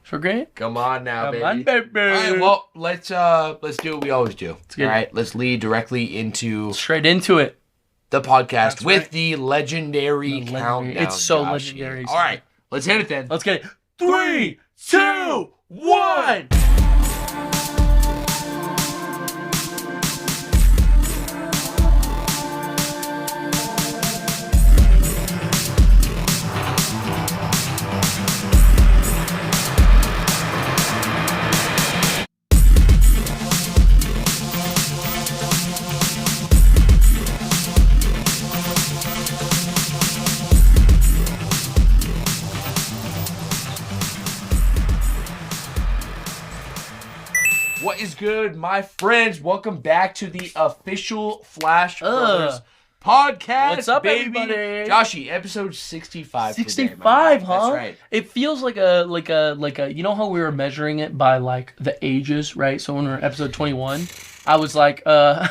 For great? Come on now, baby. Come on, baby. All right, well, let's do what we always do. All right, let's lead directly into straight into it. The podcast with the legendary countdown. It's so legendary. All right, let's hit it then. Let's get it. 3, 2, 1. What is good, my friends? Welcome back to the official Flash Brothers podcast. What's up, baby? everybody? Joshy, episode 65. 65, today, huh? That's right. It feels like a. You know how we were measuring it by like the ages, right? So when we were episode 21, I was like, I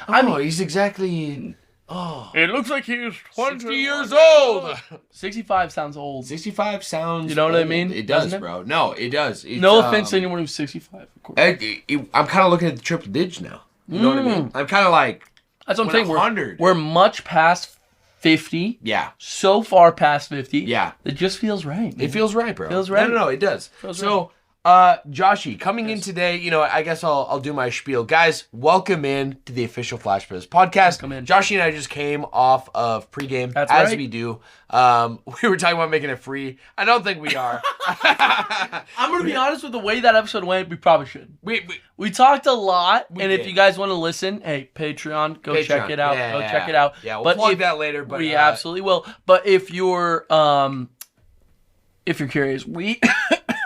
mean, he's exactly. Oh, it looks like he's 60 years old. 65 sounds old. 65 sounds. You know what I mean? It does, Doesn't it? bro. No, it does. It's, No offense to anyone who's 65, of course. I'm kind of looking at the triple digits now. You know what I mean? I'm kind of like. That's what I'm saying. 100. We're much past 50. Yeah. So far past 50. Yeah. It just feels right. Man. It feels right, bro. Feels right. No, it does. Feels so, Joshy, coming in today, I guess I'll do my spiel. Guys, welcome in to the official Flash Brothers podcast. Welcome in. Joshy and I just came off of pregame, That's as right. we do. We were talking about making it free. I don't think we are. I'm going to be honest with the way that episode went, we probably should. We talked a lot, and did. if you guys want to listen, hey, Patreon, go check it out. Yeah, check it out. Yeah, we'll plug that later. But we absolutely will. But if you're curious,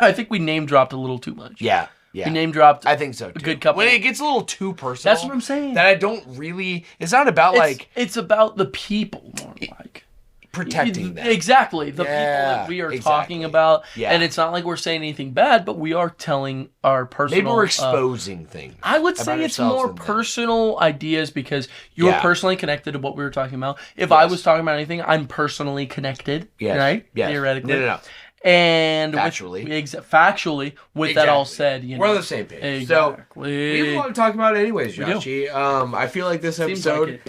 I think we name dropped a little too much. Yeah. We name dropped. I think so too. A good couple. When it gets a little too personal. That's what I'm saying. That I don't really. It's not about it's about the people more like. Protecting them. Exactly. The people that we are talking about. Yeah. And it's not like we're saying anything bad, but we are telling our personal... Maybe we're exposing things. I would say it's more personal ideas because you're personally connected to what we were talking about. If I was talking about anything, I'm personally connected. Yes. Right? Yes. Theoretically. No. And factually, with that all said, we're on the same page. Exactly. So we have a lot to talk about, anyways, Joshy. I feel like this episode,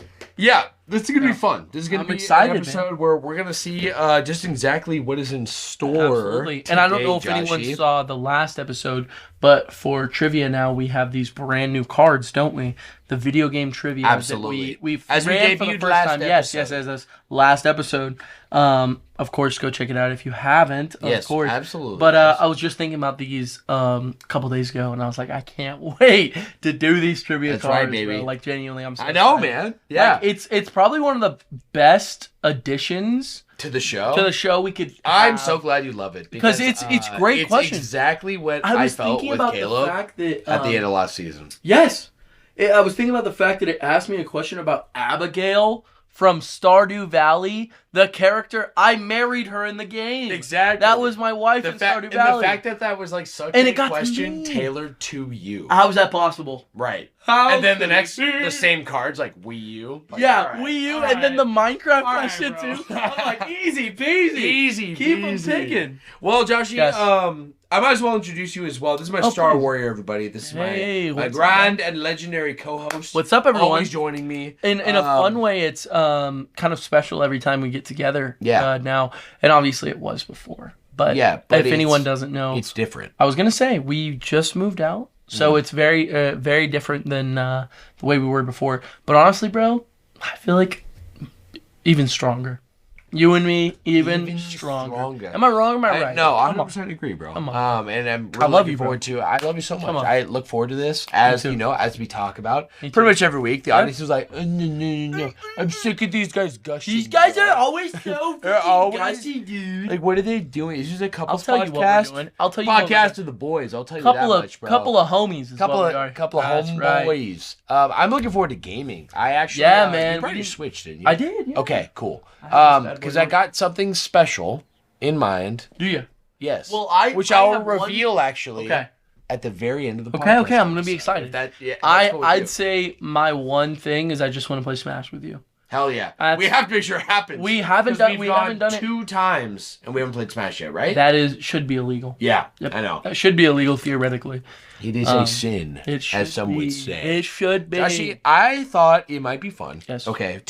this is gonna be fun. This is gonna be an episode where we're gonna see just exactly what is in store. Absolutely. And I don't know if anyone saw the last episode, but for trivia now we have these brand new cards, don't we? The video game trivia. Absolutely. We've as we ran for the first time. Yes, as last episode. Of course, go check it out if you haven't. Of course, absolutely. But I was just thinking about these a couple days ago, and I was like, I can't wait to do these trivia cards. Right, baby. Bro. Like genuinely, I'm so I know, excited. man. Yeah, like, it's probably one of the best additions to the show. We could. I'm so glad you love it because it's great questions. Exactly what I felt with Caleb at the end of last season. Yes, I was thinking about the fact that it asked me a question about Abigail from Stardew Valley, the character. I married her in the game. Exactly. That was my wife in Stardew Valley. And the fact that was like such a question tailored to you. How is that possible? Right. And then the same cards, like Wii U. Like, Wii U, and then the Minecraft question too. I'm like, easy peasy. Easy Keep peasy. them ticking. Well, Joshy, I might as well introduce you as well. This is my Star Warrior, everybody. This is my grand and legendary co-host. What's up, everyone? Always joining me. In a fun way, it's kind of special every time we get together now. And obviously it was before. But if anyone doesn't know. It's different. I was going to say, we just moved out. So it's very, very different than the way we were before. But honestly, bro, I feel like even stronger. You and me, even stronger. Am I wrong or am I right? No, I 100% agree, bro. And I'm really looking forward to it. I love you so much. I look forward to this as we talk about. Pretty much every week, the audience was like, no. I'm sick of these guys gushing. These guys are always so gushy, dude. Like, what are they doing? It's just a couple podcast. I'll tell you podcast of the boys. I'll tell you that much, bro. Couple of homies. Couple of homeboys. I'm looking forward to gaming. I actually, man. You probably switched, didn't you? I did. Yeah. Okay, cool. Because I got something special in mind. Do you? Yes. Well, which I'll reveal actually. Okay. At the very end of the podcast. Okay, I'm gonna be excited. That's I'd say my one thing is I just want to play Smash with you. Hell yeah. We have to make sure it happens. We haven't done it 2 times, and we haven't played Smash yet, right? That should be illegal. Yeah, yep. I know. That should be illegal theoretically. It is a sin, as some would say. It should be. Actually, I thought it might be fun. Yes. Okay,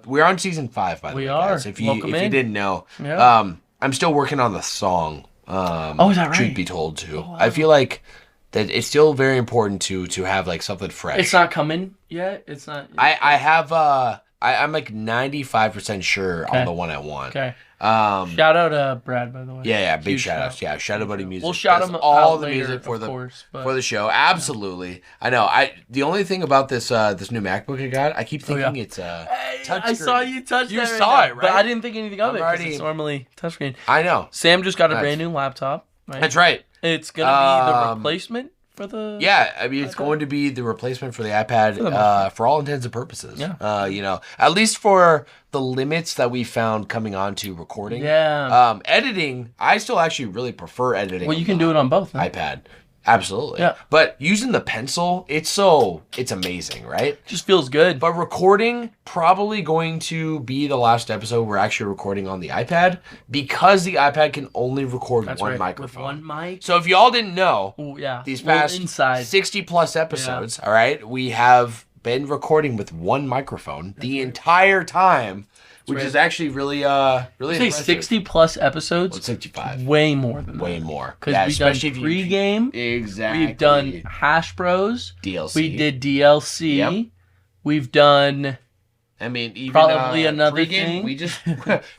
we're on season 5, by the way, guys. If you didn't know. Yeah. I'm still working on the song. Is that right? Truth be told, too. Oh, wow. I feel like that it's still very important to have like something fresh. It's not coming yet. It's not. I have I'm like 95% sure on the one I want. Okay. Shout out to Brad, by the way. Yeah, big shout outs. Yeah, shout out Buddy Music. We'll shout him all out the later, music for the show. Absolutely. Yeah. I know. The only thing about this new MacBook I got, I keep thinking it's touchscreen. I saw you touch that. You saw it, right? But I didn't think anything of it because it's normally touchscreen. I know. Sam just got a brand new laptop. Right? That's right. It's gonna be the replacement for the. Yeah, I mean it's going to be the replacement for the iPad for all intents and purposes. Yeah. At least for the limits that we found coming on to recording. Yeah. Editing, I still actually really prefer editing. Well, you can do it on both. iPad. Absolutely. Yeah. But using the pencil, it's amazing, right? Just feels good. But recording, probably going to be the last episode we're actually recording on the iPad because the iPad can only record one microphone. With one mic. So if y'all didn't know, these past 60 plus episodes, all right, we have been recording with one microphone the entire time. Which is actually really impressive. 60 plus episodes. Well, 65. Way more than that. Way more. Because we've done pre-game. Exactly. We've done Hash Bros. DLC. We did DLC. Yep. We've done. I mean, even probably another pre-game, thing. We just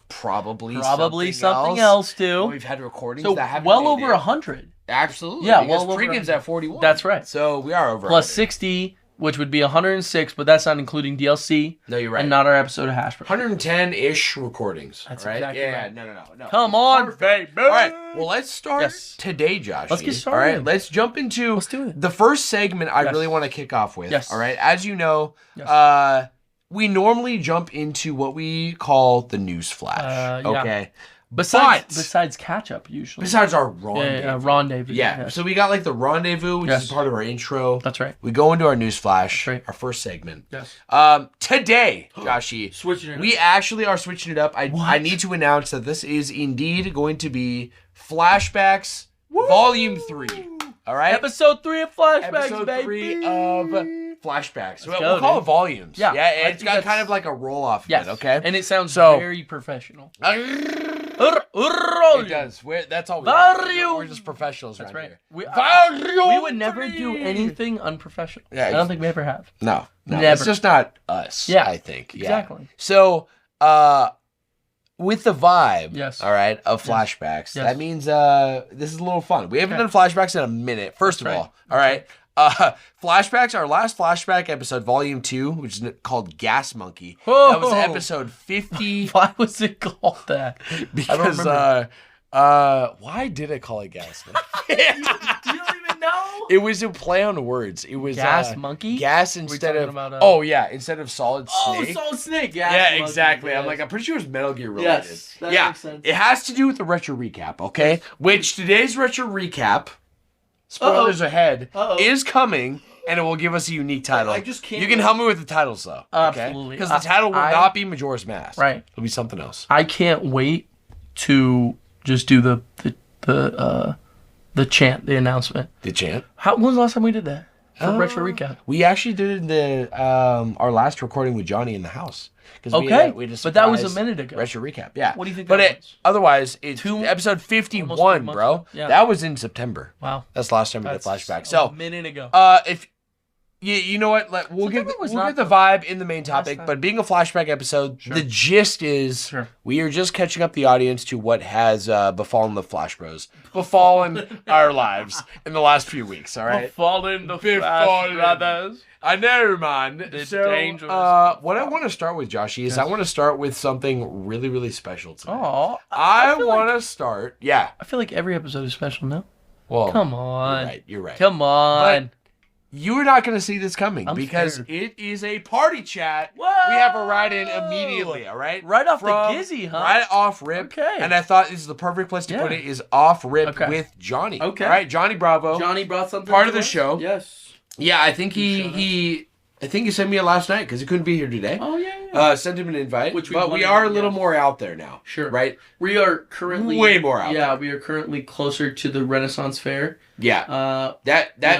probably something else too. We've had recordings so that haven't well over 100. Absolutely. Yeah, because well over. Pre-game's at 41. That's right. So we are over. Plus 60. Which would be 106, but that's not including DLC. No, you're right. And not our episode of Hash Bros. 110-ish recordings. That's right? Exactly right. No. Come on, baby. All right. Well, let's start today, Josh. Let's get started. All right. Let's jump into the first segment I really want to kick off with. Yes. All right. As you know, we normally jump into what we call the news flash. Okay. Besides catch up, usually. Besides our rendezvous. Rendezvous. Yeah. So we got like the rendezvous, which is part of our intro. That's right. We go into our news flash, our first segment. Yes. Today, Joshy, we actually are switching it up. I need to announce that this is indeed going to be Flashbacks Volume 3. All right? Episode 3 of Flashbacks, Episode baby. 3 of Flashbacks. We'll call it volumes. Yeah. It's got kind of like a roll-off bit, okay? And it sounds very professional. It does. That's all we're just professionals right here. We would never do anything unprofessional. Yeah, I don't think we ever have. No. Never. It's just not us, I think. Exactly. So, with the vibe, all right, of flashbacks, that means this is a little fun. We haven't done flashbacks in a minute, first of all right? Flashbacks, our last flashback episode, volume 2, which is called Gas Monkey. That was episode 50. Why was it called that? Because, why did I call it Gas Monkey? You don't even know? It was a play on words. It was Gas Monkey? Gas instead of instead of Solid Snake. Oh, Solid Snake. Yeah, exactly. Yes. I'm pretty sure it's Metal Gear related. Yes, that makes sense. It has to do with the retro recap, okay? Which today's retro recap, spoilers ahead, is coming, and it will give us a unique title. I just can't. You can help me with the titles, though. Absolutely. Because the title will not be Majora's Mask. Right. It'll be something else. I can't wait to just do the chant, the announcement. The chant? When was the last time we did that? For retro recap. We actually did our last recording with Johnny in the house. But that was a minute ago. Retro recap, yeah. What do you think that was? Otherwise, it's episode 51, bro. Yeah. That was in September. Wow. That's the last time we did flashback. So a minute ago. If you know what, we'll get the vibe in the main topic. But being a flashback episode, the gist is we are just catching up the audience to what has befallen the Flash Bros, befallen our lives in the last few weeks. All right, befallen the Flash Brothers. I know, man. Dangerous. What I want to start with, Joshy, is I want to start with something really, really special today. Oh, I want to start. Yeah. I feel like every episode is special now. Well, come on. You're right. Come on. But you're not going to see this coming because it is a party chat. Whoa! We have a ride-in immediately, all right? Right off the gizzy, huh? Right off rip. Okay. And I thought this is the perfect place to put it, is off rip with Johnny. Okay. All right, Johnny Bravo. Johnny brought something part of the show. Yes. Yeah, I think he sent me it last night because he couldn't be here today. Oh, yeah. Send him an invite. But we are a little more out there now. Sure. Right? We are currently way more out there. Yeah, we are currently closer to the Renaissance Fair. Yeah.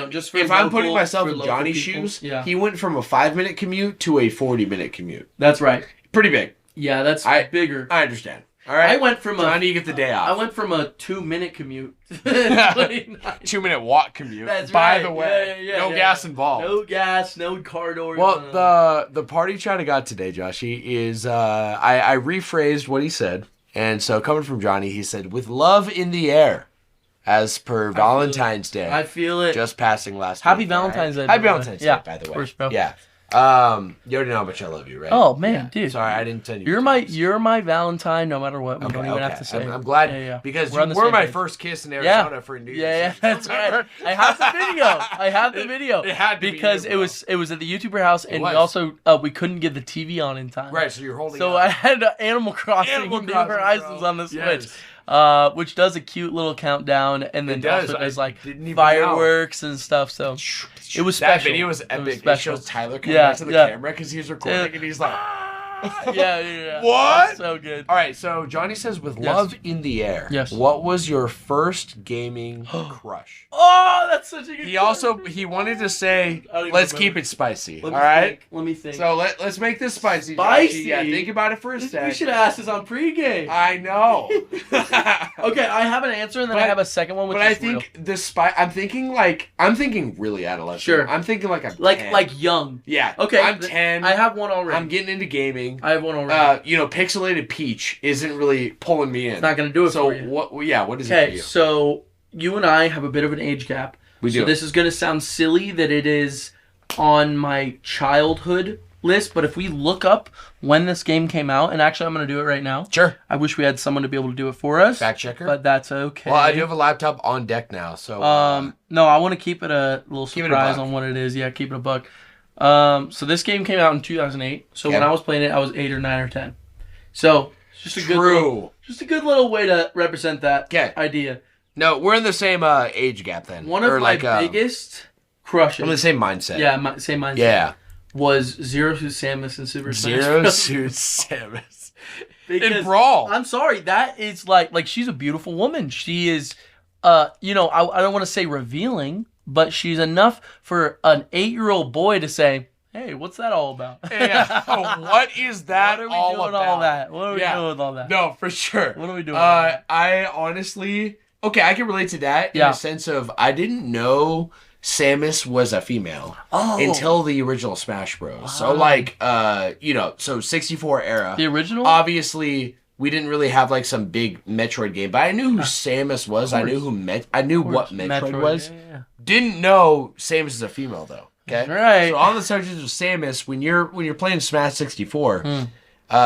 Just for if I'm putting myself in Johnny's shoes, he went from a 5-minute commute to a 40-minute commute. That's right. Pretty big. Yeah, that's bigger. I understand. All right. I went from Johnny, you get the day off. I went from a 2-minute commute. 2-minute walk commute. That's by right. the way. No gas involved. No gas, no car doors. Well, the party chat I got today, Joshy, is I rephrased what he said. And so coming from Johnny, he said, with love in the air, as per Valentine's Day. I feel it. Just passing last week. Happy Valentine's Day. Happy Valentine's Day, by the way. Of course, bro. Yeah. You already know how much I love you, right? Oh man, dude. Sorry, I didn't tell you. You're my Valentine, no matter what. We don't even have to say. I'm glad because you were my first kiss in Arizona for New Year's. Yeah, that's right. I have the video. It had to because it was at the YouTuber house, and we also we couldn't get the TV on in time. Right, so you're holding. So I had Animal Crossing New Horizons on the Switch. Which does a cute little countdown, and then also does like fireworks and stuff. So it was special. That video was epic. It shows Tyler coming back to the camera because he's recording, and he's like, yeah. What? So good. All right, so Johnny says, with love in the air. Yes. What was your first gaming crush? Oh, that's such a good. He wanted to say, let's keep it spicy. Let me think. So let's make this spicy. Spicy. Yeah, think about it for a second. We should have asked this on pregame. I know. Okay, I have an answer, and then I have a second one. I think I'm thinking really adolescent. Sure. I'm thinking like I'm 10. like young. Yeah. Okay. I'm 10. I have one already. I'm getting into gaming. I have one already. Pixelated Peach isn't really pulling me in. It's not going to do it for you. What is it for you? Okay, so you and I have a bit of an age gap. We do. So this is going to sound silly that it is on my childhood list, but if we look up when this game came out, and actually I'm going to do it right now. Sure. I wish we had someone to be able to do it for us. Fact checker. But that's okay. Well, I do have a laptop on deck now, so... no, I want to keep it a little surprise on what it is. Yeah, keep it a buck. So this game came out in 2008. So when I was playing it, I was 8 or 9 or 10. So it's just a good little way to represent that idea. No, we're in the same age gap then. One of my biggest crushes. I'm in the same mindset. Yeah, same mindset. Yeah. Was Zero Suit Samus in Super Smash Bros. Zero Suit Samus. In Brawl. I'm sorry, that is like she's a beautiful woman. She is, I don't want to say revealing, but she's enough for an 8-year-old boy to say, hey, what's that all about? Yeah. What is that all about? What are we doing with all that? No, for sure. What are we doing? I honestly, I can relate to that in a sense of I didn't know Samus was a female until the original Smash Bros. Wow. So 64 era. The original? Obviously, we didn't really have like some big Metroid game, but I knew who Samus was. I knew what Metroid was. Yeah. Didn't know Samus is a female though. Okay. Right. So on the subject of Samus, when you're playing Smash 64,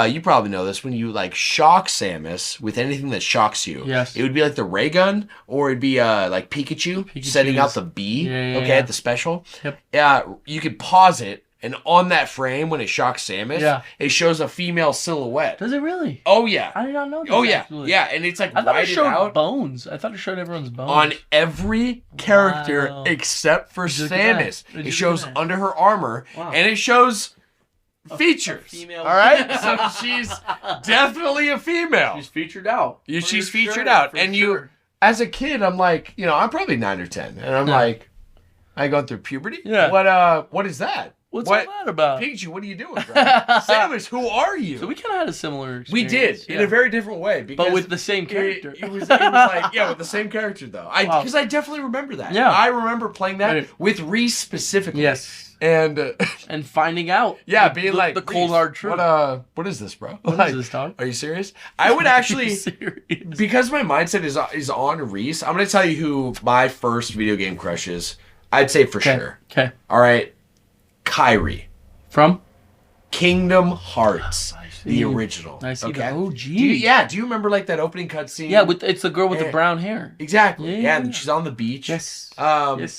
you probably know this. When you like shock Samus with anything that shocks you, it would be like the ray gun, or it'd be like Pikachu setting out the B. At the special. Yep. Yeah. You could pause it. And on that frame, when it shocks Samus, it shows a female silhouette. Does it really? Oh, yeah. I did not know that. Oh, yeah. Actually. Yeah, and it's like I thought it showed bones. I thought it showed everyone's bones. On every character except for Samus. It shows under her armor, and it shows features. A female. All right? So she's definitely a female. She's featured out. She's featured out. And you, as a kid, I'm like, I'm probably 9 or 10. And I'm like, I go through puberty? Yeah. What is that? What's all that about? Pikachu, what are you doing, bro? Samus, who are you? So we kind of had a similar experience. We did, in a very different way. But with the same character. It was like, with the same character, though. Because I definitely remember that. Yeah. I remember playing that with Reese specifically. Yes. And finding out. Yeah, being like, the cold hard truth. What is this, bro? What is this, dog? Are you serious? I would actually, because my mindset is on Reese, I'm going to tell you who my first video game crush is. I'd say for sure. Okay. All right. Kyrie. From? Kingdom Hearts. The original. I see the OG. Do you remember like that opening cutscene? Yeah, it's the girl with the brown hair. Exactly. Yeah, and she's on the beach. Yes.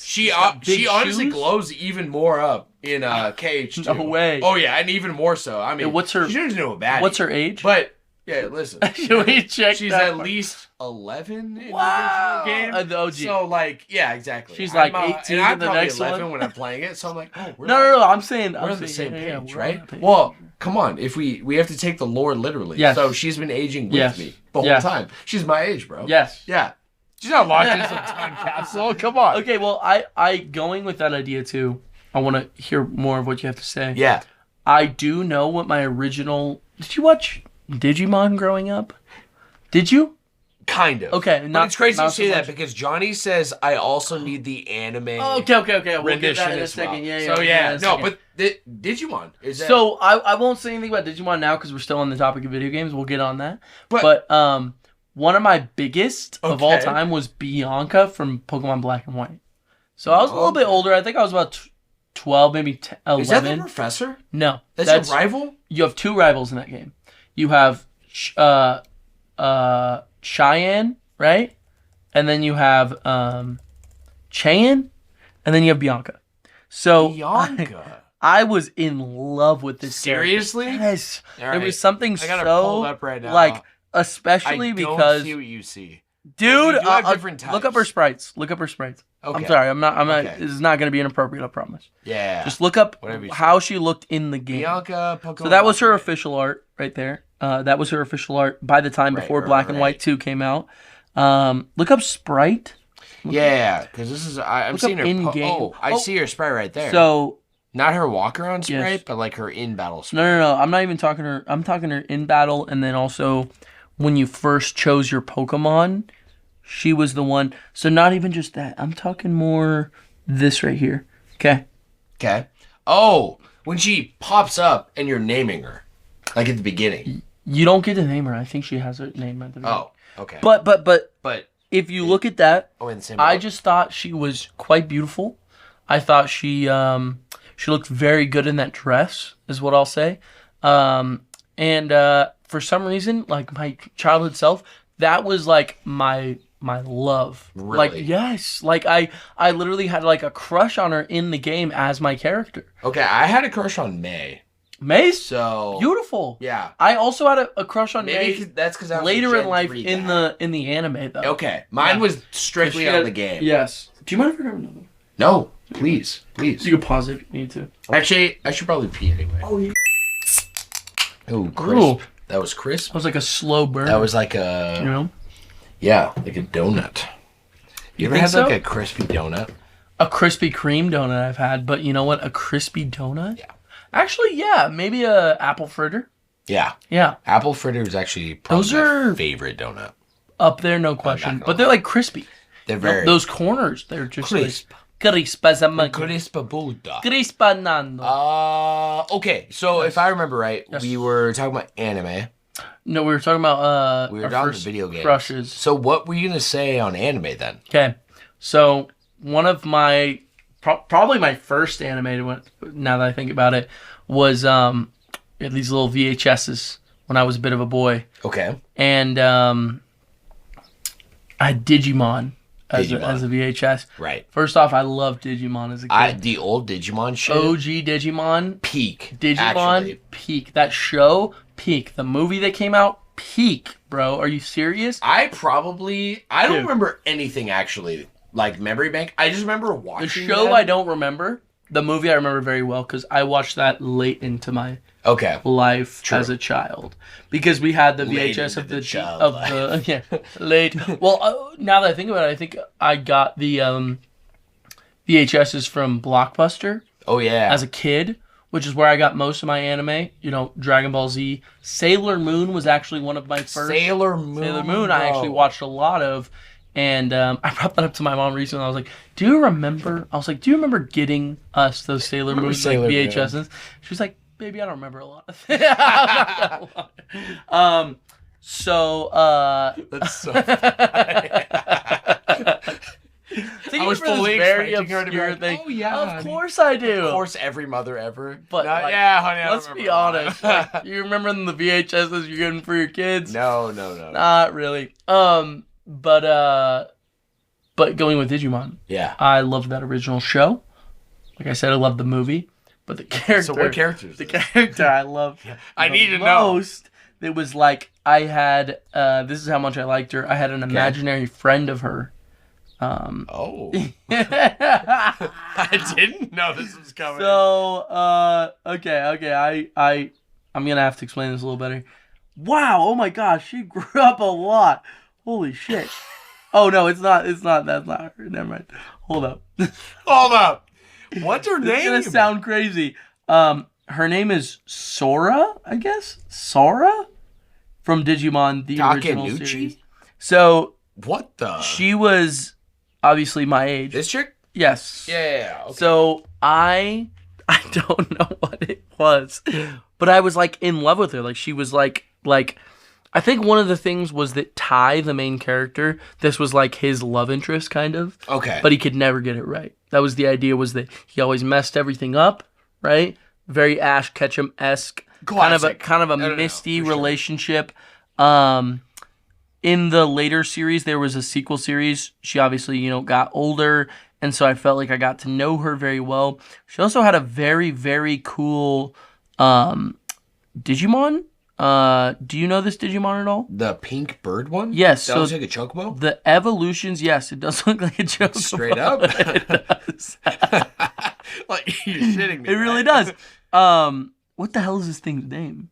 She honestly glows even more up in KH2. No way. Oh yeah, and even more so. I mean, she doesn't know a baddie. What's her age? But Yeah, listen. Should we check She's that at part? least 11 in Wow. the original game. The OG. So, like, yeah, exactly. She's like 18 and I'm in the probably next 11 one. when I'm playing it. So I'm like, oh, No. I'm saying we're on the same yeah, page, we're on right? that page. Well, come on. If we have to take the lore literally. Yes. So she's been aging with me the whole time. She's my age, bro. Yes. Yeah. She's not locked in some time capsule. Come on. Okay, well, I going with that idea too. I want to hear more of what you have to say. Yeah. I do know what my original. Did you watch Digimon growing up? Did you? Kind of. Okay, but it's crazy you say that because Johnny says I also need the anime. Oh, okay. We'll get that in a as well. second. Yeah. So no, but Digimon is that... So I won't say anything about Digimon now because we're still on the topic of video games. We'll get on that. But one of my biggest of all time was Bianca from Pokemon Black and White. So I was a little bit older. I think I was about 12, maybe 11. Is that the professor? No. That's your rival? You have two rivals in that game. You have Cheyenne, right? And then you have Cheyenne, and then you have Bianca. So Bianca. I was in love with this. Seriously? Character. Yes. Right. It was something I gotta so pull it up right now. like, especially because I don't see what you see. Dude, different types. look up her sprites. Okay. I'm sorry. I'm not. This is not going to be inappropriate. I promise. Yeah. Just look up how she looked in the game. Bianca, Pokemon. So that was her official art right there. That was her official art by the time before Black and White 2 came out. Look up Sprite. Yeah, because this is I'm seeing her in game. I see her Sprite right there. So not her walk around Sprite, but like her in battle Sprite. No. I'm not even talking her. I'm talking her in battle, and then also when you first chose your Pokemon, she was the one. So not even just that. I'm talking more this right here. Okay. Oh, when she pops up and you're naming her, like at the beginning. You don't get to name her. I think she has her name at the beginning. Oh, okay. But if you look at that, in the same I just thought she was quite beautiful. I thought she looked very good in that dress, is what I'll say. And for some reason, like my childhood self, that was like my love. Really? Like, yes. Like I literally had like a crush on her in the game as my character. Okay, I had a crush on May. May's so beautiful. Yeah. I also had a crush on Maybe May. That's because I was later in life in the anime though. Okay, mine was strictly on the game. Yes. Do you mind if I grab another one? No, please. You can pause it if you need to. Actually, I should probably pee anyway. Oh yeah. Oh, crisp. That was crisp. That was like a slow burn. That was like a yeah, like a donut. You ever had like a crispy donut? A Krispy Kreme donut I've had, but you know what? A crispy donut? Yeah. Actually, yeah, maybe a apple fritter. Yeah. Apple fritter is actually probably my favorite donut. Up there, no question. But they're like crispy. They're very those corners. They're just crisp. Crisp as a monkey. Crispa Buddha. Crispanando. Okay, so if I remember right, we were talking about anime. No, we were talking about we were talking about video games. Crushes. So what were you gonna say on anime then? Okay, so one of my probably my first anime, now that I think about it, was these little VHSs when I was a bit of a boy. Okay. And I had Digimon as a VHS. Right. First off, I loved Digimon as a kid. The old Digimon shit. OG Digimon. Peak. Digimon. Actually. Peak. That show, peak. The movie that came out, peak, bro. Are you serious? I don't remember anything actually. Like memory bank. I just remember watching the show. that. I don't remember. The movie I remember very well because I watched that late into my life as a child because we had the VHS of the late. Well, now that I think about it, I think I got the VHSs from Blockbuster. Oh yeah, as a kid, which is where I got most of my anime. You know, Dragon Ball Z. Sailor Moon was actually one of my first. Sailor Moon. I actually watched a lot of. And I brought that up to my mom recently. I was like, do you remember getting us those Sailor Moon VHSs? She was like, baby, I don't remember a lot of things. That's so funny. I was fully expecting her to be like, oh yeah, of course I do. Of course, every mother ever. But yeah, honey, let's be honest. Like, you remember the VHSs you're getting for your kids? No. Not really. But going with Digimon, I loved that original show. Like I said, I loved the movie, but the character. So what characters? The character I loved. I need to know. It was like I had, this is how much I liked her. I had an imaginary friend of her. Oh. I didn't know this was coming. So, okay. I'm going to have to explain this a little better. Wow, oh my gosh, she grew up a lot. Holy shit. Oh, no, it's not. That's not her. Never mind. Hold up. What's her name? It's going to sound crazy. Her name is Sora, I guess? Sora? From Digimon, the original series. So, what the? She was obviously my age. This chick? Yes. Yeah. Okay. So, I don't know what it was, but I was like in love with her. Like, she was like, I think one of the things was that Ty, the main character, this was like his love interest, kind of. Okay. But he could never get it right. That was the idea, was that he always messed everything up, right? Very Ash Ketchum-esque. Classic. Kind of a misty relationship. Sure. In the later series, there was a sequel series. She obviously, got older, and so I felt like I got to know her very well. She also had a very, very cool Digimon. Do you know this Digimon at all? The pink bird one? Yes. That looks like a chocobo? The evolutions, yes, it does look like a chocobo. Straight up? It does. Like, you're shitting me. It really does. What the hell is this thing's name?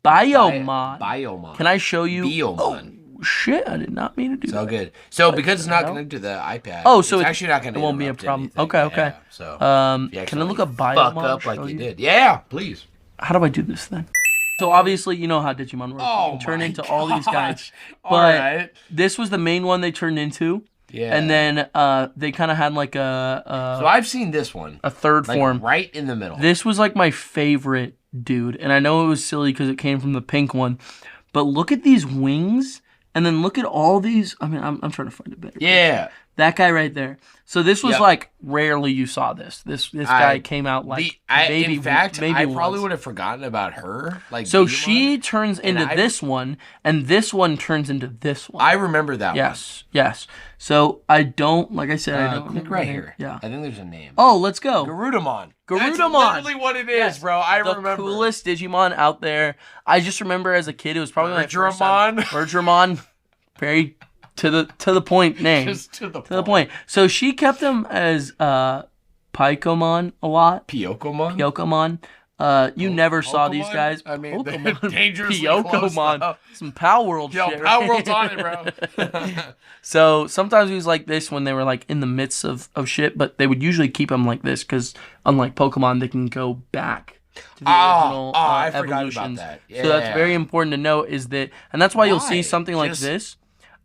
Biomon. Biomon. Can I show you? Biomon. Oh, shit, I did not mean to do that. It's all good. So, because it's not connected to the iPad, so it's actually not going to It won't be a problem. Anything. Okay. Yeah, so, can I look up Biomon? Fuck up like you did. Yeah, please. How do I do this then? So obviously, you know how Digimon works. Oh, you turn into all these guys. But this was the main one they turned into. Yeah. And then they kind of had like a So I've seen this one. A third form. Right in the middle. This was like my favorite, dude. And I know it was silly because it came from the pink one. But look at these wings. And then look at all these. I mean, I'm trying to find a better picture. That guy right there. So this was like, rarely you saw this. This guy came out like maybe. In fact, maybe I probably would have forgotten about her. Like, so she turns into this one, and this one turns into this one. I remember that one. Yes. So I don't, like I said, I don't. Click right here. Yeah. I think there's a name. Oh, let's go. Garudamon. That's literally what it is, bro. I remember. The coolest Digimon out there. I just remember as a kid, it was probably my first time. Bergermon. Very to the point name. Just to the point. So she kept him as Paikomon a lot. Pyokomon. You never saw these guys. I mean, they're dangerously close, Pyokomon. Some Power World shit. Yo, Power World's on it, bro. So sometimes he was like this when they were like in the midst of shit, but they would usually keep him like this because unlike Pokemon, they can go back to the original I forgot evolutions. about that. Yeah. So that's very important to note, is that, and that's why you'll see something like this.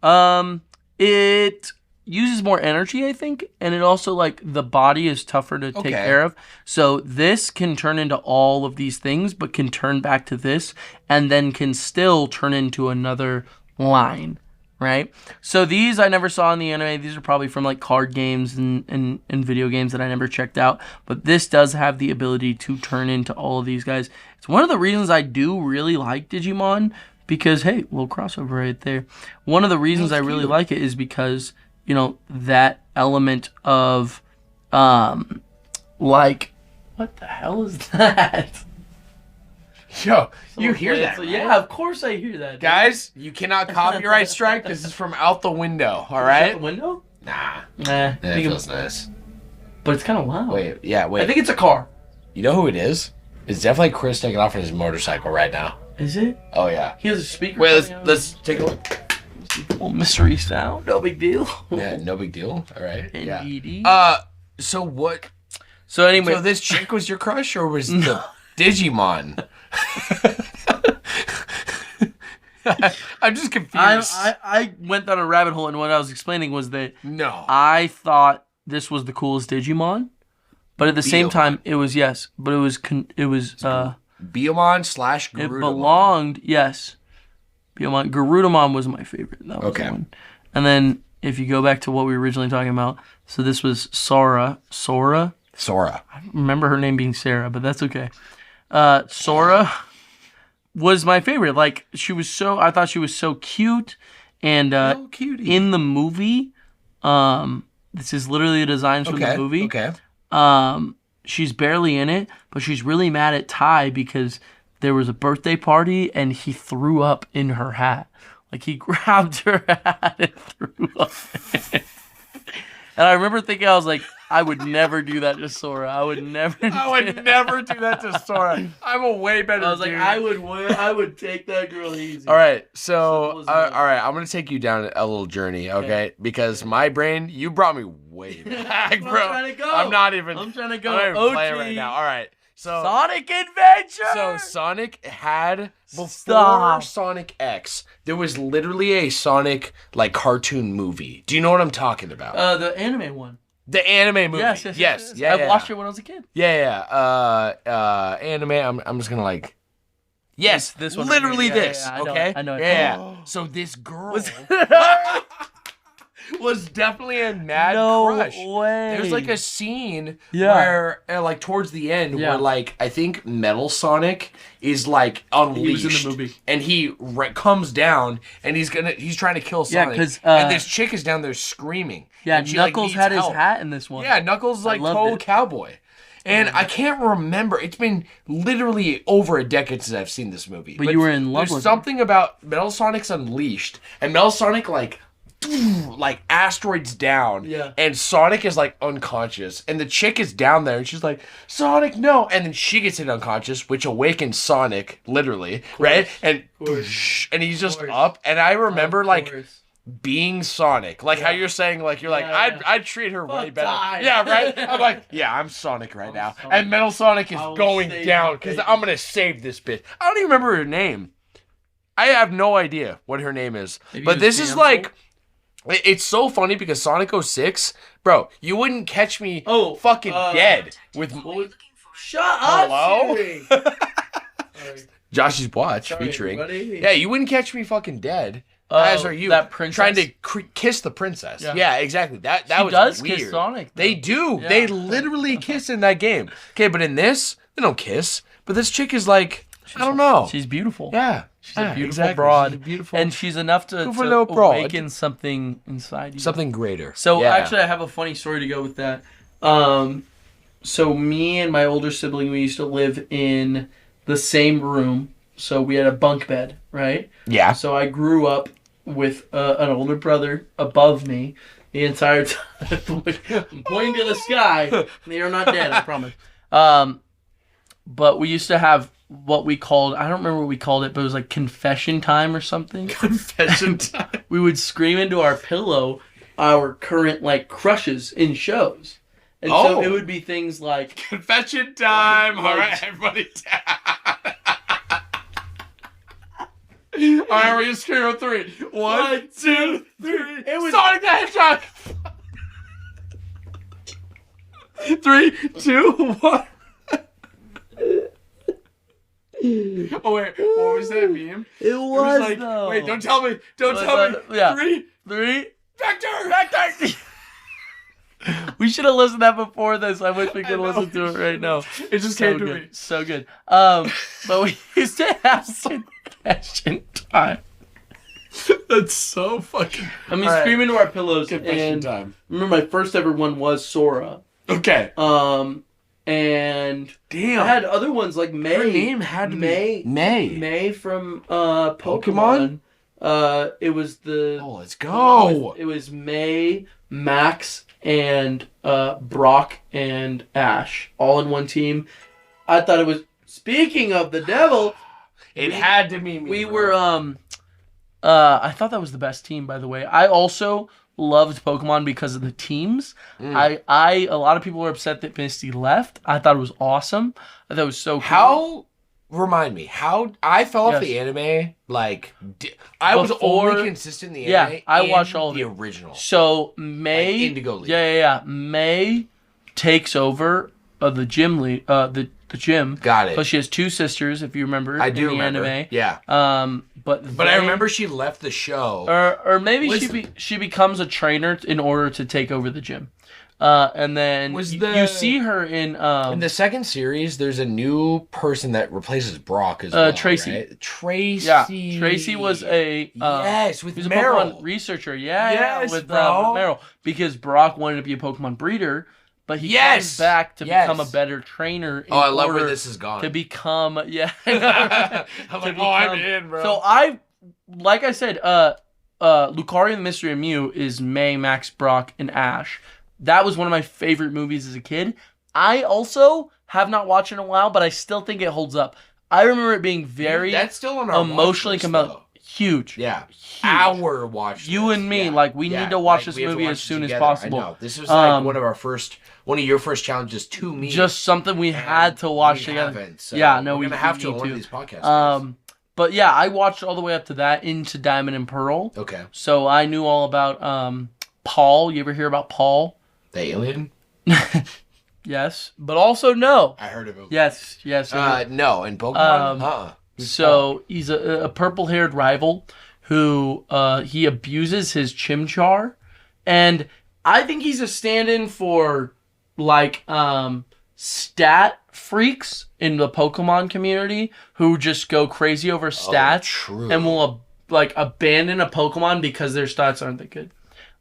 It uses more energy, I think, and it also, like, the body is tougher to take care of. So this can turn into all of these things, but can turn back to this, and then can still turn into another line, right? So these I never saw in the anime. These are probably from, like, card games and video games that I never checked out. But this does have the ability to turn into all of these guys. It's one of the reasons I do really like Digimon, because, hey, little crossover right there. One of the reasons I really like it is because, that element of, like, what the hell is that? Yo, you hear that, right? Yeah, of course I hear that. Guys, you cannot copyright strike. This is from out the window, all right? Out the window? Nah. Nah. That feels nice. But it's kind of loud. Wait. I think it's a car. You know who it is? It's definitely Chris taking off on his motorcycle right now. Is it? Oh, yeah. He has a speaker. Wait, let's take a look. Well, mystery sound. No big deal. Yeah, no big deal. All right. Indeed. Yeah. So what? So anyway. So this chick was your crush, or was the Digimon? I'm just confused. I went down a rabbit hole, and what I was explaining was that I thought this was the coolest Digimon, but at the same time, it was Biomon / Garudamon. It belonged, yes. Biomon. Garudamon was my favorite. That was the one. And then if you go back to what we were originally talking about, so this was Sora. I remember her name being Sarah, but that's okay. Sora was my favorite. Like, I thought she was so cute. And in the movie, this is literally the designs from the movie. She's barely in it, but she's really mad at Ty because there was a birthday party and he threw up in her hat. Like he grabbed her hat and threw up. And I remember thinking, I was like, I would never do that to Sora. I would never do that to Sora. I'm a way better dude. I was like, I would take that girl easy. All right, so all right, I'm going to take you down a little journey, okay? Because my brain, you brought me way back, bro. I'm trying to go. I'm trying to go. I'm not even playing right now. All right. So Sonic Adventure! So Sonic had, before Sonic X, there was literally a Sonic, like, cartoon movie. Do you know what I'm talking about? The anime one. The anime movie. Yes. Yeah, I watched it when I was a kid. Yeah. Anime, I'm just gonna, like... Yes, this one. Literally right this, yeah, okay? I know. Yeah. So this girl... was definitely a mad crush. No way. There's like a scene where, like towards the end, where like I think Metal Sonic is like unleashed, he was in the movie, and he comes down and he's trying to kill Sonic. Yeah, and this chick is down there screaming. Yeah, and she, Knuckles like, had his hat in this one. Yeah, Knuckles like total cowboy. And I can't remember. It's been literally over a decade since I've seen this movie. But you were in love with it. There's something about Metal Sonic's Unleashed, and Metal Sonic like asteroids down, and Sonic is like unconscious, and the chick is down there, and she's like, Sonic, no, and then she gets hit unconscious, which awakens Sonic, literally, right? And he's just up, and I remember like being Sonic, like how you're saying, like you're like, I'd treat her way better. Yeah, right? I'm like, yeah, I'm Sonic right now, and Metal Sonic is going down, because I'm gonna save this bitch. I don't even remember her name. I have no idea what her name is. But this is like... It's so funny because Sonic 06, bro, you wouldn't catch me fucking dead with... Shut up, hello? Siri. Josh's Watch featuring... Everybody. Yeah, you wouldn't catch me fucking dead. As are you. That princess? Trying to kiss the princess. Yeah, exactly. That was does weird. Kiss Sonic, though. They do. Yeah. They literally kiss in that game. Okay, but in this, they don't kiss. But this chick is like... I don't know. She's beautiful. Yeah. She's a beautiful broad. She's beautiful. And she's enough to awaken something inside you. Something greater. So actually, I have a funny story to go with that. So me and my older sibling, we used to live in the same room. So we had a bunk bed, right? Yeah. So I grew up with an older brother above me the entire time. I'm pointing to the sky. You're not dead, I promise. But we used to have what we called, I don't remember what we called it, but it was like confession time or something. Confession time. We would scream into our pillow our current like crushes in shows. And so it would be things like confession time. All right, everybody down. All right, we're gonna scream on 3. 1, 2, 3. It was Sonic the Hedgehog. 3, 2, 1. Oh wait, what was that meme? It was like, though. Wait, don't tell me. Don't tell me. Yeah. 3. Vector. We should have listened to that before this. I wish we could listen to it right now. It just came to me. So good. But we used to have confession time. That's so fucking... I mean, scream into our pillows. Confession time. Remember, my first ever one was Sora. Okay. And damn, I had other ones like May. Her name had to be May from Pokemon. It was the... Oh, let's go. It was May, Max, and Brock and Ash all in one team. I thought it was... Speaking of the devil... It had to be me. We were... I thought that was the best team, by the way. I also loved Pokemon because of the teams. A lot of people were upset that Misty left. I thought it was awesome. I thought it was so cool. Remind me, how I fell off the anime, like, I was only consistent in the anime. Yeah, I watched all of the original. So, May... Like Indigo League. Yeah. May takes over the gym lead, the gym. Got it. Because she has 2 sisters, if you remember. I do remember. Anime. Yeah. But I remember she left the show. Or maybe she becomes a trainer in order to take over the gym. And then you see her in the second series, there's a new person that replaces Brock as well, Tracy. Right? Tracy. Yeah. Tracy was a... with was Meryl. A Pokemon researcher. Yes, with bro. Meryl. Because Brock wanted to be a Pokemon breeder, but he comes back to become a better trainer. I love where this is gone. To become, I'm like, I'm in, bro. So like I said, Lucario and the Mystery of Mew is May, Max, Brock, and Ash. That was one of my favorite movies as a kid. I also have not watched it in a while, but I still think it holds up. I remember it being very that's still on our emotionally compelling. Huge. Yeah. Huge. Our watch. You and me, we need to watch this movie as soon as possible. I know. This was like one of your first challenges to me. Just something we had to watch together. So we're going to have to on one of these podcasts. But yeah, I watched all the way up to that, into Diamond and Pearl. Okay. So I knew all about Paul. You ever hear about Paul? The alien? Yes, but also no. I heard of him. Yes. No, in Pokemon? So he's a purple-haired rival who he abuses his Chimchar, and I think he's a stand-in for stat freaks in the Pokemon community who just go crazy over stats and will abandon a Pokemon because their stats aren't that good.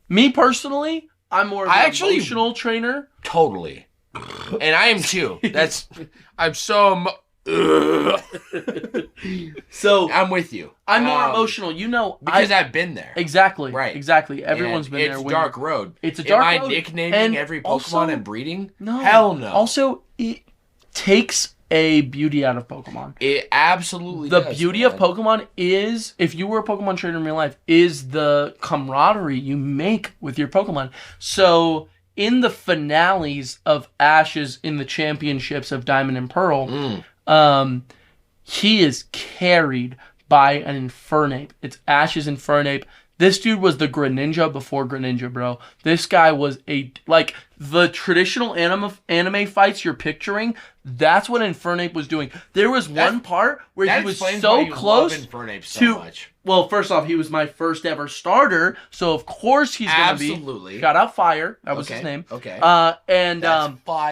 Me personally, I'm more of an emotional trainer. Totally. And I am too. I'm so so I'm with you. I'm more emotional. Because I've been there. Exactly. Right. Exactly. Everyone's been there. It's a dark road. It's a dark road. Am I nicknaming every Pokemon and breeding? No. Hell no. Also, it takes a beauty out of Pokemon. It absolutely does. The beauty of Pokemon is, if you were a Pokemon trainer in real life, is the camaraderie you make with your Pokemon. So in the finales of Ash's in the championships of Diamond and Pearl, he is carried by an Infernape. It's Ash's Infernape. This dude was the Greninja before Greninja, bro. This guy was the traditional anime fights you're picturing. That's what Infernape was doing. There was one part where he was so close Infernape so much. Well, first off, he was my first ever starter, so of course he's gonna be. Shout out Fire. That was his name. Okay. Fire,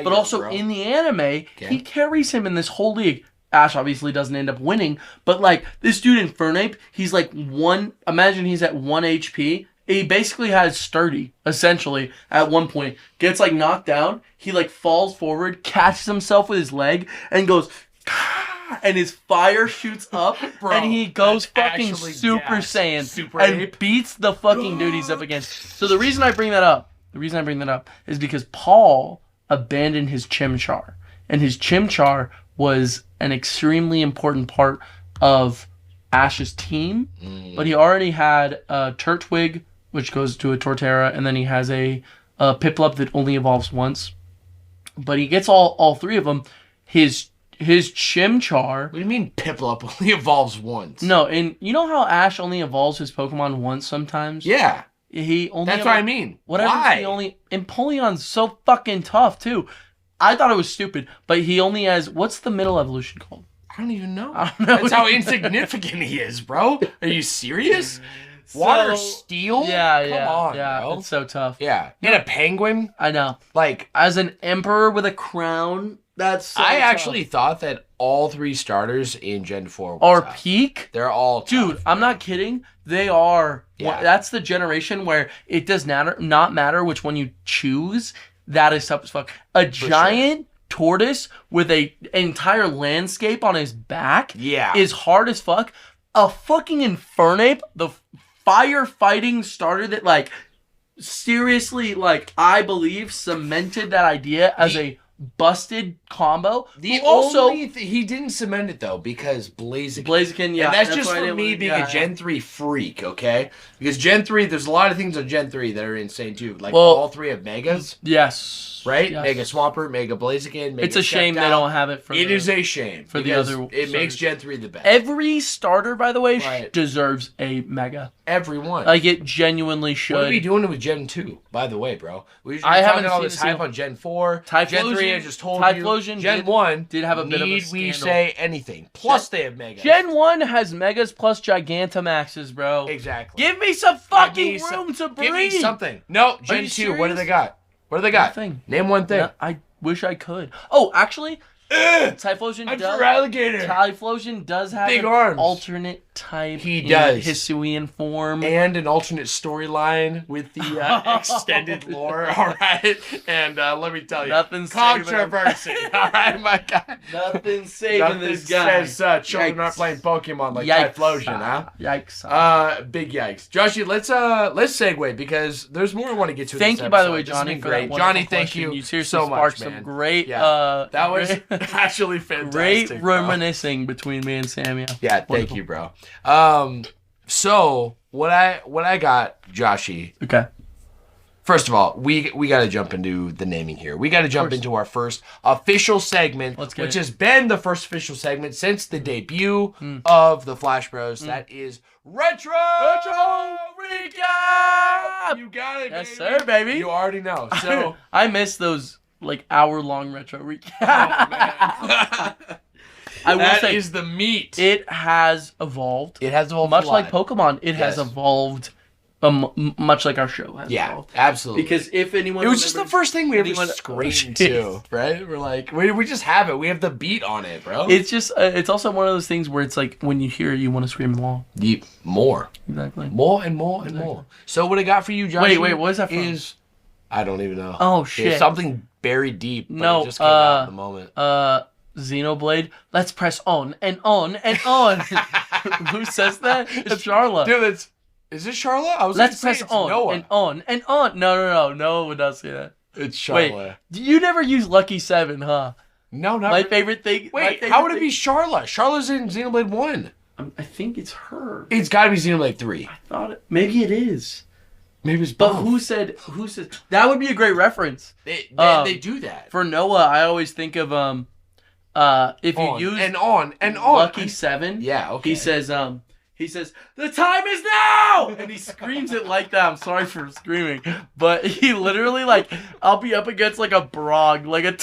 but also in the anime, he carries him in this whole league. Ash obviously doesn't end up winning, but this dude Infernape, he's imagine he's at 1 HP. He basically has Sturdy, essentially, at one point. Gets knocked down, he falls forward, catches himself with his leg, and goes, and his fire shoots up, bro, and he goes fucking Super Saiyan and beats the fucking dude he's up against. So the reason I bring that up is because Paul abandoned his Chimchar, and his Chimchar was an extremely important part of Ash's team, but he already had a Turtwig, which goes to a Torterra, and then he has a Piplup that only evolves once. But he gets all three of them. His Chimchar... What do you mean Piplup only evolves once? No, and you know how Ash only evolves his Pokemon once sometimes? Yeah. He only... That's what I mean. Why? And Empoleon's so fucking tough, too. I thought it was stupid, but he only has... What's the middle evolution called? I don't even know. That's how insignificant he is, bro. Are you serious? Water Steel? Yeah, Come on, bro. It's so tough. Yeah. And a penguin? I know. As an emperor with a crown, that's so I tough. actually thought that all three starters in Gen 4 are tough. Peak? They're all tough. Dude, I'm not kidding. They are. Yeah. That's the generation where it does not matter which one you choose. That is tough as fuck. A giant tortoise with an entire landscape on his back is hard as fuck. A fucking Infernape, the firefighting starter that seriously I believe cemented that idea as a busted combo. He didn't cement it though because Blaziken, yeah, and that's just for me being a Gen 3 freak, okay? Because Gen 3, there's a lot of things on Gen 3 that are insane too. All three have Megas. Yes. Right? Yes. Mega Swampert, Mega Blaziken, Mega It's a shame they don't have it for It is a shame. For the other it makes Gen 3 the best. Every starter, by the way, deserves a Mega. Everyone. It genuinely should. What are we doing with Gen 2, by the way, bro? I haven't all this hype on Gen 4. Gen 3, I just told you. Gen 1 did have a bit of a scandal. Need we say anything? Plus, they have Megas. Gen 1 has Megas plus Gigantamaxes, bro. Exactly. Give me some fucking room to breathe. Give me something. No, Gen 2, what do they got? What do they got? Nothing. Name one thing. No, I wish I could. Oh, actually, Typhlosion I'm for alligator. Typhlosion does have big an arms. alternate type. He does. Hisuian form. And an alternate storyline with the extended lore, all right? And let me tell you, nothing's controversy, all right, my guy? Nothing's saving this guy. Says children aren't playing Pokemon like Typhlosion, huh? Yikes. Big yikes. Joshy, let's segue because there's more I want to get to. Thank you, by the way, Johnny. Great. Johnny, thank you. You seriously so sparked much, man. Some great. That was actually fantastic. Great reminiscing between me and Samuel. Yeah, thank you, bro. So what I got, Joshy. Okay. First of all, we got to jump into the naming here. We got to jump into our first official segment, which has been the first official segment since the debut of the Flash Bros. That is Retro Recap. You got it, yes, sir, baby. You already know. So I miss those like hour-long retro recaps. Oh, man. I will say is the meat. It has evolved. It has evolved much like Pokemon. It has evolved. Much like our show has evolved. Absolutely. Because if anyone, it was just the first thing we ever screamed to, right? We're like, we just have it. We have the beat on it, bro. It's just, it's also one of those things where it's like when you hear it, you want to scream along. More. Exactly. More and more and more. So what I got for you, Josh? Wait, what is that from? I don't even know. Oh shit! It's something buried deep. But it just came out at the moment. Xenoblade. Let's press on and on and on. Who says that? It's Charla. Dude, is it Charla? Let's press on Noah. And on and on. No. Noah would not say that. It's Charla. Wait, you never use Lucky 7, huh? No, not my favorite thing. Wait, how would it be Charla? Charla's in Xenoblade 1. I think it's her. It's got to be Xenoblade 3. I thought maybe it is. Maybe it's both. But who said that would be a great reference? They do that. For Noah, I always think of if you use and on Lucky 7. Yeah, okay. He says, "The time is now!" And he screams it like that. I'm sorry for screaming. But he literally, like, I'll be up against, like, a Brog, like a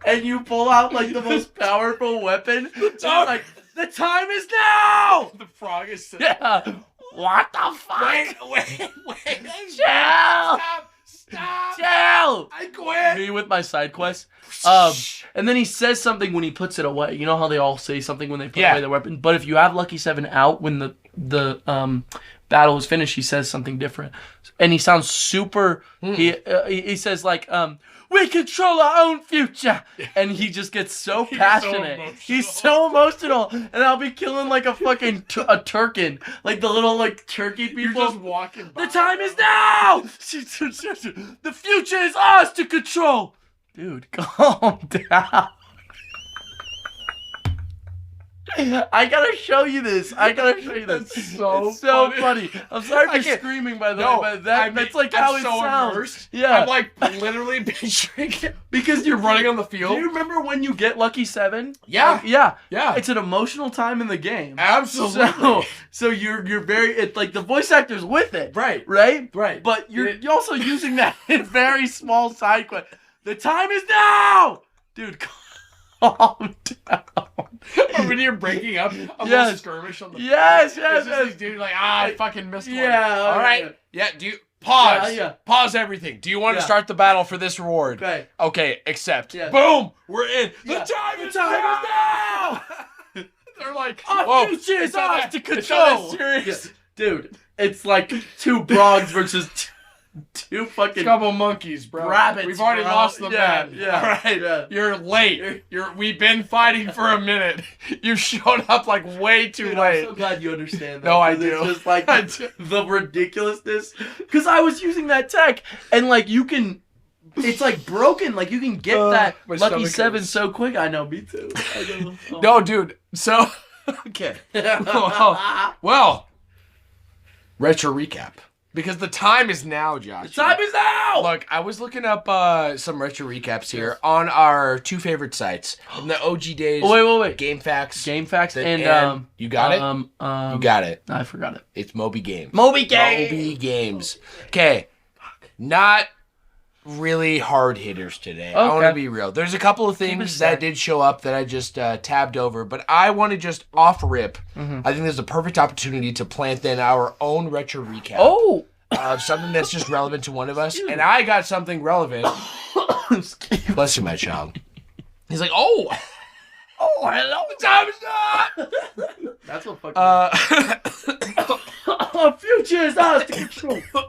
and you pull out, like, the most powerful weapon. It's like, "The time is now!" The frog is so... Yeah. What the fuck? Wait. Chill! Stop! Chill! I quit! Me with my side quest. And then he says something when he puts it away. You know how they all say something when they put away their weapon? But if you have Lucky 7 out when the battle is finished, he says something different. And he sounds super... He says, like, we control our own future. And he just gets so passionate. He's so emotional. And I'll be killing, like, a fucking a Turkin. Like, the little, like, turkey people. You're just walking by. The time is now! The future is ours to control. Dude, calm down. I gotta show you this. That's so funny. I'm sorry for screaming, by the way, but that's like how it sounds. Immersed. Yeah. I'm like literally picturing it. Because you're running on the field. Do you remember when you get Lucky 7? Yeah. Yeah. It's an emotional time in the game. Absolutely. So you're very, it's like the voice actor's with it. Right. But you're also using that in very small side quest. The time is now! Dude, calm down. Or when you're breaking up a little skirmish on the field. Yes. Like, dude, like, I fucking missed one. Yeah. All right. Yeah, pause. Pause everything. Do you want to start the battle for this reward? Okay, accept. Yeah. Boom! We're in. The time is now! They're like, our future is ours to control. Serious. Dude, it's like 2 Brogs versus 2 fucking couple monkeys, bro. Rabbits. We've already lost the man. Yeah. All right. Yeah. You're late. We've been fighting for a minute. You showed up like way too late. I'm so glad you understand that. No, I do. It's just like the ridiculousness. Because I was using that tech, and like you can, it's like broken. Like you can get that Lucky 7 so quick. I know, me too. No, dude. So, okay. Well, retro recap. Because the time is now, Josh. The time is now! Look, I was looking up some retro recaps here on our 2 favorite sites from the OG days. Oh, wait. GameFAQs. And you got it? You got it. I forgot it. It's Moby Games. Moby Games. Okay. Not really hard hitters today. I want to be real. There's a couple of things that did show up that I just tabbed over, but I want to just off rip. I think there's a perfect opportunity to plant in our own retro recap. Oh! Something that's just relevant to one of us. And I got something relevant. Bless you, my child. He's like, oh! Oh, hello, time's up. That's what fucking. Future is ours to control. All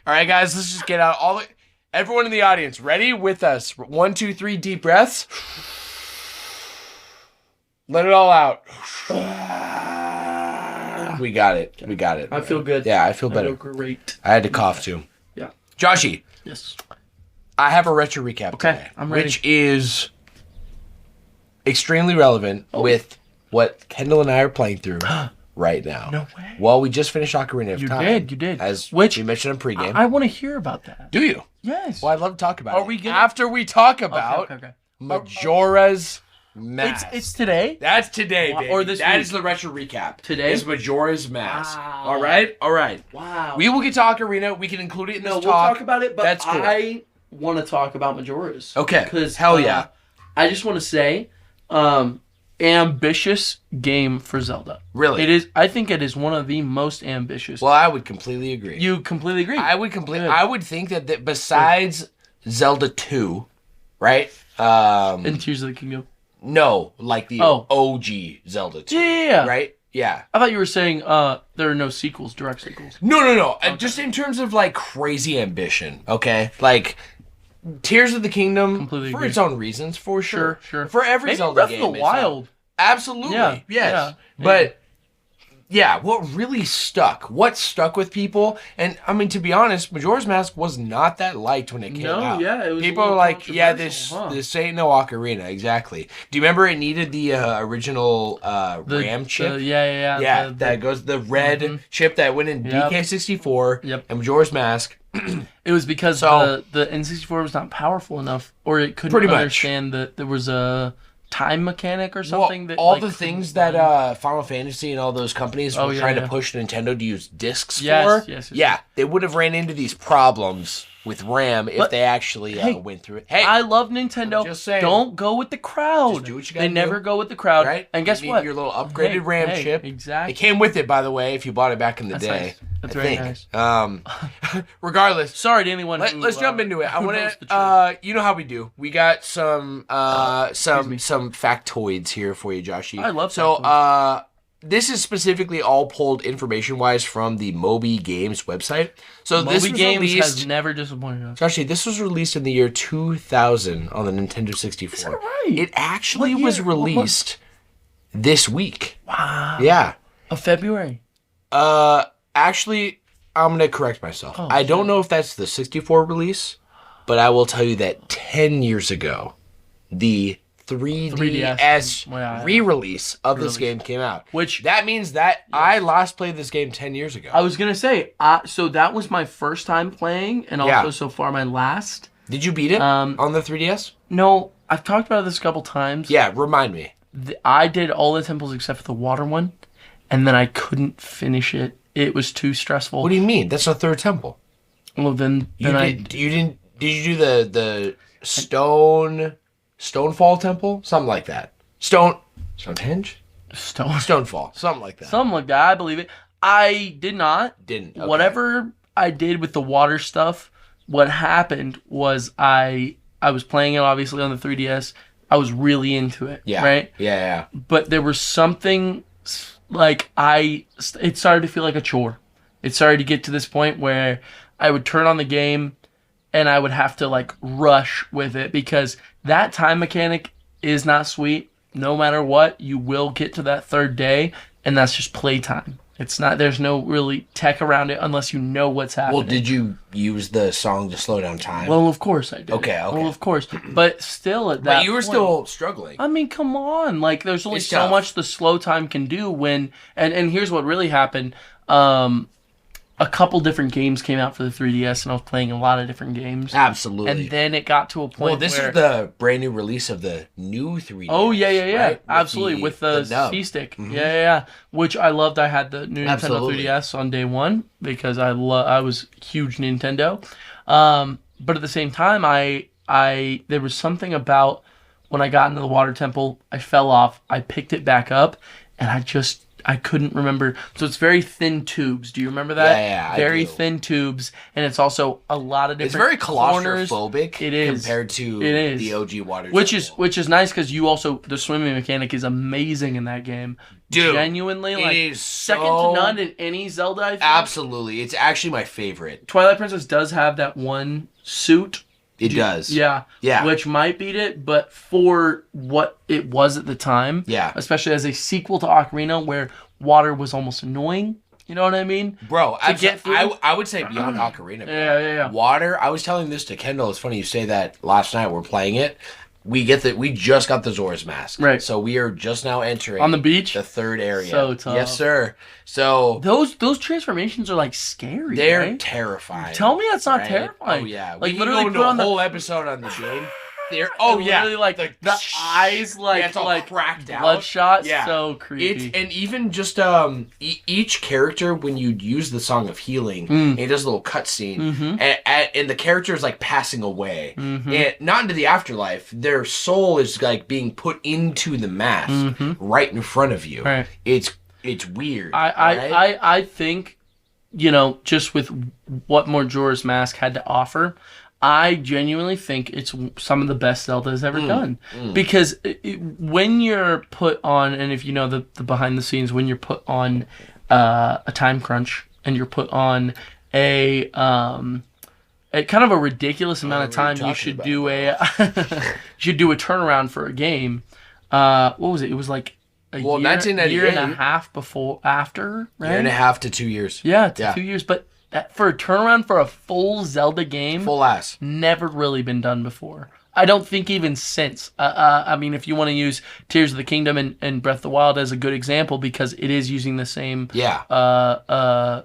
right, guys, let's just get out everyone in the audience. Ready with us? 1, 2, 3, deep breaths. Let it all out. We got it. We got it. I feel good. Yeah, I feel better. I feel great. I had to cough too. Yeah. Joshy. Yes. I have a retro recap today. I'm ready. Which is extremely relevant with what Kendall and I are playing through right now. No way. Well, we just finished Ocarina of Time. You did. As we mentioned in pregame. I want to hear about that. Do you? Yes. Well, I'd love to talk about it. Gonna... After we talk about Majora's Mask. It's today? That's today, baby. Or this That week? is the retro recap. Today? Is Majora's Mask. Wow. All right? All right. Wow. We will get to Ocarina. We can include it in this talk. We'll talk about it, but that's cool. I want to talk about Majora's. Okay. Because hell yeah. I just want to say, ambitious game for Zelda. Really? It is. I think it is one of the most ambitious. Well, I would completely agree. You completely agree? I would completely. I would think that besides Zelda 2, right? And Tears of the Kingdom. No, like the OG Zelda 2. Yeah. Right? Yeah. I thought you were saying there are no sequels, direct sequels. No. Okay. Just in terms of like crazy ambition, okay? Like Tears of the Kingdom Completely for agree. its own reasons, for sure. Sure. For every Maybe Zelda Breath game. of the Wild. Absolutely. Yeah. Yes. Yeah. But yeah, what really stuck? What stuck with people? And I mean, to be honest, Majora's Mask was not that liked when it came out. Yeah, it was. People are like, yeah, this ain't no Ocarina. Exactly. Do you remember it needed the original RAM chip? Yeah. That goes the red chip that went in DK64 and Majora's Mask. It was because the N64 was not powerful enough, or it couldn't understand that there was a time mechanic or something. Well, all the things that Final Fantasy and all those companies were trying to push Nintendo to use discs for. Yes. Yeah, they would have ran into these problems with RAM if they actually went through it. Hey, I love Nintendo. I'm just saying. Don't go with the crowd. Just do what you gotta They never go with the crowd. Right? And guess what? Your little upgraded RAM chip. Exactly. It came with it, by the way, if you bought it back in the day. Nice. That's very nice. Regardless. Sorry to anyone. Let's jump into it. I want to. You know how we do. We got some factoids here for you, Joshy. I love factoids. This is specifically all pulled information-wise from the Moby Games website. So Moby this was Games released, has never disappointed us. Joshy, this was released in the year 2000 on the Nintendo 64. Is that right? It actually was released this week. Wow. Yeah. Of February. Actually, I'm going to correct myself. I don't know if that's the 64 release, but I will tell you that 10 years ago, the 3DS re-release of this game came out. Which that means that I last played this game 10 years ago. I was going to say, so that was my first time playing, and also so far my last. Did you beat it on the 3DS? No, I've talked about this a couple times. Yeah, remind me. I did all the temples except for the water one, and then I couldn't finish it. It was too stressful. What do you mean? That's the third temple. Well, then Did you do the Stonefall temple? Something like that. Stonehenge? Stonefall. Something like that. Something like that. I believe it. I did not. Didn't. Okay. Whatever I did with the water stuff, what happened was I was playing it obviously on the 3DS. I was really into it. Yeah. Right? Yeah. But there was something like it started to feel like a chore. It started to get to this point where I would turn on the game and I would have to like rush with it because that time mechanic is not sweet. No matter what, you will get to that third day and that's just playtime. It's not, there's no really tech around it unless you know what's happening. Well, did you use the song to slow down time? Well, of course I did. Okay. Well, of course. But still at that But you were still struggling. I mean, come on. Like, there's only so much the slow time can do when... And here's what really happened. A couple different games came out for the 3DS, and I was playing a lot of different games. Absolutely. And then it got to a point Well, this is the brand new release of the new 3DS. Oh, yeah. Right? Absolutely. With the C-Stick. Mm-hmm. Yeah. Which I loved. I had the new Nintendo 3DS on day one because I was huge Nintendo. But at the same time, there was something about when I got into the water temple, I fell off, I picked it back up, and I couldn't remember. So it's very thin tubes. Do you remember that? Yeah, very thin tubes, and it's also a lot of different. It's very claustrophobic. claustrophobic. It is compared to the OG water. Which is nice because you also the swimming mechanic is amazing in that game. Dude, genuinely, like is second to none in any Zelda. I think. Absolutely, it's actually my favorite. Twilight Princess does have that one suit. It does. Yeah. Which might beat it, but for what it was at the time, especially as a sequel to Ocarina, where water was almost annoying. You know what I mean? Bro, I would say beyond Ocarina. Bro. Yeah. Water, I was telling this to Kendall. It's funny you say that. Last night we're playing it. We just got the Zora's Mask. Right. So we are just now entering on the beach, the third area. So tough. Yes, sir. So those transformations are like scary. They're terrifying. Tell me that's not terrifying. Oh yeah. Like we literally put on the whole episode on the game. Literally, like the eyes, it's all cracked out, bloodshot. Yeah, so creepy. And even just each character when you use the Song of Healing, and it does a little cutscene, and the character is like passing away, and not into the afterlife. Their soul is like being put into the mask right in front of you. Right. It's weird. I think, just with what Majora's Mask had to offer. I genuinely think it's some of the best Zelda's ever done. Because when you're put on, and if you know the behind the scenes, when you're put on a time crunch and you're put on a kind of a ridiculous amount of time, you should do a turnaround for a game. What was it? It was like a year and a half after, right? Year and a half to 2 years. Yeah, 2 years, but. For a turnaround for a full Zelda game, full ass, never really been done before. I don't think even since. I mean, if you want to use Tears of the Kingdom and Breath of the Wild as a good example, because it is using the same engine.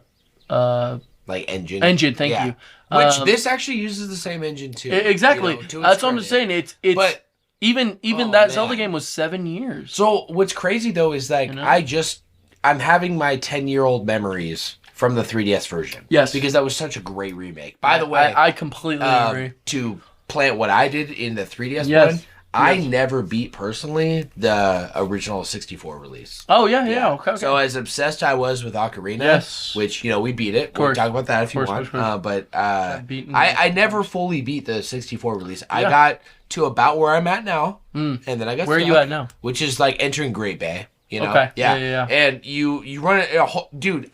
Engine, thank you. Which this actually uses the same engine too. Exactly. That's what I'm just saying. But even that Zelda game was 7 years. So what's crazy though is like I'm having my 10-year-old memories from the 3DS version. Yes. Because that was such a great remake. By the way, I completely agree. To plant what I did in the 3DS one, I never beat personally the original 64 release. Oh, yeah. Okay. So as obsessed I was with Ocarina, which, we beat it. We'll talk about that if you want. But I never fully beat the 64 release. I got to about where I'm at now, and then I got Where are you at now? Which is like entering Great Bay. Okay. Yeah. And you run it, dude.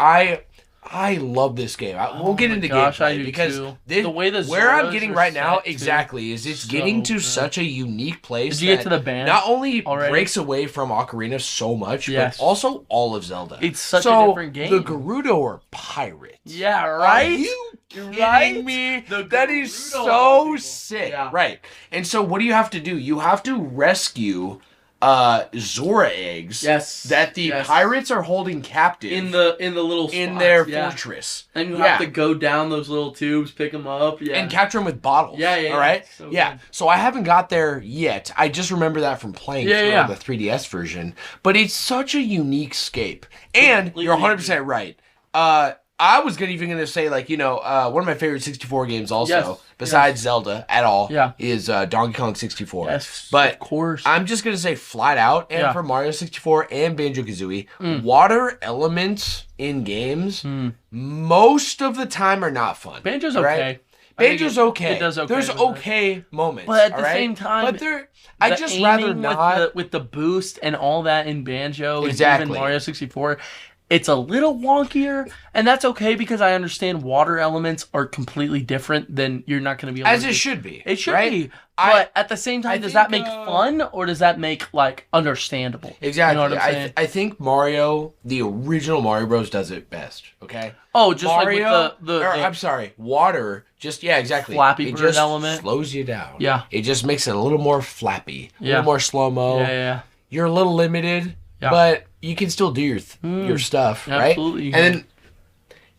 I love this game. We'll get into gameplay because the way where I'm getting right now exactly is it's getting to such a unique place. Did you get to the band? Not only breaks away from Ocarina so much, but also all of Zelda. It's such a different game. The Gerudo are pirates. Yeah, right. Are you kidding me? That is so sick. Yeah. Right. And so what do you have to do? You have to rescue Zora eggs that the pirates are holding captive in the little spots, in their fortress, and you have to go down those little tubes, pick them up, and capture them with bottles. All right, so good. So I haven't got there yet. I just remember that from playing the 3DS version. But it's such a unique scape, and you're 100% right. I was even going to say, one of my favorite 64 games also, besides Zelda at all, is Donkey Kong 64. Yes, but of course. I'm just going to say flat out, and for Mario 64 and Banjo-Kazooie, water elements in games, most of the time are not fun. Banjo's okay. Banjo's okay. It does okay. There's okay moments. But at the same time, I just rather not. With the boost and all that in Banjo and even Mario 64, it's a little wonkier, and that's okay because I understand water elements are completely different than you're not going to be able to. As it should be. It should be. But at the same time, does that make fun or does that make, understandable? Exactly. You know what I'm saying? I think Mario, the original Mario Bros. Does it best, okay? Oh, just Mario, like with I'm sorry, water, exactly. Flappy Bird element. Slows you down. Yeah. It just makes it a little more flappy, a little more slow-mo. Yeah. You're a little limited, but you can still do your stuff, right? Absolutely. And then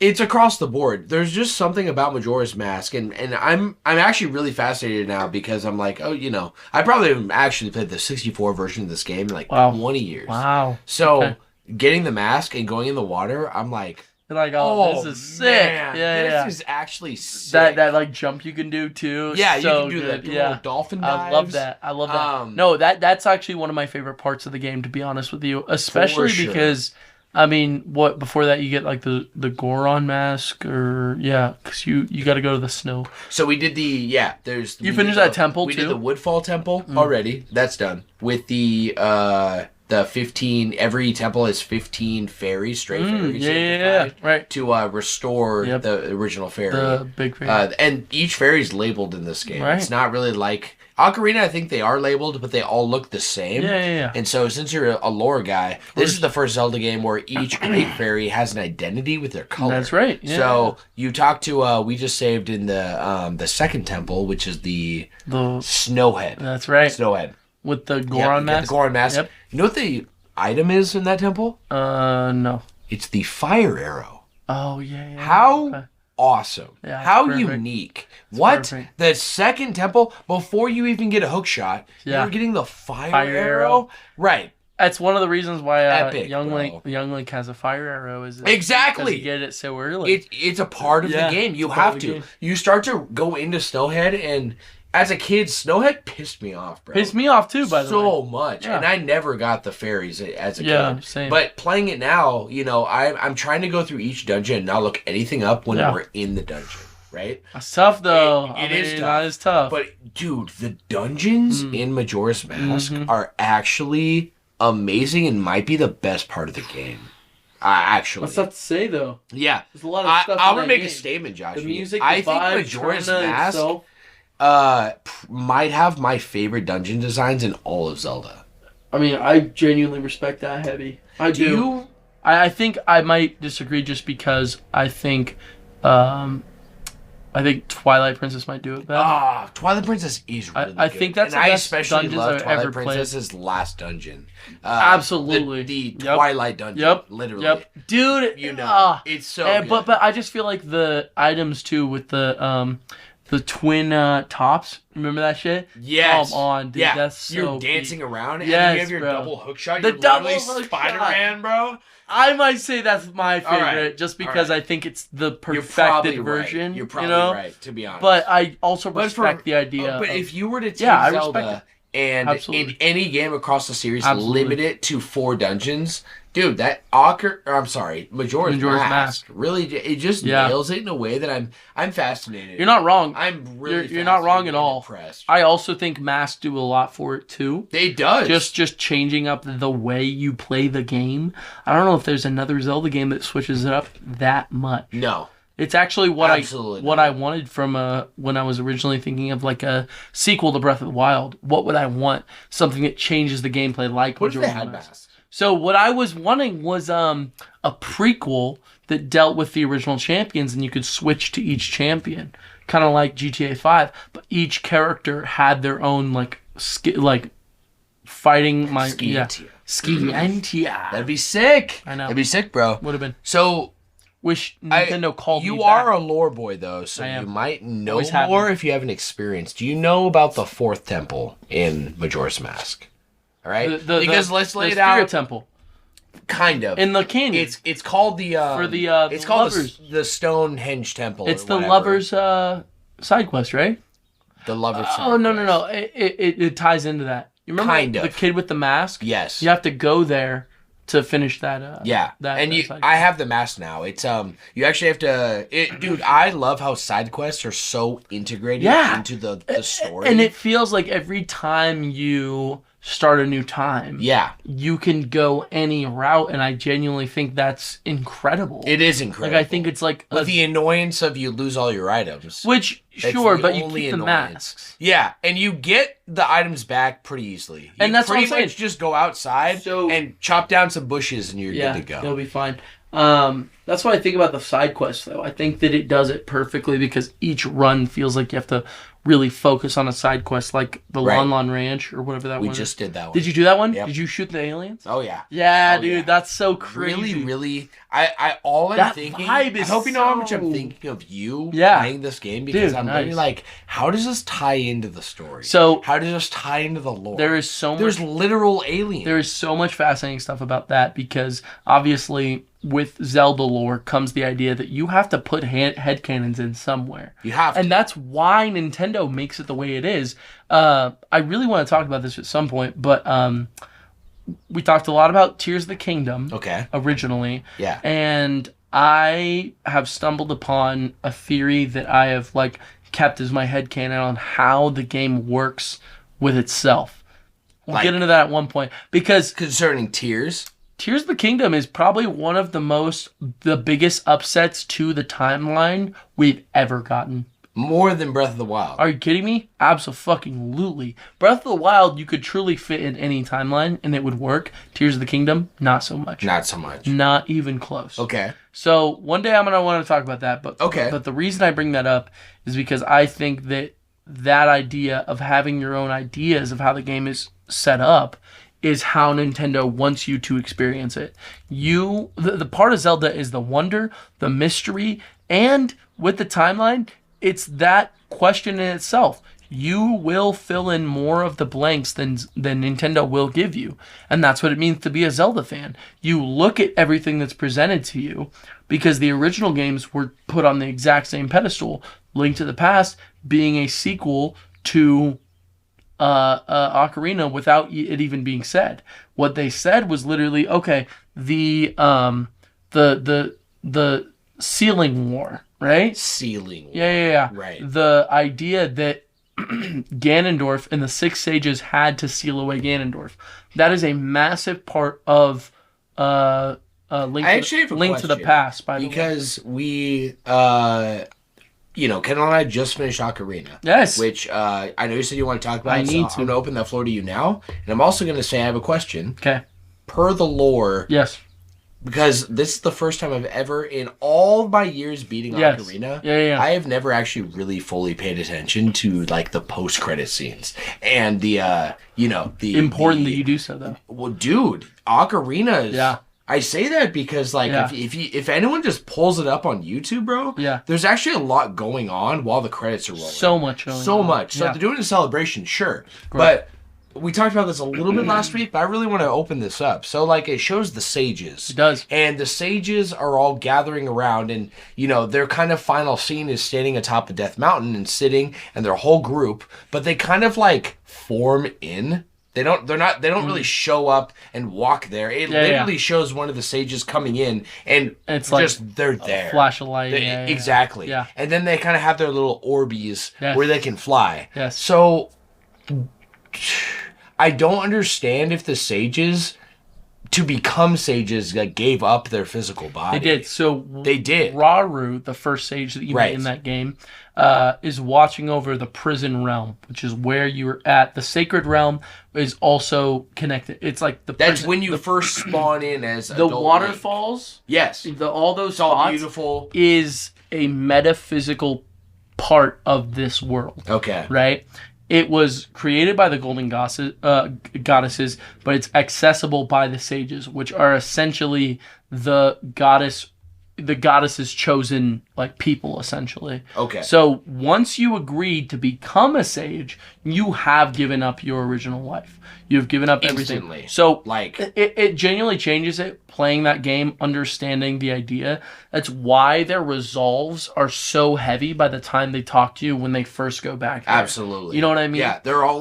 it's across the board. There's just something about Majora's Mask, and I'm actually really fascinated now because I'm like, I probably haven't actually played the 64 version of this game in 20 years. Wow. So getting the mask and going in the water, I'm like, you're like, this is sick. Man, this is actually sick. That jump you can do too. Yeah, so you can do good. the little dolphin dives. I love that. No, that's actually one of my favorite parts of the game, to be honest with you. Especially because I mean, what before that you get like the Goron mask because you got to go to the snow. So we did there's you finished that temple we too. We did the Woodfall temple already. That's done with the 15. Every temple has 15 fairies, stray fairies. Right. To restore the original fairy, the big fairy, and each fairy is labeled in this game. Right. It's not really like Ocarina. I think they are labeled, but they all look the same. Yeah. And so, since you're a lore guy, this is the first Zelda game where each great fairy has an identity with their color. That's right. Yeah. So you talk to we just saved in the second temple, which is the Snowhead. That's right. Snowhead with the Goron mask. The Goron mask. Yep. You know what the item is in that temple? No. It's the fire arrow. Oh yeah. How awesome. Yeah, how perfect. Unique. What? Perfect. The second temple, before you even get a hook shot, you're getting the fire arrow. Right. That's one of the reasons why Epic, Young Link has a fire arrow. Exactly. Because you get it so early. It's a part of the game. You have to. You start to go into Snowhead, and as a kid, Snowhead pissed me off, bro. Pissed me off too, by the way. So much. Yeah. And I never got the fairies as a kid. Yeah, same. But playing it now, I'm trying to go through each dungeon and not look anything up when we're in the dungeon. Right? It's tough though. It is tough. That is tough. But dude, the dungeons in Majora's Mask are actually amazing and might be the best part of the game. Actually. What's that to say though? Yeah. There's a lot of stuff. I'm gonna make a statement, Josh. The music, I think Majora's Mask might have my favorite dungeon designs in all of Zelda. I mean, I genuinely respect that heavy. I do. I think I might disagree just because I think Twilight Princess might do it better. Twilight Princess is really good. I think that's and the I best especially dungeons love I've Twilight ever Princess's last dungeon. Absolutely. The Twilight dungeon. Yep. Literally. Yep. Dude, it's so good. But I just feel like the items too with the twin tops. Remember that shit? Yes. Come on, dude. Yeah. That's so You're dancing around and yes, you have your double hook shot. The You're double literally hook Spider-Man, bro. I might say that's my favorite just because I think it's the perfected version. You're probably right, to be honest. But I also respect the idea. But if you were to take Zelda and absolutely. in any game across the series, limit it to 4 dungeons, dude, Majora's Mask really, it just nails it in a way that I'm fascinated. You're not wrong. I'm really you're not wrong at all. Impressed. I also think Mask do a lot for it too. It does. Just changing up the way you play the game. I don't know if there's another Zelda game that switches it up that much. No. It's actually what I wanted from when I was originally thinking of like a sequel to Breath of the Wild. What would I want? Something that changes the gameplay like Majora's Mask. So what I was wanting was a prequel that dealt with the original champions, and you could switch to each champion, kind of like GTA 5. But each character had their own fighting Skiantia. That'd be sick. I know. That'd be sick, bro. Would have been. So. Wish Nintendo called me You back. are a lore boy, though, so you might know more if you haven't experienced. Do you know about the 4th temple in Majora's Mask? All right? Because let's lay it out. Spirit Temple. Kind of. In the canyon. It's called the... it's called the Stonehenge Temple. It's the Lover's side quest, right? The Lover's side quest. No. It ties into that. You remember the kid with the mask? Yes. You have to go there to finish that. I have the mask now. It's you actually have to. Dude, I love how side quests are so integrated into the story, and it feels like every time you start a new time, you can go any route, and I genuinely think that's incredible. It is incredible. Like I think it's like with the annoyance of you lose all your items, which sure, but you keep the masks. Yeah, and you get the items back pretty easily. And that's pretty much just go outside and chop down some bushes, and you're good to go. You'll be fine. That's what I think about the side quest, though. I think that it does it perfectly because each run feels like you have to really focus on a side quest, like the Lon Lon Ranch or whatever that one is. We just did that one. Did you do that one? Yep. Did you shoot the aliens? Oh, yeah. Yeah, dude, that's so crazy. Really, I hope you know how much I'm thinking of you playing this game because I'm really like, how does this tie into the story? So how does this tie into the lore? There's literal aliens. There is so much fascinating stuff about that because obviously with Zelda lore comes the idea that you have to put headcanons in somewhere. You have to. And that's why Nintendo makes it the way it is. I really want to talk about this at some point, but we talked a lot about Tears of the Kingdom. Okay. Originally. Yeah. And I have stumbled upon a theory that I have like kept as my headcanon on how the game works with itself. We'll get into that at one point because concerning Tears of the Kingdom is probably one of the biggest upsets to the timeline we've ever gotten. More than Breath of the Wild. Are you kidding me? Absolutely. Breath of the Wild, you could truly fit in any timeline and it would work. Tears of the Kingdom, not so much. Not even close. Okay. So one day I'm going to want to talk about that. But okay. But the reason I bring that up is because I think that idea of having your own ideas of how the game is set up is how Nintendo wants you to experience it. The part of Zelda is the wonder, the mystery, and with the timeline, it's that question in itself. You will fill in more of the blanks than Nintendo will give you. And that's what it means to be a Zelda fan. You look at everything that's presented to you because the original games were put on the exact same pedestal. Link to the Past being a sequel to Ocarina without it even being said. What they said was literally, okay, the Sealing War, right? Sealing War. Yeah. Right. The idea that Ganondorf and the Six Sages had to seal away Ganondorf. That is a massive part of Link to the Past, by the way. Because we Ken and I just finished Ocarina. Yes. Which I know you said you want to talk about. I'm going to open that floor to you now. And I'm also going to say I have a question. Okay. Per the lore. Yes. Because this is the first time I've ever, in all my years beating Ocarina, I have never actually really fully paid attention to like the post-credit scenes. And the important that you do so, though. Well, dude, Ocarina is... Yeah. I say that because, like, if anyone just pulls it up on YouTube, bro, there's actually a lot going on while the credits are rolling. So much going on. So much. So if they're doing a celebration, sure. Correct. But we talked about this a little bit last week, but I really want to open this up. So, like, it shows the sages. It does. And the sages are all gathering around, and, their kind of final scene is standing atop of Death Mountain and sitting, and their whole group, but they kind of, like, form in. They don't really show up and walk there. It literally shows one of the sages coming in and it's just like they're there. A flash of light. Exactly. Yeah. And then they kind of have their little Orbeez where they can fly. Yes. So I don't understand if the sages to become sages gave up their physical body. They did. So they did. Rauru, the first sage that you meet in that game, is watching over the prison realm, which is where you're at. The sacred realm is also connected. It's like that's when you first spawn in as the waterfalls. Link. Yes, all those it's spots all beautiful. Is a metaphysical part of this world. Okay, right. It was created by the golden goddesses, but it's accessible by the sages, which are essentially the goddess's chosen people, essentially. Okay. So once you agreed to become a sage, you have given up your original life. You've given up Instantly. Everything. So it genuinely changes it, playing that game, understanding the idea. That's why their resolves are so heavy by the time they talk to you when they first go back there. Absolutely. You know what I mean? Yeah, they're all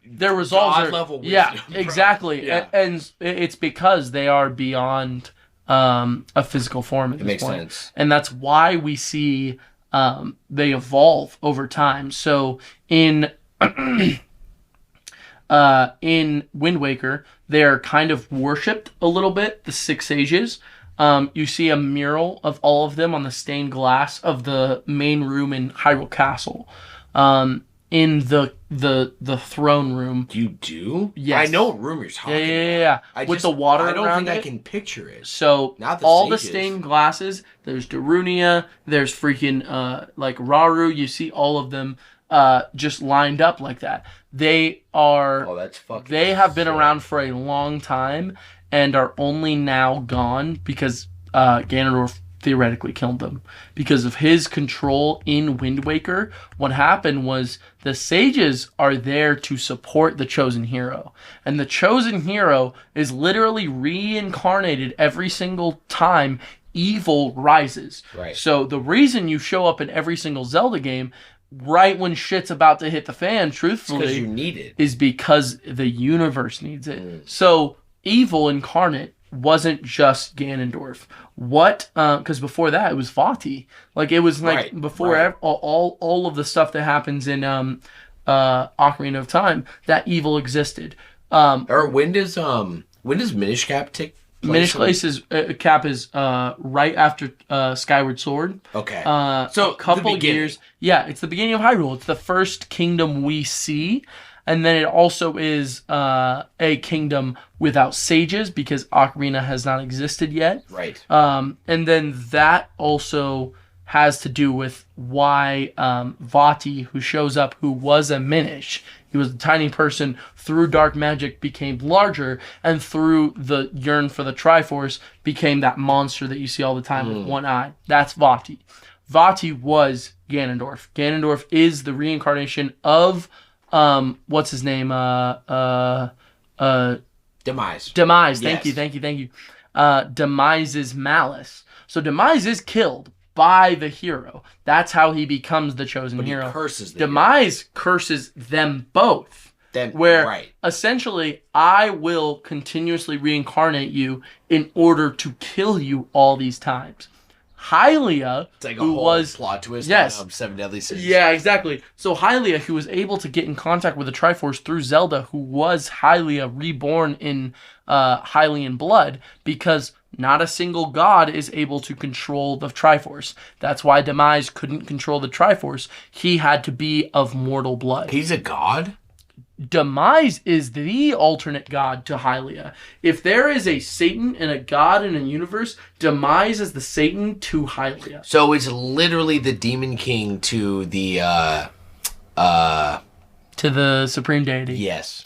their resolves God level wisdom, yeah, exactly. Yeah. And it's because they are beyond a physical form at this point. Sense. And that's why we see they evolve over time. So in Wind Waker, they're kind of worshipped a little bit, the Six Sages. You see a mural of all of them on the stained glass of the main room in Hyrule Castle. In the throne room. You do? Yes. I know what room you're talking about. Yeah. With the water around it. I don't think I can picture it. So, all the stained glasses, there's Darunia, there's freaking, Rauru, you see all of them just lined up like that. They are... Oh, that's fucking... They have been around for a long time and are only now gone because Ganondorf theoretically killed them. Because of his control in Wind Waker, what happened was the sages are there to support the chosen hero. And the chosen hero is literally reincarnated every single time evil rises. Right. So the reason you show up in every single Zelda game right when shit's about to hit the fan, truthfully, you need it. Is because the universe needs it. So evil incarnate wasn't just Ganondorf. What? Because before that, it was Vati. Like, it was like before all of the stuff that happens in Ocarina of Time, that evil existed. Or when does Minish Cap take place? Minish Cap is right after Skyward Sword. Okay. So a couple years. Yeah, it's the beginning of Hyrule. It's the first kingdom we see. And then it also is a kingdom without sages because Ocarina has not existed yet. Right. And then that also has to do with why Vati, who shows up, who was a Minish, he was a tiny person, through dark magic became larger, and through the yearn for the Triforce became that monster that you see all the time with one eye. That's Vati. Vati was Ganondorf. Ganondorf is the reincarnation of... what's his name? Demise. Demise. Thank you. Demise's malice. So Demise is killed by the hero. That's how he becomes the chosen hero. He curses them. Demise curses them both. Essentially, I will continuously reincarnate you in order to kill you all these times. Hylia, it's like a whole plot twist on Seven Deadly Sins. Yeah, exactly. So Hylia, who was able to get in contact with the Triforce through Zelda, who was Hylia reborn in Hylian blood, because not a single god is able to control the Triforce. That's why Demise couldn't control the Triforce. He had to be of mortal blood. He's a god? Demise is the alternate god to Hylia. If there is a Satan and a god in a universe, Demise is the Satan to Hylia. So it's literally the Demon King to the to the Supreme Deity. Yes,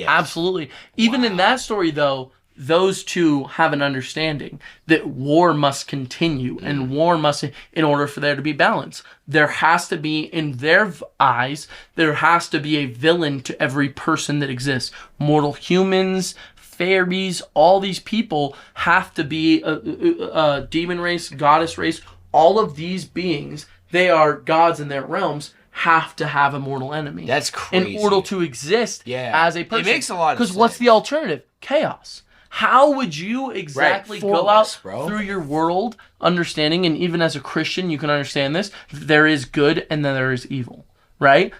absolutely. Even in that story, though, those two have an understanding that war must continue and war must, in order for there to be balance. There has to be, in their eyes, there has to be a villain to every person that exists. Mortal humans, fairies, all these people have to be a demon race, goddess race. All of these beings, they are gods in their realms, have to have a mortal enemy. That's crazy. In order to exist as a person. It makes a lot of sense. Because what's the alternative? Chaos. How would you exactly go out through your world understanding, and even as a Christian, you can understand this, there is good and then there is evil, right?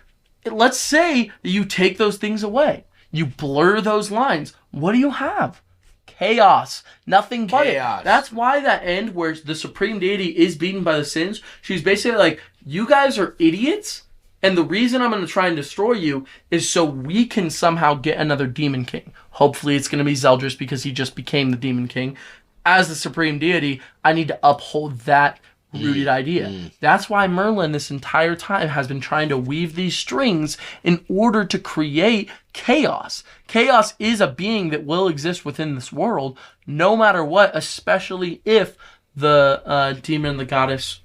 Let's say you take those things away. You blur those lines. What do you have? Chaos. Nothing but it. That's why that end where the Supreme Deity is beaten by the sins, she's basically like, you guys are idiots, and the reason I'm going to try and destroy you is so we can somehow get another Demon King. Hopefully it's going to be Zeldris because he just became the Demon King. As the Supreme Deity, I need to uphold that rooted idea. That's why Merlin this entire time has been trying to weave these strings in order to create chaos. Chaos is a being that will exist within this world no matter what, especially if the demon and the goddess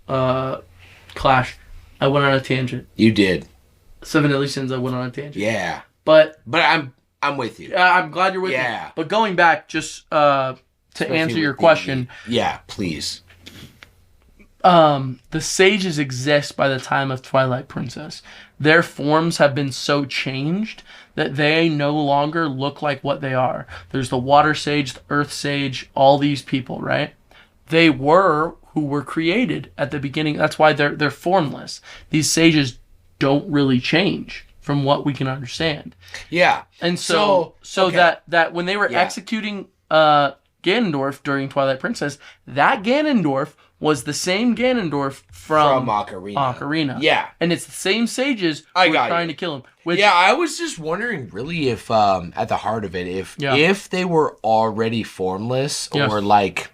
clash. I went on a tangent. You did. Seven Deadly Sins, I went on a tangent. Yeah. But I'm with you. I'm glad you're with me. But going back, just to answer your question. Yeah, please. The sages exist by the time of Twilight Princess. Their forms have been so changed that they no longer look like what they are. There's the water sage, the earth sage, all these people, right? They were who were created at the beginning. That's why they're formless. These sages don't really change from what we can understand. Yeah. And so that when they were executing Ganondorf during Twilight Princess, that Ganondorf was the same Ganondorf from Ocarina. Yeah. And it's the same sages who were trying to kill him. I was just wondering really if at the heart of it, if they were already formless or like,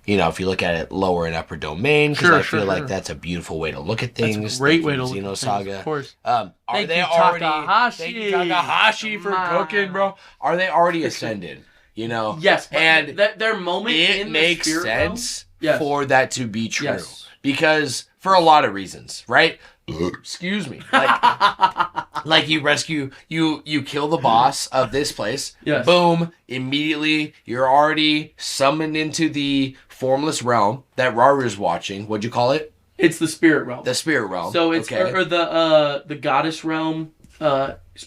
you know, if you look at it lower and upper domain, because I feel like that's a beautiful way to look at things. That's a great way to look at things, Saga. Of course. Thank you, Takahashi for cooking, bro. Are they already ascended? You know? Yes. And their moment it makes sense for that to be true. Yes. Because for a lot of reasons, right? Excuse me. Like you rescue, you kill the boss of this place. Yes. Boom. Immediately, you're already summoned into the formless realm that Raru's watching. What'd you call it? It's the spirit realm. The spirit realm. So it's or the goddess realm.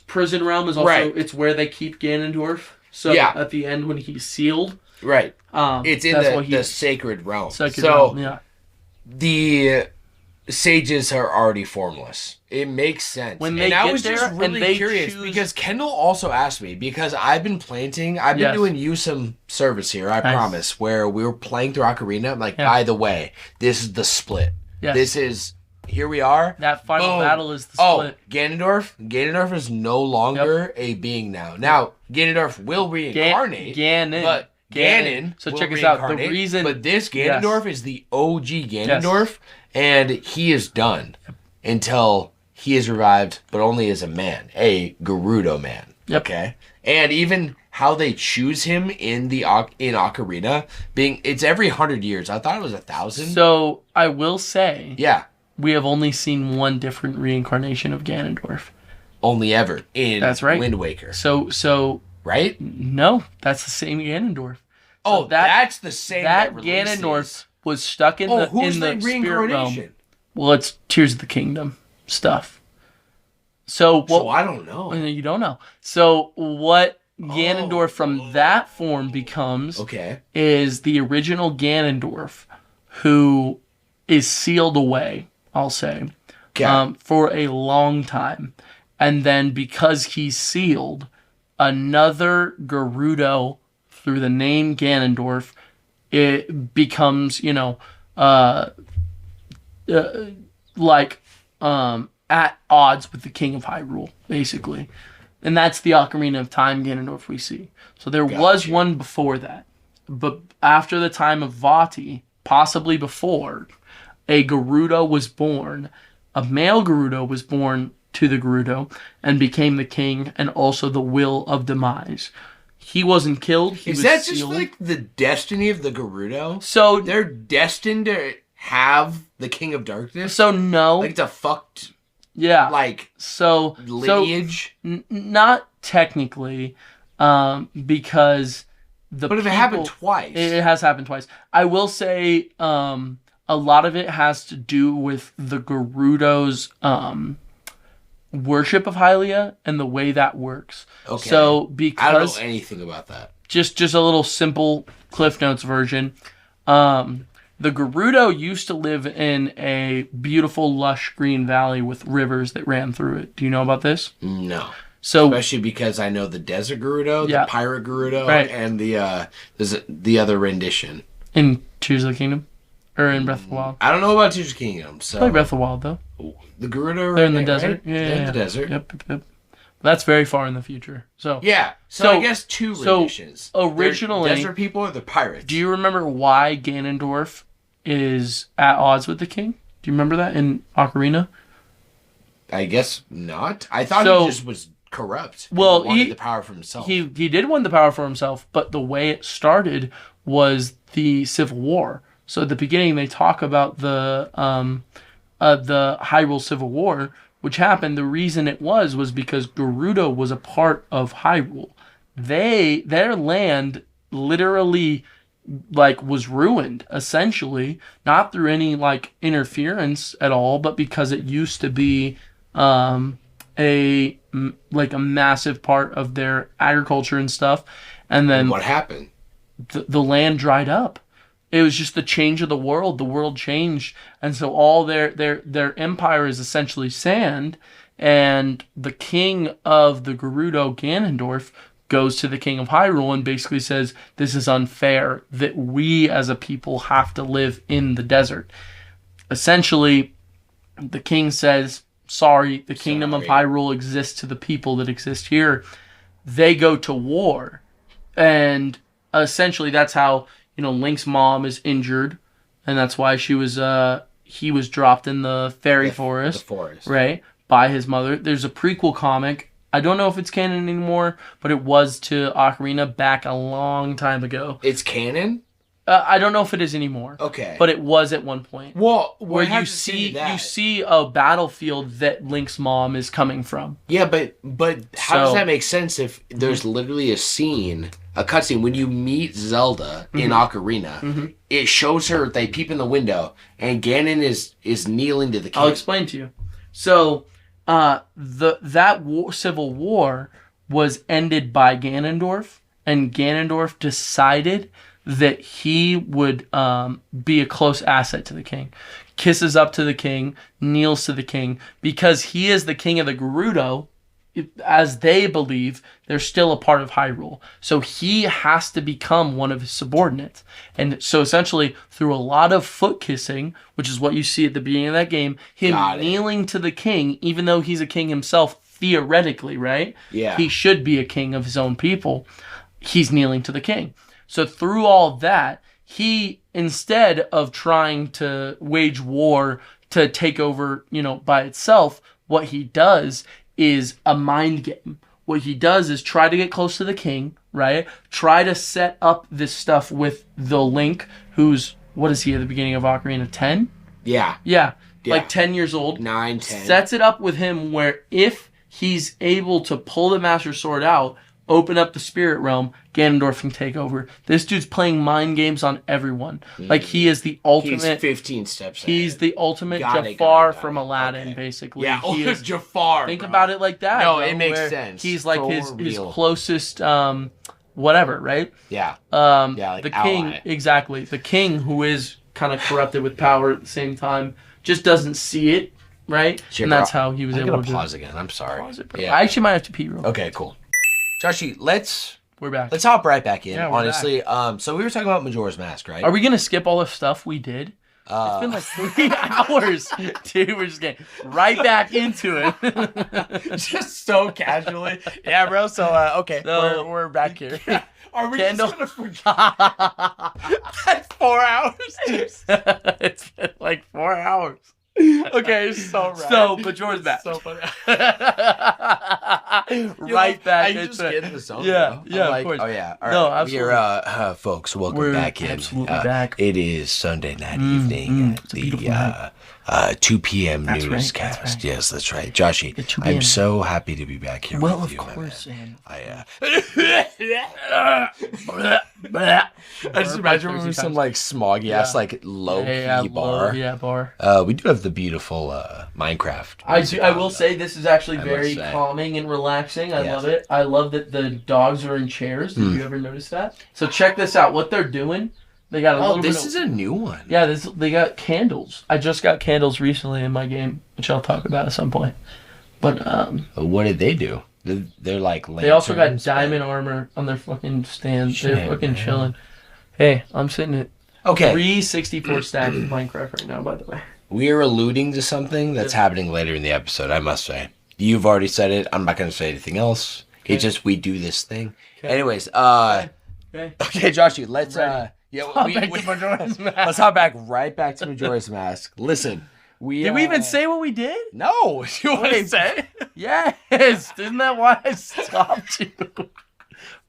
Prison realm is also it's where they keep Ganondorf. So at the end when he's sealed, right? It's in the sacred realm. The sages are already formless. It makes sense. I was just really curious because Kendall also asked me, because I've been planting. I've been doing you some service here. I promise. Where we were playing through Ocarina. I'm like, by the way, this is the split. Yes. This is. Here we are. That final battle is the split. Oh, Ganondorf. Ganondorf is no longer a being now. Now, Ganondorf will reincarnate. But Ganon. So check us out. The reason. But this Ganondorf is the OG Ganondorf, and he is done until he is revived, but only as a man, a Gerudo man. Yep. Okay. And even how they choose him in Ocarina, it's every 100 years. I thought it was 1,000. So I will say. Yeah. We have only seen one different reincarnation of Ganondorf. Only ever in That's right. Wind Waker. So right? No, that's the same Ganondorf. So that's the same. That Ganondorf was stuck in the spirit realm. Well, it's Tears of the Kingdom stuff. So I don't know. You don't know. So what Ganondorf from that form becomes is the original Ganondorf who is sealed away. I'll say, for a long time. And then because he's sealed, another Gerudo, through the name Ganondorf, it becomes, at odds with the King of Hyrule, basically. And that's the Ocarina of Time Ganondorf we see. So there was one before that. But after the time of Vati, possibly before, a Gerudo was born, a male Gerudo was born to the Gerudo and became the king and also the will of demise. He wasn't killed. Is that just like the destiny of the Gerudo? So they're destined to have the King of Darkness? So no. Like it's a fucked lineage? Not technically, because But if it happened twice. It has happened twice. I will say a lot of it has to do with the Gerudo's worship of Hylia and the way that works. Okay. So because I don't know anything about that. Just a little simple Cliff Notes version. The Gerudo used to live in a beautiful, lush green valley with rivers that ran through it. Do you know about this? No. So, especially because I know the Desert Gerudo, the Pirate Gerudo, and the other rendition. In Tears of the Kingdom? Or in Breath of the Wild? I don't know about Tears of the Kingdom. So. Probably Breath of the Wild, though. The Gerudo They're in the desert. Right? Yeah, they're in the desert. Yep. That's very far in the future. So I guess two renditions. Originally, they're desert people or the pirates. Do you remember why Ganondorf is at odds with the king? Do you remember that in Ocarina? I guess not. I thought he just was corrupt. Well, he wanted the power for himself. He did want the power for himself, but the way it started was the Civil War. So at the beginning, they talk about the Hyrule Civil War, which happened. The reason it was because Gerudo was a part of Hyrule. Their land literally was ruined, essentially, not through any interference at all, but because it used to be a massive part of their agriculture and stuff. And then what happened? The land dried up. It was just the change of the world. The world changed, and so all their empire is essentially sand. And the king of the Gerudo, Ganondorf, goes to the king of Hyrule and basically says, "This is unfair that we as a people have to live in the desert." Essentially, the king says, "Sorry, the kingdom of Hyrule exists to the people that exist here." They go to war, and essentially that's how. Link's mom is injured, and that's why he was dropped in the fairy forest. The forest. Right, by his mother. There's a prequel comic. I don't know if it's canon anymore, but it was to Ocarina back a long time ago. It's canon? I don't know if it is anymore. Okay. But it was at one point. Well, where you see a battlefield that Link's mom is coming from. Yeah, but how does that make sense if there's literally a cutscene when you meet Zelda in Ocarina? It shows her, they peep in the window, and Ganon is kneeling to the king. I'll explain to you. So, Civil War was ended by Ganondorf and Ganondorf decided that he would be a close asset to the king. Kisses up to the king, kneels to the king, because he is the king of the Gerudo. As they believe, they're still a part of Hyrule. So he has to become one of his subordinates. And so essentially, through a lot of foot kissing, which is what you see at the beginning of that game, him kneeling to the king, even though he's a king himself, theoretically, right? Yeah. He should be a king of his own people. He's kneeling to the king. So through all that, he, instead of trying to wage war to take over, by itself, what he does is a mind game. What he does is try to get close to the king, right? Try to set up this stuff with the Link, who's, what is he at the beginning of Ocarina? 10? Yeah. Yeah. Like 10 years old. 9, 10. Sets it up with him where if he's able to pull the Master Sword out, open up the Spirit Realm, Ganondorf can take over. This dude's playing mind games on everyone. Like, he is the ultimate... He's 15 steps ahead. He's the ultimate Jafar from Aladdin, basically. Yeah, he is Jafar, Think about it like that. No, it makes sense. He's like his closest... whatever, right? Yeah. Like the king, ally. exactly. The king, who is kind of corrupted with power at the same time, just doesn't see it, right? And that's how he was able to do it. I'm going to pause again. I'm sorry. Pause it, bro. Yeah. I actually might have to pee real quick. Okay, cool. Joshy, we're back. Let's hop right back in, yeah, honestly. Back. So we were talking about Majora's Mask, right? Are we going to skip all the stuff we did? It's been like 3 hours. Dude, we're just getting right back into it. Just so casually. Yeah, bro. So, okay. So, we're back here. Are we just going to forget that 4 hours? It's been like 4 hours. Okay, so right. So, Majora's Mask. So funny. Right back I into just get in the zone. Yeah, bro. yeah, like, of course. Oh yeah. All right. No, absolutely. Here, folks, we're back in. Absolutely back. It is Sunday night evening at the 2 p.m. newscast. Right. Yes, that's right. Joshy, I'm so happy to be back here with you, of course, man. I just imagine we were some like smoggy ass like low key bar. Bar. We do have the beautiful Minecraft. I will say this is actually very calming and relaxing. I love it. I love that the dogs are in chairs. Did you ever notice that? So check this out. What they're doing. They got a little this is a new one. Yeah, they got candles. I just got candles recently in my game, which I'll talk about at some point. But what did they do? They're like lanterns. They also got diamond armor on their fucking stand. They're fucking chilling. Hey, I'm sitting at 364 stacks in Minecraft right now, by the way. We are alluding to something that's happening later in the episode, I must say. You've already said it. I'm not going to say anything else. Okay. It's just we do this thing. Okay. Anyways, okay, Joshy, let's let's hop back to Majora's Mask. Listen, did we even say what we did? No. You want to say? Yes. Isn't that why I stopped you?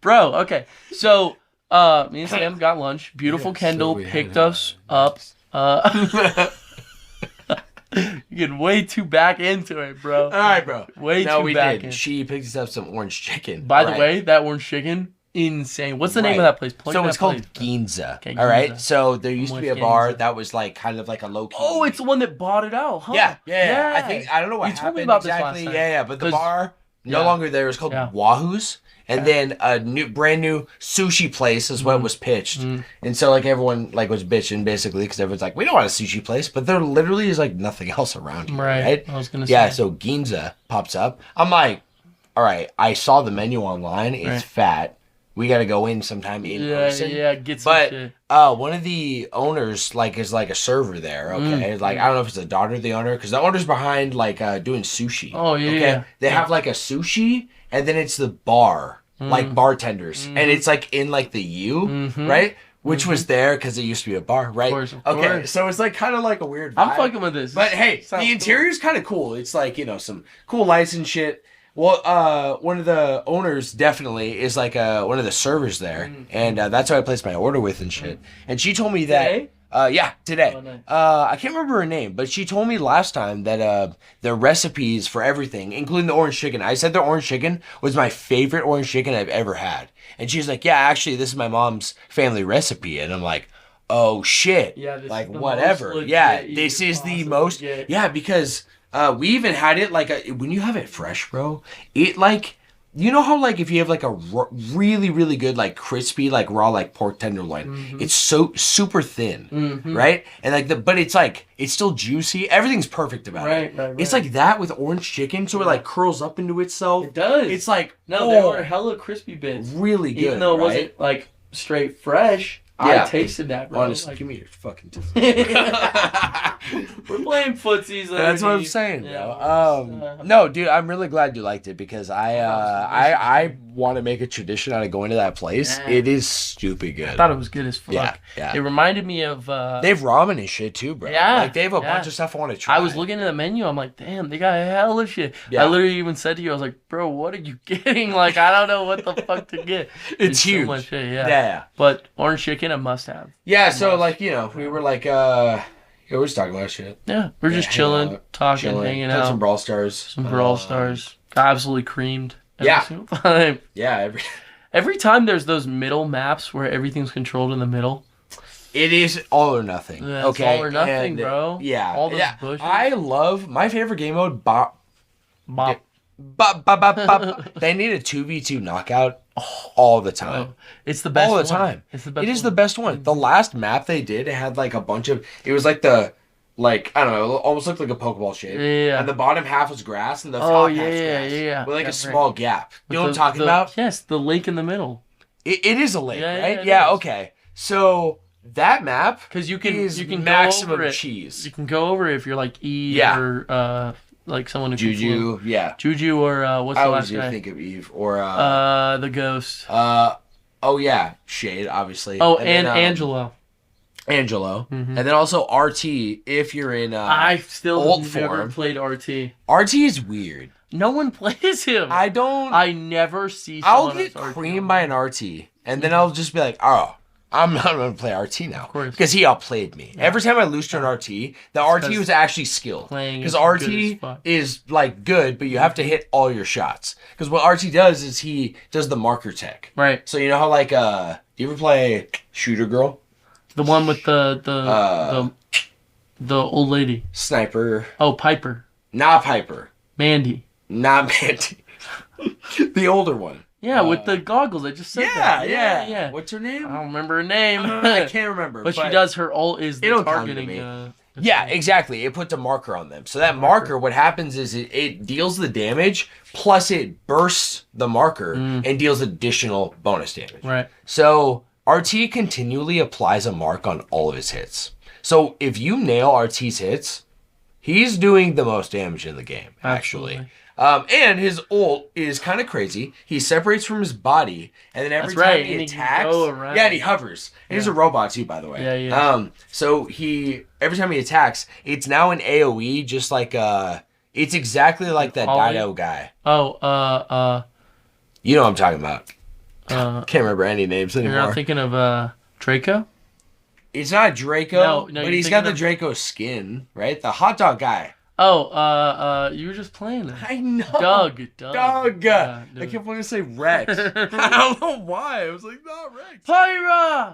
Bro, okay. So, me and Sam got lunch. Beautiful Kendall picked us up. You're getting way too back into it, bro. All right, bro. Way too back in. She picked us up some orange chicken. By the way, that orange chicken, insane. What's the name of that place? It's called Ginza. Okay, all right. So there used to be a bar that was like kind of like a low key. Oh, it's the one that bought it out, huh? Yeah. I don't know what you happened told me about exactly. This last time. Yeah. But the bar no longer there. It's called Wahoo's. And then a brand new sushi place is what was pitched. And so like everyone like was bitching basically because everyone's like, we don't want a sushi place, but there literally is like nothing else around here, right? I was gonna say. Yeah, so Ginza pops up. I'm like, all right, I saw the menu online. It's fat. We got to go in sometime in person. Yeah, get some shit. One of the owners is like a server there, okay? Like, I don't know if it's the daughter of the owner, because the owner's behind like doing sushi. Oh, yeah, okay? They have like a sushi, and then it's the bar. Like bartenders, and it's like in like the U, right? Which was there because it used to be a bar, right? Of course. Okay, so it's like kind of like a weird vibe. I'm fucking with this. But hey, the interior's kind of cool. It's like, some cool lights and shit. Well, one of the owners definitely is like one of the servers there, and that's who I placed my order with and shit. And she told me that today. Oh, nice. I can't remember her name, but she told me last time that the recipes for everything, including the orange chicken. I said the orange chicken was my favorite orange chicken I've ever had, and she's like, "Yeah, actually, this is my mom's family recipe," and I'm like, "Oh shit!" Yeah, this like is the whatever. Most yeah, this is the most. Legit. Yeah, because we even had it like when you have it fresh, bro. It like you know how like if you have like a really really good like crispy like raw like pork tenderloin, it's so super thin, right? And like but it's like it's still juicy. Everything's perfect about it. Right. It's like that with orange chicken, so it like curls up into itself. It does. It's like there were hella crispy bits. Really good, even though it wasn't like straight fresh. Yeah. I tasted that, bro. Honestly, give me your fucking tissue. We're playing footsies. That's what I'm saying, bro. No, dude, I'm really glad you liked it because I want to make a tradition out of going to that place. Yeah. It is stupid good. I thought it was good as fuck. Yeah. It reminded me of... they have ramen and shit too, bro. Yeah. Like, they have a bunch of stuff I want to try. I was looking at the menu. I'm like, damn, they got hella shit. Yeah. I literally even said to you, I was like, bro, what are you getting? Like, I don't know what the fuck to get. It's huge. So much shit, yeah. But orange chicken, a must-have. Yeah, so, like, you know, we were like, we're just talking about shit. Yeah, we're just chilling, talking, hanging out. Some Brawl Stars. Some Brawl Stars. Got absolutely creamed every single time. Yeah, every time there's those middle maps where everything's controlled in the middle. It is all or nothing. Yeah, okay, all or nothing, bro. Yeah. All those bushes. I love my favorite game mode. Bop. They need a 2v2 knockout all the time. It's the best all the time. It's the best. It is the best one. The last map they did, it had like a bunch of. It was like I don't know, it almost looked like a Pokeball shape. Yeah. And the bottom half was grass, and the top half was grass. Yeah. With like a small gap. You know what I'm talking about? Yes, the lake in the middle. It is a lake, right? Yeah. Okay. So that map, because you can maximum go over it. Cheese. You can go over it if you're like Eve or like someone who Juju, Juju or what's the last guy? I think of Eve or the ghost. Shade, obviously. Oh, and Angelo. And then also RT if you're in I still old never form. played RT. RT is weird. No one plays him. I never see someone I'll get creamed by an RT and then I'll just be like, oh, I'm not going to play RT now. Of course. Because he outplayed me. Yeah. Every time I lose to an RT, the RT was actually skilled. Because RT is like good, but you have to hit all your shots. Because what RT does is he does the marker tech. Right. So you know how like do you ever play Shooter Girl? The one with the old lady. Sniper. Oh, Piper. Not Piper. Mandy. Not Mandy. The older one. Yeah, with the goggles. I just said that. Yeah. What's her name? I don't remember her name. I can't remember. But she does her ult is the targeting. Yeah, exactly. It puts a marker on them. So that marker, what happens is it deals the damage, plus it bursts the marker and deals additional bonus damage. Right. So RT continually applies a mark on all of his hits. So if you nail RT's hits, he's doing the most damage in the game, actually. Absolutely. And his ult is kind of crazy. He separates from his body, and then every time he attacks, and he hovers. And he's a robot too, by the way. Yeah. So every time he attacks, it's now an AOE, just like it's exactly like that Dido guy. Oh, you know what I'm talking about. Can't remember any names anymore. You're not thinking of Draco? It's not Draco, but he's got the Draco skin, right? The hot dog guy. Oh, you were just playing it. I know. Doug. Yeah, I kept wanting to say Rex. I don't know why. I was like, no, Rex. Pyra!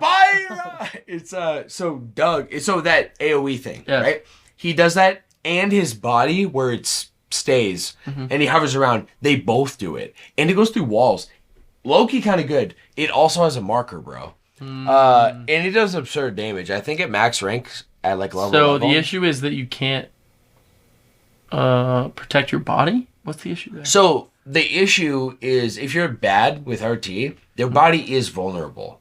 It's so Doug. So that AOE thing, right? He does that, and his body where it stays, and he hovers around. They both do it, and it goes through walls. Low-key kind of good. It also has a marker, bro. And it does absurd damage. I think at max rank at like level. So the issue is that you can't protect your body? What's the issue there? So the issue is if you're bad with RT, your body is vulnerable.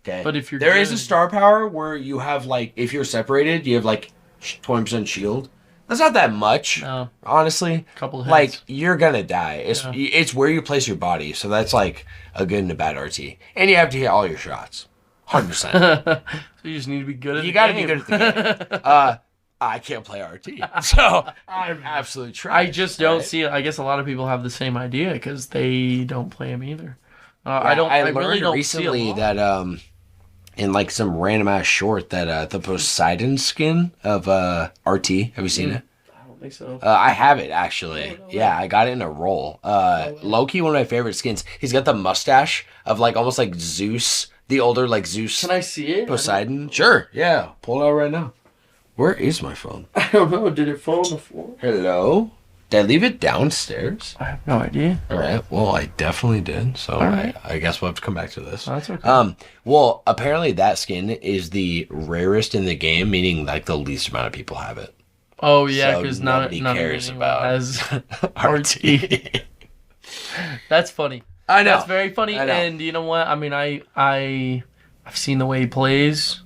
Okay. But if you're there is a star power where you have like if you're separated, you have like 20% shield. That's not that much, honestly. Couple of hits. Like you're gonna die. It's where you place your body. So that's like a good and a bad RT, and you have to hit all your shots, 100%. So you just need to be good at. You got to be good at the game. I can't play RT, so I'm absolutely trash. I just don't see it. I guess a lot of people have the same idea because they don't play him either. I learned really don't recently that in like some random ass short that the Poseidon skin of RT. Have you seen it? I don't think so. I have it actually. Yeah, I got it in a roll. Low-key, one of my favorite skins. He's got the mustache of like almost like Zeus, the older like Zeus. Can I see it? Poseidon. Sure. Yeah. Pull it out right now. Where is my phone? I don't know. Did it fall on the floor? Hello? Did I leave it downstairs? I have no idea. All right. Well, I definitely did. So I guess we'll have to come back to this. Oh, that's okay. Well, apparently that skin is the rarest in the game, meaning like the least amount of people have it. Oh yeah, because so nobody cares about has RT. That's funny. I know. That's very funny. And you know what? I mean, I've seen the way he plays.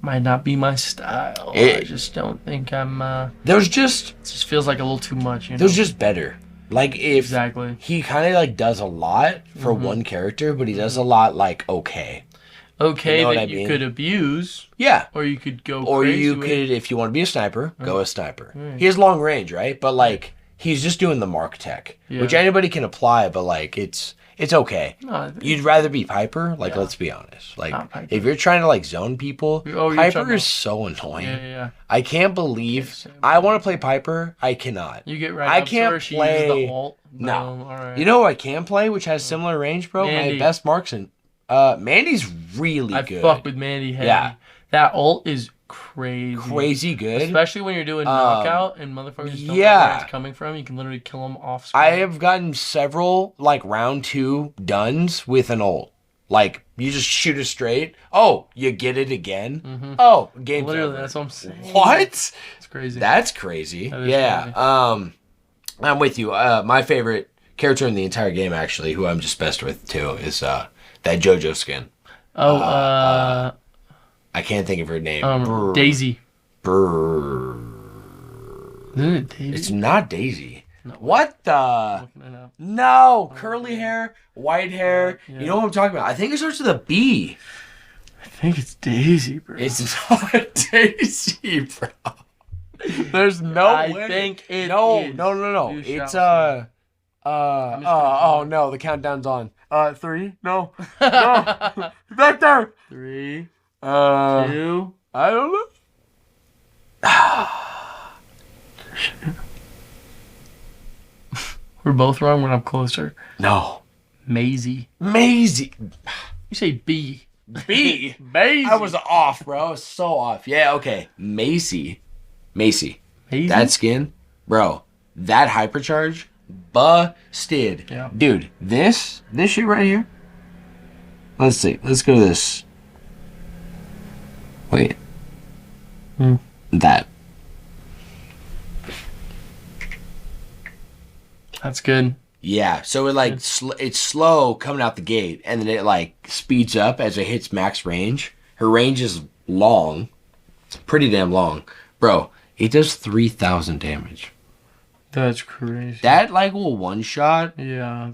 Might not be my style. I just don't think I'm. There's just. It just feels like a little too much. You know? There's just better. Like if exactly. He kind of like does a lot for one character, but he does a lot like okay. Okay, you know that you could abuse. Yeah. Or you could go. Or crazy you could, if you want to be a sniper, go a sniper. He has long range, right? But like he's just doing the mark tech, which anybody can apply, but like it's okay. No, you'd rather be Piper, like let's be honest. Like if you're trying to like zone people, Piper is so annoying. Yeah. I can't believe I want to play Piper. I cannot. You get right. I can't play. The ult. No. All right. You know who I can play, which has similar range, bro? Mandy. My best marks and Mandy's really good. I fuck with Mandy heavy. Yeah. That ult is crazy. Crazy good. Especially when you're doing knockout and motherfuckers don't know where it's coming from. You can literally kill them off screen. I have gotten several like round 2 duns with an ult. Like you just shoot it straight. Oh, you get it again. Oh, game's literally over. that's what I'm saying. What? It's crazy. That's crazy. That yeah. Crazy. I'm with you. My favorite character in the entire game, actually, who I'm just best with too, is that JoJo skin. Oh, I can't think of her name. Daisy. Isn't it Daisy? It's not Daisy. No. What the? No, curly hair, white hair. Yeah. You know what I'm talking about? I think it starts with a B. I think it's Daisy, bro. It's not Daisy, bro. There's no way. I think it is. No. It's oh no, the countdown's on. 3. No. Back there. 3. 2. I don't know. We're both wrong when I'm closer. No. Maisie. You say B. B. Maisie. I was off, bro. I was so off. Yeah, okay. Macy. That skin, bro. That hypercharge, busted. Yeah. Dude, this shit right here. Let's see. Let's go to this. Wait. That. That's good. Yeah, so it like it's slow coming out the gate, and then it like speeds up as it hits max range. Her range is long, pretty damn long, bro. It does 3,000 damage. That's crazy. That like will one shot. Yeah.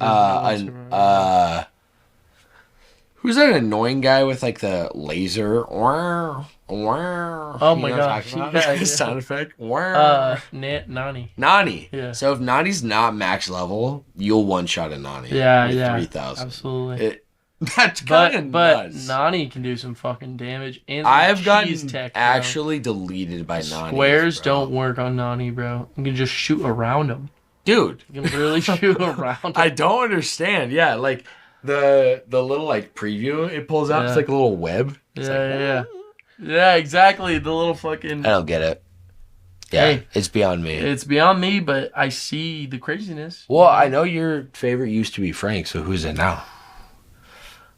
Who's that annoying guy with like the laser? Oh my gosh! Yeah. Sound effect. Nani. Nani. Yeah. So if Nani's not max level, you'll one shot a Nani. Yeah, with yeah. 3,000. Absolutely. That's kind of nuts. But Nani can do some fucking damage. And I've gotten tech, actually deleted by Nani. Squares don't work on Nani, bro. You can just shoot around him. Dude. You can literally shoot around him. I don't understand. Yeah, like the little like preview it pulls out, it's like a little web. It's yeah, exactly. The little fucking... I don't get it. Yeah, hey, it's beyond me. It's beyond me, but I see the craziness. Well, I know your favorite used to be Frank, so who's it now?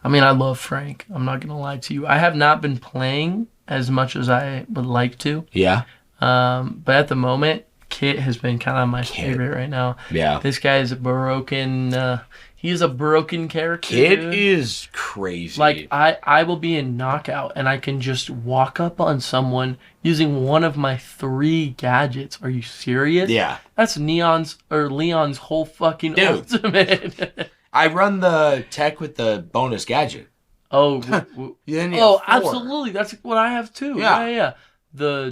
I mean, I love Frank. I'm not going to lie to you. I have not been playing as much as I would like to. Yeah. But at the moment, Kit has been kind of my favorite right now. Yeah. This guy is a broken... he's a broken character. Kit is crazy. Like, I will be in knockout, and I can just walk up on someone using one of my 3 gadgets. Are you serious? Yeah. That's Leon's whole fucking ultimate. I run the tech with the bonus gadget. Oh, absolutely. That's what I have too. Yeah. The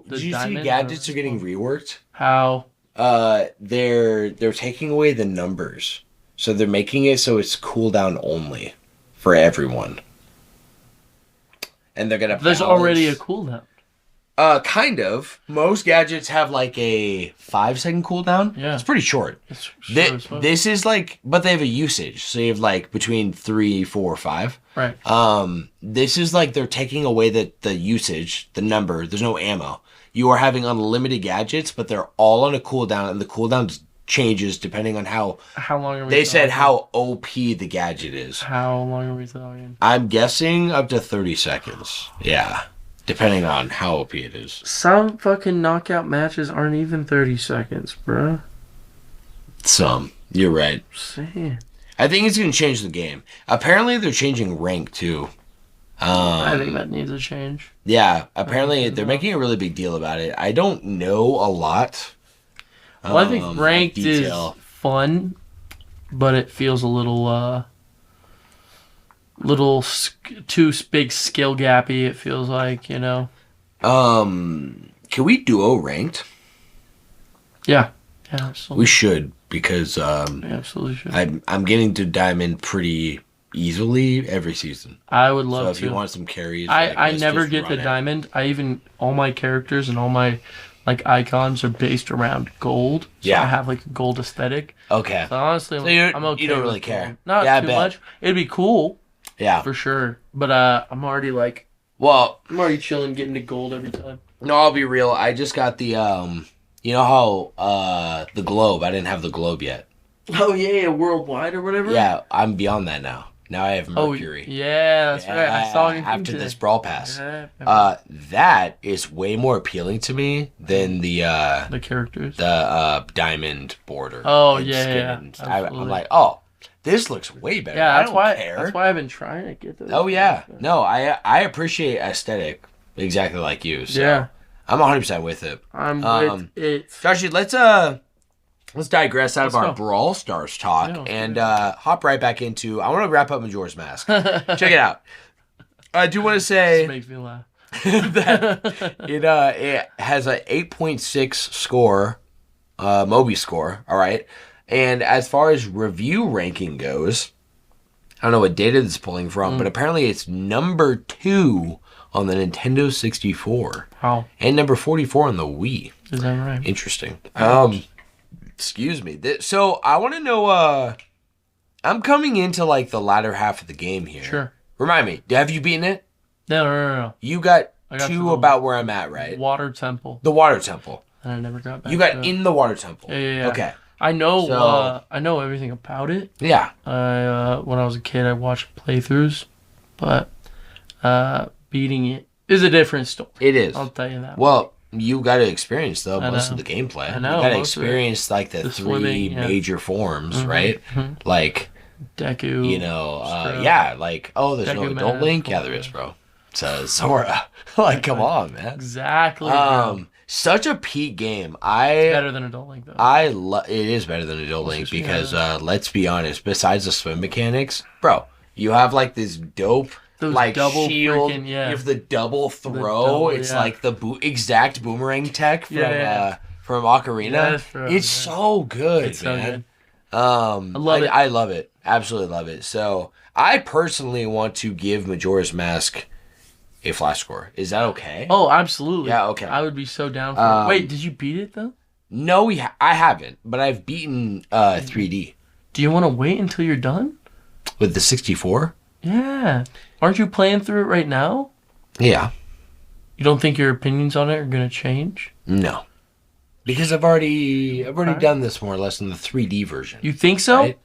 did you see gadgets are getting reworked? How? They're taking away the numbers, so they're making it so it's cooldown only for everyone, and they're gonna. There's already a cooldown. Kind of. Most gadgets have like a 5-second cooldown. Yeah. It's pretty short. This is like, but they have a usage. So you have like between 3, 4, 5. Right. This is like they're taking away the usage, the number. There's no ammo. You are having unlimited gadgets, but they're all on a cooldown, and the cooldown's changes depending on how long are we they said how OP the gadget is. How long are we talking? I'm guessing up to 30 seconds. Yeah. Depending on how OP it is. Some fucking knockout matches aren't even 30 seconds, bruh. Some. You're right. Saying. I think it's going to change the game. Apparently, they're changing rank, too. I think that needs a change. Yeah. Apparently, they're making a really big deal about it. I don't know a lot. Well, I think ranked is fun, but it feels a little too big skill gappy. It feels like, you know. Can we duo ranked? Yeah, absolutely. We should because we absolutely should. I'm getting to diamond pretty easily every season. I would love to. So if you want some carries, I never get the diamond. All my characters and all my icons are based around gold. So I have a gold aesthetic. Okay. So honestly, so I'm okay. You don't really care. Gold. Not too much. It'd be cool. Yeah. For sure. But I'm already I'm already chilling, getting to gold every time. No, I'll be real. I just got the you know how the globe. I didn't have the globe yet. Oh yeah, worldwide or whatever. Yeah, I'm beyond that now. Now I have Mercury. Oh, yeah, that's right. I saw it after this Brawl Pass. That is way more appealing to me than the characters. The diamond border. Oh yeah. I'm like, oh, this looks way better. Yeah, I don't care. That's why I've been trying to get those. Oh yeah. No, I appreciate aesthetic exactly like you. So yeah. I'm 100% with it. I'm with it. Joshy, let's digress out of our Brawl Stars talk and hop right back into. I want to wrap up Majora's Mask. Check it out. I do want to say this makes me laugh. that it has a 8.6 score, Moby score. All right, and as far as review ranking goes, I don't know what data this is pulling from, but apparently it's number 2 on the Nintendo 64. Wow. And number 44 on the Wii. Is that right? Interesting. Excuse me. So I want to know, I'm coming into the latter half of the game here. Sure. Remind me, have you beaten it? No. You got 2 about where I'm at, right? Water Temple. The Water Temple. And I never got back. You got in the Water Temple. Yeah. Okay. I know I know everything about it. Yeah. When I was a kid, I watched playthroughs, but beating it is a different story. It is. I'll tell you that. Well, you got to experience most of the gameplay. I know. You got to experience the 3 swimming, major forms, right? Mm-hmm. Like Deku. You know, there's no adult Link. Yeah, there is, bro. So Zora. Come on, man. Exactly. Such a peak game. It's better than Adult Link, though. It is better than Adult Link because let's be honest. Besides the swim mechanics, bro, you have this dope double shield. You have the double throw. It's the exact boomerang tech from Ocarina. Yeah, true. It's so good, it's man. So good. I love it. Absolutely love it. So I personally want to give Majora's Mask a flash score. Is that okay? Oh, absolutely. Yeah, okay. I would be so down for it. Wait, did you beat it, though? No, I haven't, but I've beaten 3D. Do you want to wait until you're done? With the 64? Yeah. Aren't you playing through it right now? Yeah. You don't think your opinions on it are going to change? No. Because I've already done this more or less in the 3D version. You think so? Right?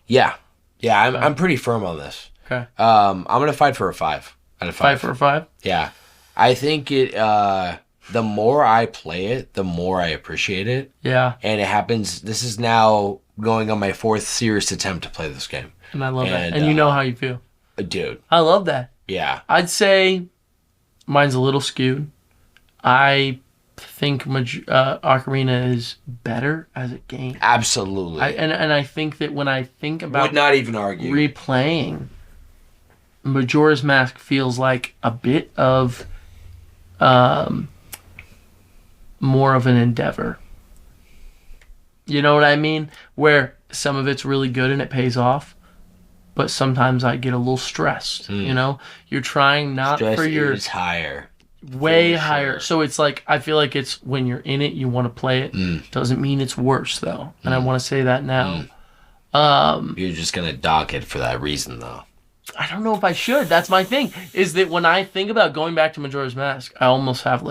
Yeah. Yeah, I'm pretty firm on this. Okay. I'm going to fight for a 5. Out of 5. 5 for a 5? Yeah. I think the more I play it, the more I appreciate it. Yeah. And it happens, this is now going on my 4th serious attempt to play this game. And I love that. And you know how you feel. Dude. I love that. Yeah. I'd say mine's a little skewed. I think Ocarina is better as a game. Absolutely. And I think that when I think about would not even argue replaying, Majora's Mask feels like a bit of more of an endeavor. You know what I mean? Where some of it's really good and it pays off, but sometimes I get a little stressed. You know, you're trying not Stress for your is higher, way higher. So it's I feel like it's when you're in it, you want to play it. Doesn't mean it's worse though, and I want to say that now. You're just gonna dock it for that reason though. I don't know if I should. That's my thing. Is that when I think about going back to Majora's Mask, I almost have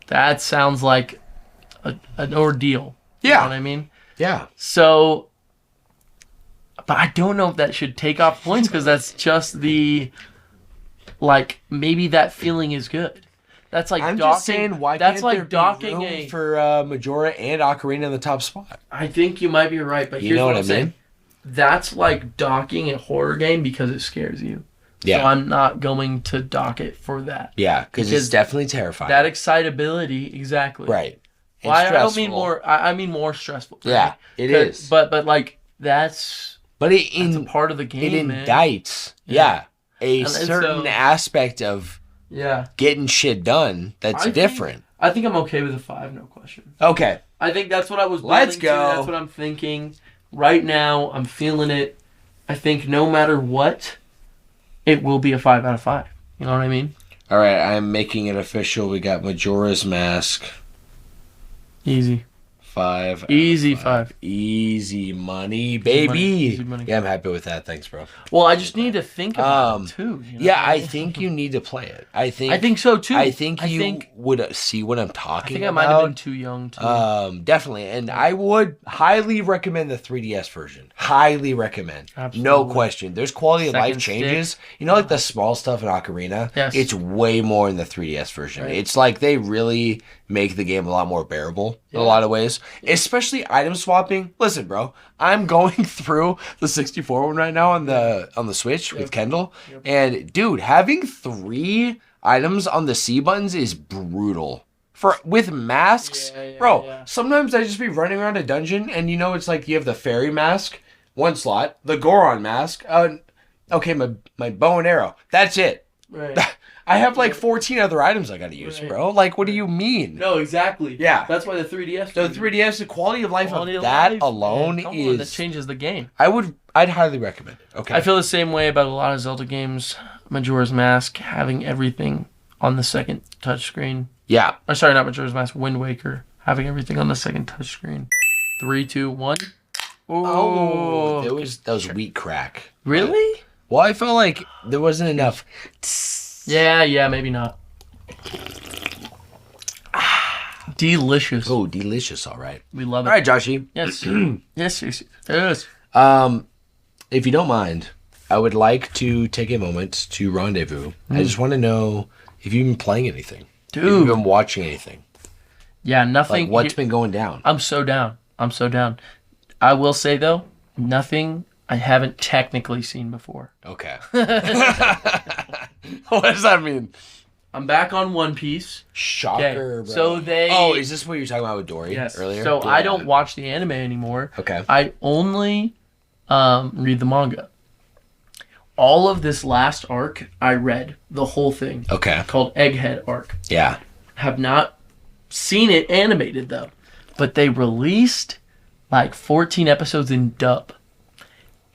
that sounds like an ordeal. Yeah. You know what I mean? Yeah. So, but I don't know if that should take off points because that's just maybe that feeling is good. That's like I'm docking. Just saying, why that's can't like there docking be room for Majora and Ocarina in the top spot? I think you might be right, but here's what I'm saying. That's like docking a horror game because it scares you. Yeah. So I'm not going to dock it for that. Yeah, because it's definitely terrifying. That excitability, exactly. Right. Well, I don't mean more. I mean more stressful. Right? Yeah, it is. But like that's. But that's a part of the game. It indicts. Yeah. A certain aspect of. Yeah. Getting shit done. That's different. I think I'm okay with a 5, no question. Okay. I think that's what I was. Let's go. That's what I'm thinking. Right now, I'm feeling it. I think no matter what, it will be a 5 out of 5. You know what I mean? All right, I'm making it official. We got Majora's Mask. Easy. 5. Easy 5. Easy money, baby. Easy money. Yeah, I'm happy with that. Thanks, bro. Well, I just need to think about it too. You know? Yeah, I think you need to play it. I think so too. I think you would see what I'm talking about. I think I might have been too young too. Definitely. And I would highly recommend the 3DS version. Highly recommend. Absolutely. No question. There's quality of life changes. You know, like the small stuff in Ocarina? Yes. It's way more in the 3DS version. Right. It's like they really make the game a lot more bearable in a lot of ways. Especially item swapping. Listen, bro, I'm going through the 64 one right now on the Switch with Kendall. And dude, having 3 items on the C buttons is brutal. With masks, bro, sometimes I just be running around a dungeon and you know it's like you have the fairy mask, 1 slot, the Goron mask, okay, my bow and arrow. That's it. Right. I have like 14 other items I gotta use, bro. Like, what do you mean? No, exactly. Yeah. That's why the 3DS. The 3DS, the quality of life of that alone is... that changes the game. I'd highly recommend it. Okay. I feel the same way about a lot of Zelda games. Majora's Mask, having everything on the second touchscreen. Yeah. Or sorry, not Majora's Mask, Wind Waker, having everything on the second touchscreen. 3, 2, 1. Oh, that was weak crack. Really? Well, I felt like there wasn't enough... Yeah, maybe not. Delicious. Oh, delicious. All right. We love it. All right, Joshy. Yes. yes. If you don't mind, I would like to take a moment to rendezvous. I just want to know if you've been playing anything. Dude. If you've been watching anything. Yeah, nothing. Like, what's been going down? I'm so down. I will say, though, nothing I haven't technically seen before. Okay. What does that mean? I'm back on One Piece. Shocker, bro. So Oh, is this what you were talking about with Dory earlier? So I don't watch the anime anymore. Okay. I only read the manga. All of this last arc, I read the whole thing. Okay. Called Egghead arc. Yeah. Have not seen it animated, though. But they released like 14 episodes in dub.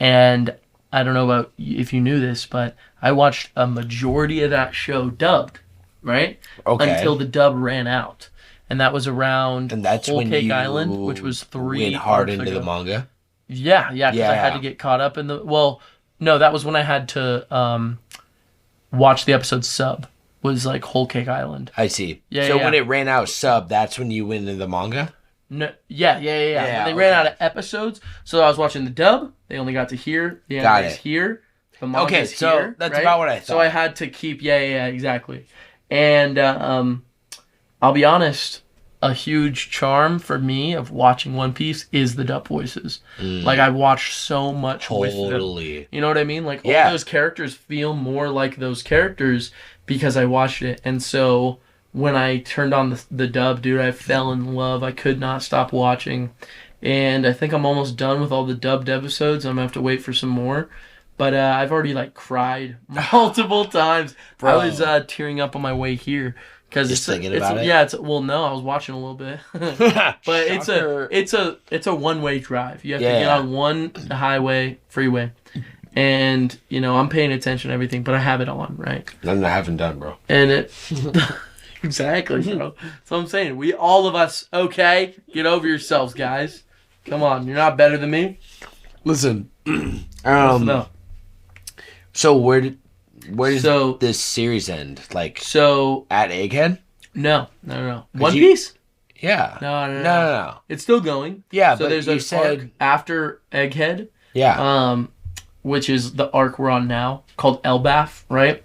And I don't know about if you knew this, but I watched a majority of that show dubbed, right? Okay. Until the dub ran out. And that was around Whole Cake Island, which was 3 went hard arcs into ago. the manga? Yeah, because I had to get caught up in the... Well, no, that was when I had to watch the episode sub, was like Whole Cake Island. I see. So when it ran out sub, that's when you went into the manga? No, yeah. They ran out of episodes, so I was watching the dub. They only got to hear. The anime's here. The manga's so here, that's right? about what I thought. So I had to keep. Yeah, exactly. And I'll be honest. A huge charm for me of watching One Piece is the dub voices. Like, I watch so much with them. You know what I mean? Like, all those characters feel more like those characters because I watched it. And so when I turned on the dub, dude, I fell in love. I could not stop watching. And I think I'm almost done with all the dubbed episodes. I'm going to have to wait for some more. But I've already, like, cried multiple times. Bro. I was tearing up on my way here. Because it's thinking about it. Yeah, well, no, I was watching a little bit, but it's a one-way drive. You have to get on one freeway, and I'm paying attention to everything. But I have it on, right? Nothing I haven't done, bro. And it exactly, bro. So I'm saying all of us, okay, get over yourselves, guys. Come on, you're not better than me. Listen, So where does this series end? Like, at Egghead? No. One Piece? Yeah. No. It's still going. Yeah, so but there's you said arc after Egghead. Yeah. Which is the arc we're on now, called Elbaf, right?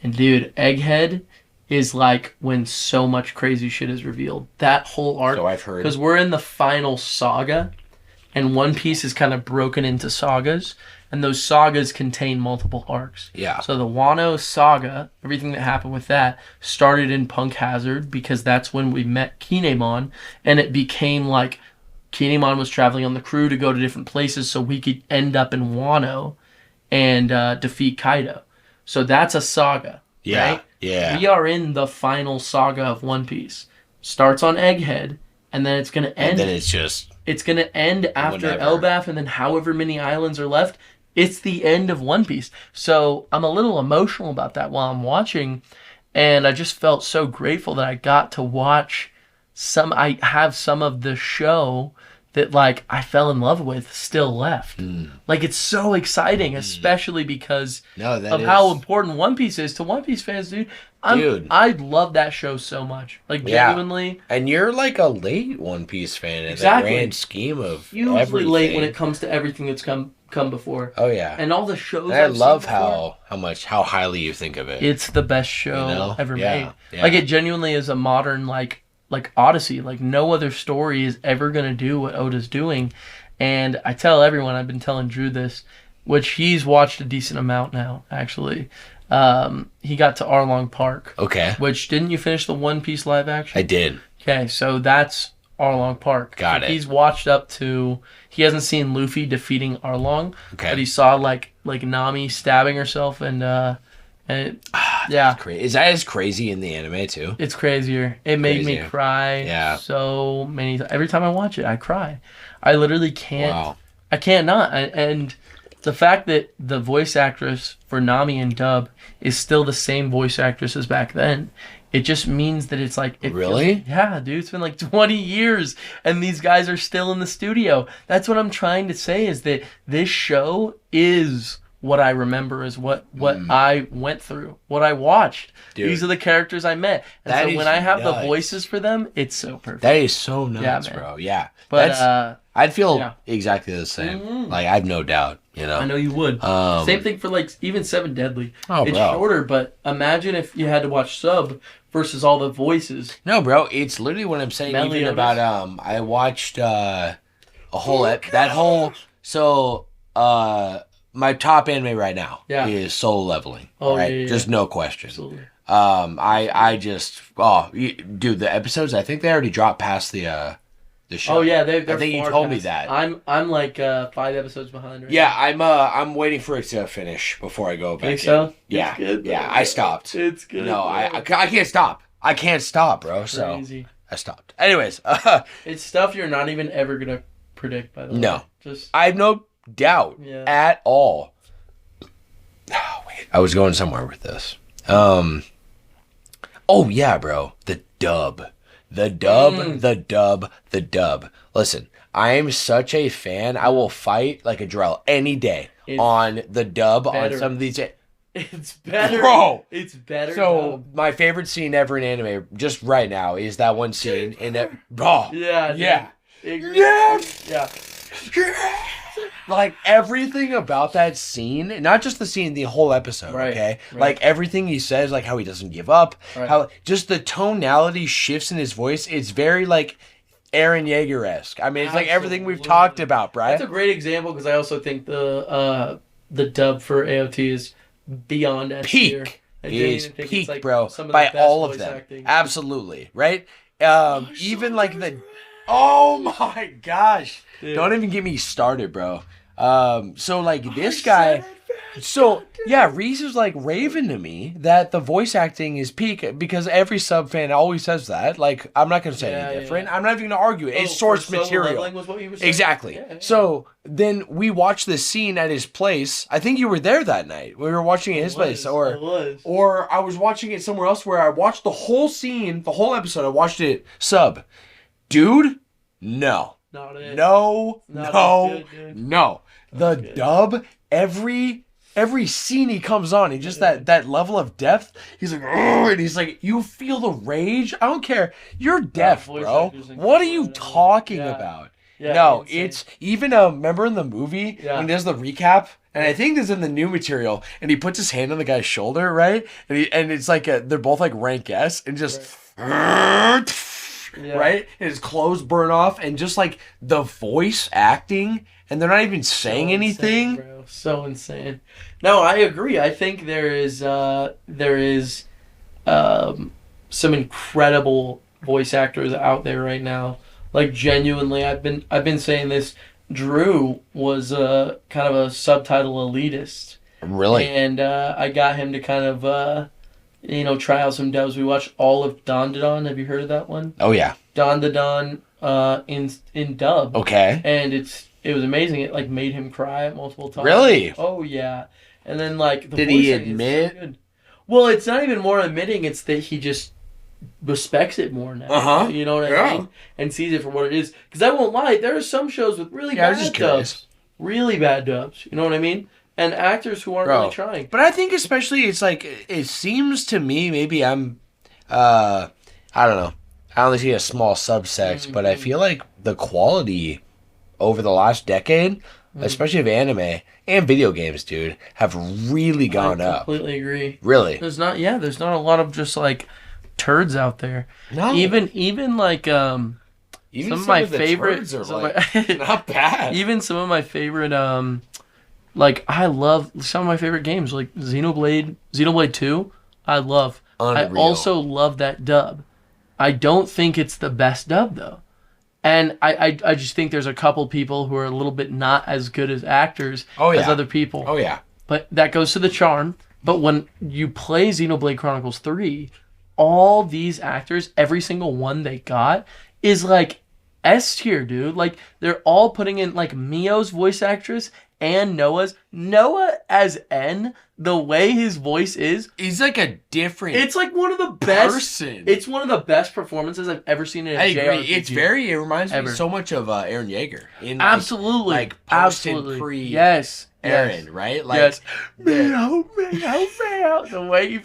And dude, Egghead is like when so much crazy shit is revealed. That whole arc. So I've heard. Because we're in the final saga, and One Piece is kind of broken into sagas, and those sagas contain multiple arcs. Yeah. So the Wano saga, everything that happened with that, started in Punk Hazard, because that's when we met Kinemon, and it became like Kinemon was traveling on the crew to go to different places so we could end up in Wano and defeat Kaido. So that's a saga, right? Yeah. We are in the final saga of One Piece. Starts on Egghead, and then it's going to end. And then it's just... It's going to end after Elbaf, and then however many islands are left. It's the end of One Piece. So I'm a little emotional about that while I'm watching, and I just felt so grateful that I got to watch I have some of the show that like I fell in love with still left. Like it's so exciting, especially because of how important One Piece is to One Piece fans, dude. I love that show so much. Like genuinely. And you're like a late One Piece fan in the grand scheme of usually late when it comes to everything that's come before. Oh yeah. And all the shows I love how highly you think of it. It's the best show ever made. Yeah. Like it genuinely is a modern like Odyssey. Like no other story is ever gonna do what Oda's doing. And I tell everyone, I've been telling Drew this, which he's watched a decent amount now, actually. He got to Arlong Park. Okay. Which, didn't you finish the One Piece live action? I did. Okay, so that's Arlong Park. Got it. He's watched up to... He hasn't seen Luffy defeating Arlong. Okay. But he saw, like Nami stabbing herself and yeah. Is that as crazy in the anime, too? It's crazier. It made me cry so many times. Every time I watch it, I cry. I literally can't... Wow. I can't not. And the fact that the voice actress for Nami and dub is still the same voice actress as back then, it just means that it's like... Really? Yeah, dude. It's been like 20 years, and these guys are still in the studio. That's what I'm trying to say, is that this show is... what I remember is what I went through, what I watched. Dude, these are the characters I met. And so when I have the voices for them, it's so perfect. That is so nuts, bro. Yeah. But I'd feel exactly the same. Mm-hmm. Like, I have no doubt, you know. I know you would. Same thing for, like, even Seven Deadly. Oh, it's shorter, but imagine if you had to watch sub versus all the voices. No, bro. It's literally what I'm saying even about, I watched a whole, that whole, so, my top anime right now is Soul Leveling. Oh, right? Yeah. Just no question. Absolutely. I just, dude, the episodes, I think they already dropped past the show. Oh yeah, they're I think you told me that. I'm like 5 episodes behind right now. I'm waiting for it to finish before I go back. Think so? Yeah, it's good, yeah. I stopped. It's good. No, I can't stop. I can't stop, bro. Crazy. So I stopped. Anyways, it's stuff you're not even ever gonna predict. By the way, no, just I have no doubt at all. Oh, wait, I was going somewhere with this. Oh yeah, bro. The dub. Listen, I am such a fan. I will fight like a Drell any day on the dub on some of these. It's better, bro. It's better. So my favorite scene ever in anime, just right now, is that one scene in that. Oh, yeah. Like everything about that scene, not just the scene, the whole episode, okay? Right. Like everything he says, like how he doesn't give up, how just the tonality shifts in his voice. It's very like Eren Yeager-esque. I mean, it's like everything we've talked about, right? That's a great example because I also think the dub for AOT is beyond S tier. Peak. It is peak, like bro, by all of them. Acting. Absolutely, right? Even like the... Oh my gosh. Dude. Don't even get me started, bro. So like this guy, so yeah, Reese is like raving to me that the voice acting is peak because every sub fan always says that. Like, I'm not gonna say anything different. Yeah. I'm not even gonna argue it. It's source material. Was what you were saying? Exactly. Yeah. So then we watched this scene at his place. I think you were there that night. We were watching it at his place, or I was watching it somewhere else where I watched the whole scene, the whole episode. I watched it sub. Dude, no. Not it. No. The dub, every every scene he comes on, he just that level of depth. He's like, and he's like, you feel the rage. I don't care. You're deaf, bro. What are you talking about? Yeah, no, it's even remember in the movie when he does the recap, and I think this is in the new material, and he puts his hand on the guy's shoulder, right? And it's like they're both like rank S, and just right, and his clothes burn off, and just like the voice acting, and they're not even saying anything. Insane, bro. So insane. No, I agree. I think there is some incredible voice actors out there right now. Like, genuinely, I've been saying this. Drew was kind of a subtitle elitist. Really? And I got him to kind of, try out some dubs. We watched all of Don to Don. Have you heard of that one? Oh, yeah. Don to Don in dub. Okay. And it was amazing. It, like, made him cry multiple times. Really? Oh, yeah. And then, like, did he admit? So well, it's not even more admitting. It's that he just respects it more now. You know what I mean? And sees it for what it is. Because I won't lie, there are some shows with really bad dubs. Really bad dubs. You know what I mean? And actors who aren't really trying. But I think especially it's like, it seems to me, maybe I'm, I don't know. I only see a small subsect, but I feel like the quality over the last decade, especially of anime and video games, dude, have really gone up. I completely agree. Really? There's not a lot of just like turds out there. No. Even like even some of my favorite are not bad. Even some of my favorite like I love some of my favorite games like Xenoblade 2. I love. Unreal. I also love that dub. I don't think it's the best dub though. And I just think there's a couple people who are a little bit not as good as actors as other people. Oh yeah. But that goes to the charm. But when you play Xenoblade Chronicles 3, all these actors, every single one they got is like S tier, dude. Like they're all putting in like Mio's voice actress and Noah as N. The way his voice is, he's like a different. It's like one of the best. Person. It's one of the best performances I've ever seen in a JRPG. It's very. It reminds me so much of Eren Yeager. Absolutely, like post and pre. Yes. Eren, right? Like, yes. Meow. The way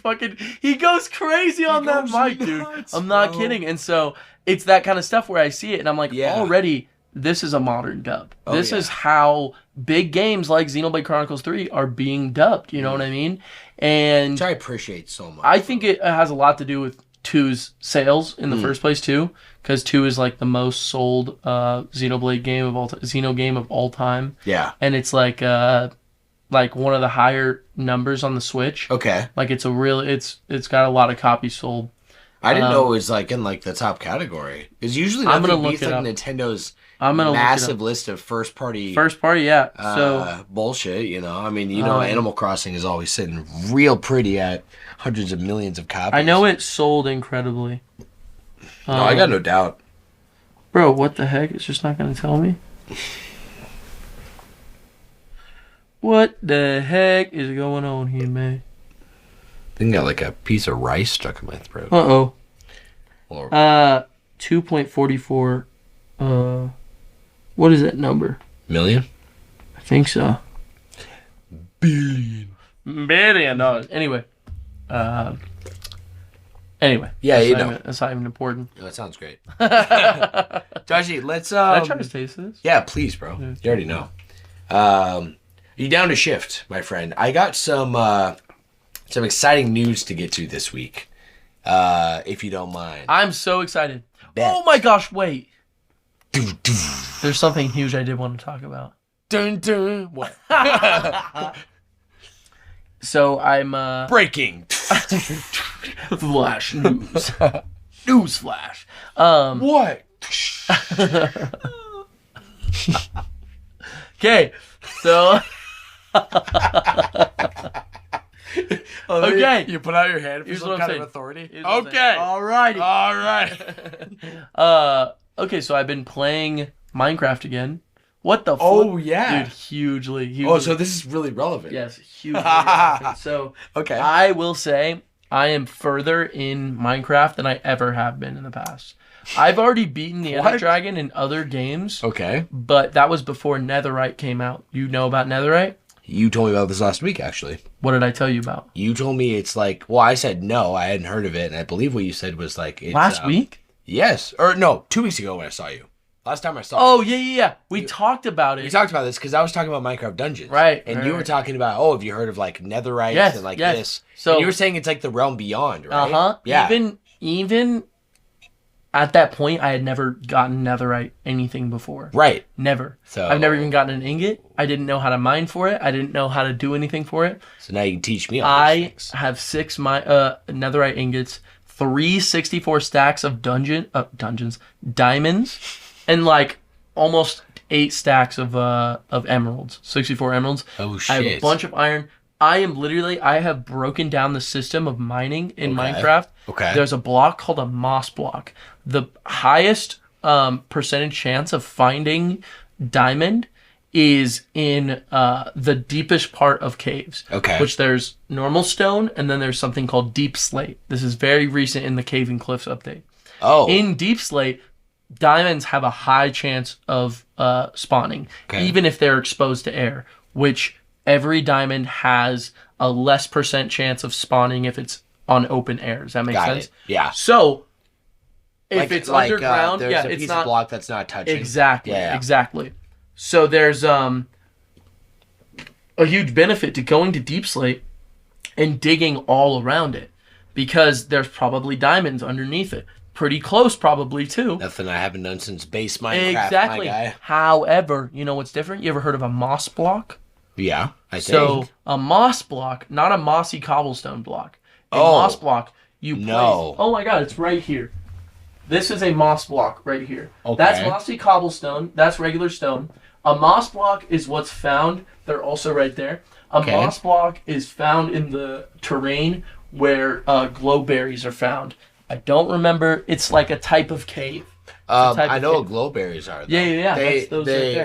he goes crazy on that mic, dude. I'm not kidding. And so it's that kind of stuff where I see it and I'm like, already, this is a modern dub. This is how big games like Xenoblade Chronicles 3 are being dubbed. You know what I mean? And which I appreciate so much. I think it has a lot to do with 2's sales in the first place too, because 2 is like the most sold Xenoblade game of all Xeno game of all time. Yeah, and it's like one of the higher numbers on the Switch. Okay, like it's got a lot of copies sold. I didn't know it was like in like the top category. Because usually nothing beats like Nintendo's massive list of first party, yeah. So bullshit, you know. I mean, Animal Crossing is always sitting real pretty at hundreds of millions of copies. I know it sold incredibly. No, I got no doubt. Bro, what the heck? It's just not going to tell me. What the heck is going on here, man? I think I got like a piece of rice stuck in my throat. 2.44. What is that number? Million? I think so. Billion. $1 billion. Anyway. Yeah, that's not even important. No, that sounds great. Joshie, let's Can I try to taste this? Yeah, please, bro. You already know. You down to shift, my friend? I got some exciting news to get to this week, if you don't mind. I'm so excited. Bet. Oh my gosh, wait. There's something huge I did want to talk about. Dun, dun. What? So I'm... Breaking. Flash news. News flash. What? Okay, so... Okay. You put out your hand for some kind of authority? Okay. Alrighty. All right. Okay, so I've been playing Minecraft again. What the fuck? Oh, yeah. Dude, hugely. Oh, so this is really relevant. Yes, hugely relevant. So, okay. I will say I am further in Minecraft than I ever have been in the past. I've already beaten the Ender Dragon in other games. Okay. But that was before Netherite came out. You know about Netherite? You told me about this last week, actually. What did I tell you about? You told me it's like, well, I said no, I hadn't heard of it, and I believe what you said was like... It's, last week? Yes. Or no, 2 weeks ago when I saw you. Last time I saw you. Oh, yeah. We talked about it. We talked about this because I was talking about Minecraft Dungeons. Right. And you were talking about, have you heard of like netherite and like this? So and you were saying it's like the realm beyond, right? Uh-huh. Yeah. Even at that point, I had never gotten netherite anything before. Right. Never. So I've never even gotten an ingot. I didn't know how to mine for it. I didn't know how to do anything for it. So now you can teach me all these things. I have 6 netherite ingots, 3 64 stacks of diamonds, and like almost 8 stacks of emeralds, 64 emeralds. Oh shit! I have a bunch of iron. I have broken down the system of mining in Minecraft. Okay. There's a block called a moss block. The highest percentage chance of finding diamond is in the deepest part of caves. Okay. Which there's normal stone, and then there's something called deep slate. This is very recent in the Cave and Cliffs update. Oh. In deep slate, diamonds have a high chance of spawning, even if they're exposed to air, which every diamond has a less % chance of spawning if it's on open air. Does that make sense? Yeah. So, if it's underground, there's a it's piece not... of block that's not touching. Exactly, exactly. So there's a huge benefit to going to deep slate and digging all around it, because there's probably diamonds underneath it. Pretty close, probably, too. Nothing I haven't done since base Minecraft, exactly. my guy. However, you know what's different? You ever heard of a moss block? Yeah, I think. So, a moss block, not a mossy cobblestone block. A moss block, you place... Oh my god, it's right here. This is a moss block right here. Okay. That's mossy cobblestone. That's regular stone. A moss block is what's found. They're also right there. A moss block is found in the terrain where glowberries are found. I don't remember. It's like a type of cave. I know what glowberries are, though. Yeah. They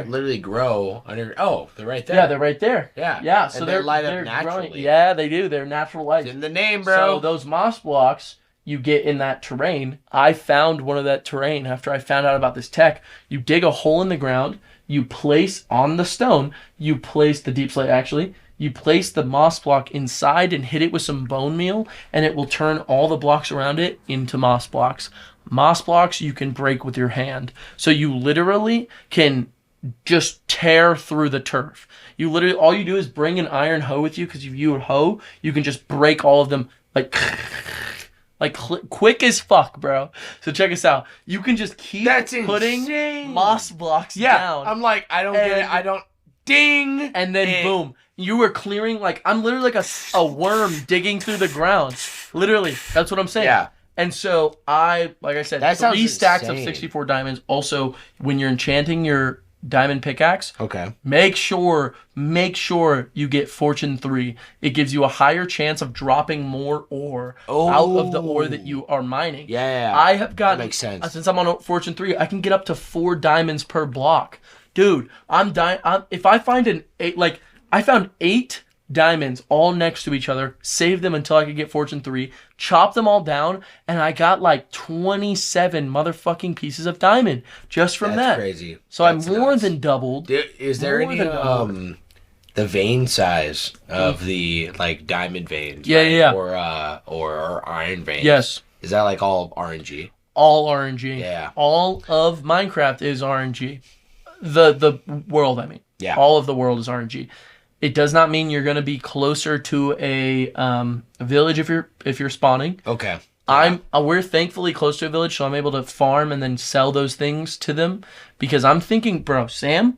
literally grow under... Oh, they're right there. Yeah, they're right there. Yeah. So they light up naturally. Growing. Yeah, they do. They're natural lights. It's in the name, bro. So those moss blocks you get in that terrain, I found one of that terrain after I found out about this tech. You dig a hole in the ground, you place on the stone, you place the deep slate actually, you place the moss block inside and hit it with some bone meal, and it will turn all the blocks around it into moss blocks. Moss blocks you can break with your hand. So you literally can just tear through the turf. You literally, all you do is bring an iron hoe with you, because if you have a hoe, you can just break all of them like quick as fuck, bro. So check us out. You can just keep putting moss blocks down. I'm like, I don't get it. I don't... Ding! And then boom. You were clearing, like, I'm literally like a worm digging through the ground. Literally. That's what I'm saying. Yeah. And so like I said, that 3 stacks of 64 diamonds. Also, when you're enchanting your diamond pickaxe, make sure you get Fortune 3. It gives you a higher chance of dropping more ore out of the ore that you are mining. Yeah. I have gotten, that makes sense. Since I'm on Fortune 3, I can get up to 4 diamonds per block. Dude, if I find I found 8 diamonds all next to each other, saved them until I could get Fortune 3, chopped them all down, and I got like 27 motherfucking pieces of diamond just from that. That's crazy. So I'm more than doubled. Is there any the vein size of the like diamond veins? Yeah. Or iron veins? Yes. Is that like all RNG? All RNG. Yeah. All of Minecraft is RNG. The world, I mean. Yeah. All of the world is RNG. It does not mean you're going to be closer to a village if you're spawning. Okay. Yeah. We're thankfully close to a village, so I'm able to farm and then sell those things to them, because I'm thinking, bro, Sam,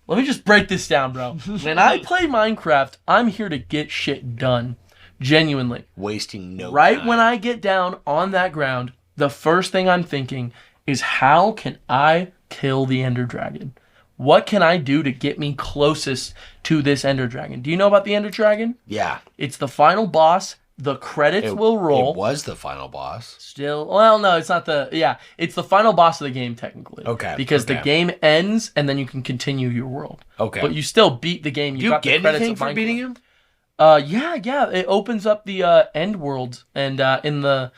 let me just break this down, bro. When I play Minecraft, I'm here to get shit done. Genuinely. Wasting no time. When I get down on that ground, the first thing I'm thinking is, how can I kill the Ender Dragon? What can I do to get me closest to this Ender Dragon? Do you know about the Ender Dragon? Yeah. It's the final boss. The credits will roll. It was the final boss. Still, well, no, it's not it's the final boss of the game, technically. Okay. Because the game ends, and then you can continue your world. Okay. But you still beat the game. You got get the credits anything for beating him? Yeah. It opens up the end world, and in the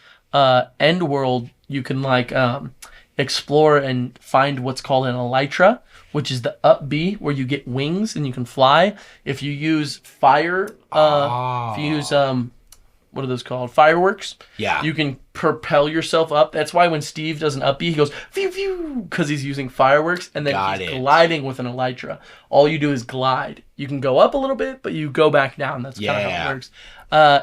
end world, you can explore and find what's called an elytra, which is the up B, where you get wings and you can fly. If you use fire, if you use what are those called? Fireworks. Yeah. You can propel yourself up. That's why when Steve does an up B, he goes phew phew because he's using fireworks, and then he's gliding with an elytra. All you do is glide. You can go up a little bit, but you go back down. That's kind of how it works.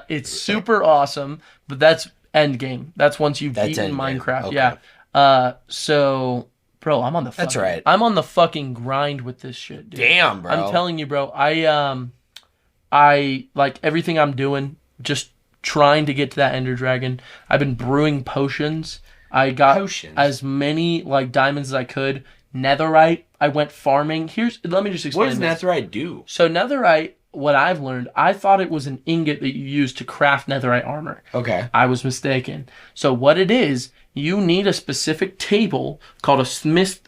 It's super awesome, but that's end game. That's once you've beaten Minecraft. Okay. Yeah. So, bro, I'm on the. That's right. I'm on the fucking grind with this shit, dude. Damn, bro. I'm telling you, bro. I like everything I'm doing. Just trying to get to that Ender Dragon. I've been brewing potions. I got as many like diamonds as I could. Netherite. I went farming. Let me just explain. What does netherite do? So netherite, what I've learned, I thought it was an ingot that you use to craft netherite armor. Okay. I was mistaken. So what it is, you need a specific table called a smithman's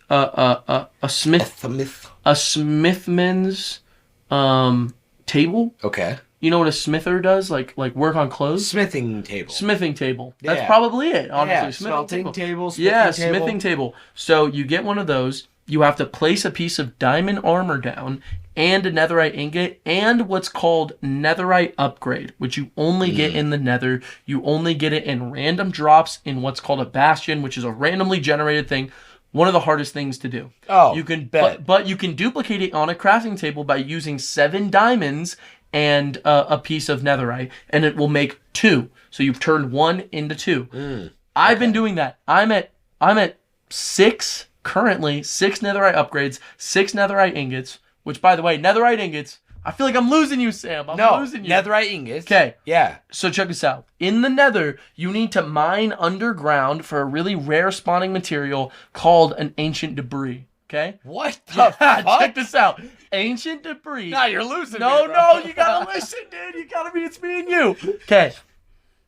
table. Okay. You know what a smither does? Like work on clothes? Smithing table. Smithing table. Yeah. That's probably it, honestly. Yeah, smelting table. Smithing table. So you get one of those. You have to place a piece of diamond armor down and a netherite ingot and what's called netherite upgrade, which you only get in the nether. You only get it in random drops in what's called a bastion, which is a randomly generated thing. One of the hardest things to do. Oh, you can but you can duplicate it on a crafting table by using 7 diamonds and a piece of netherite, and it will make 2. So you've turned 1 into 2. I've been doing that. I'm at 6 currently. 6 netherite upgrades, 6 netherite ingots. Which, by the way, netherite ingots. I feel like I'm losing you, Sam. I'm losing you. Netherite ingots. Okay. Yeah. So check this out. In the nether, you need to mine underground for a really rare spawning material called an ancient debris. Okay? What the fuck? Check this out. Ancient debris. Nah, you're losing me, No, you gotta listen, dude. It's me and you. Okay.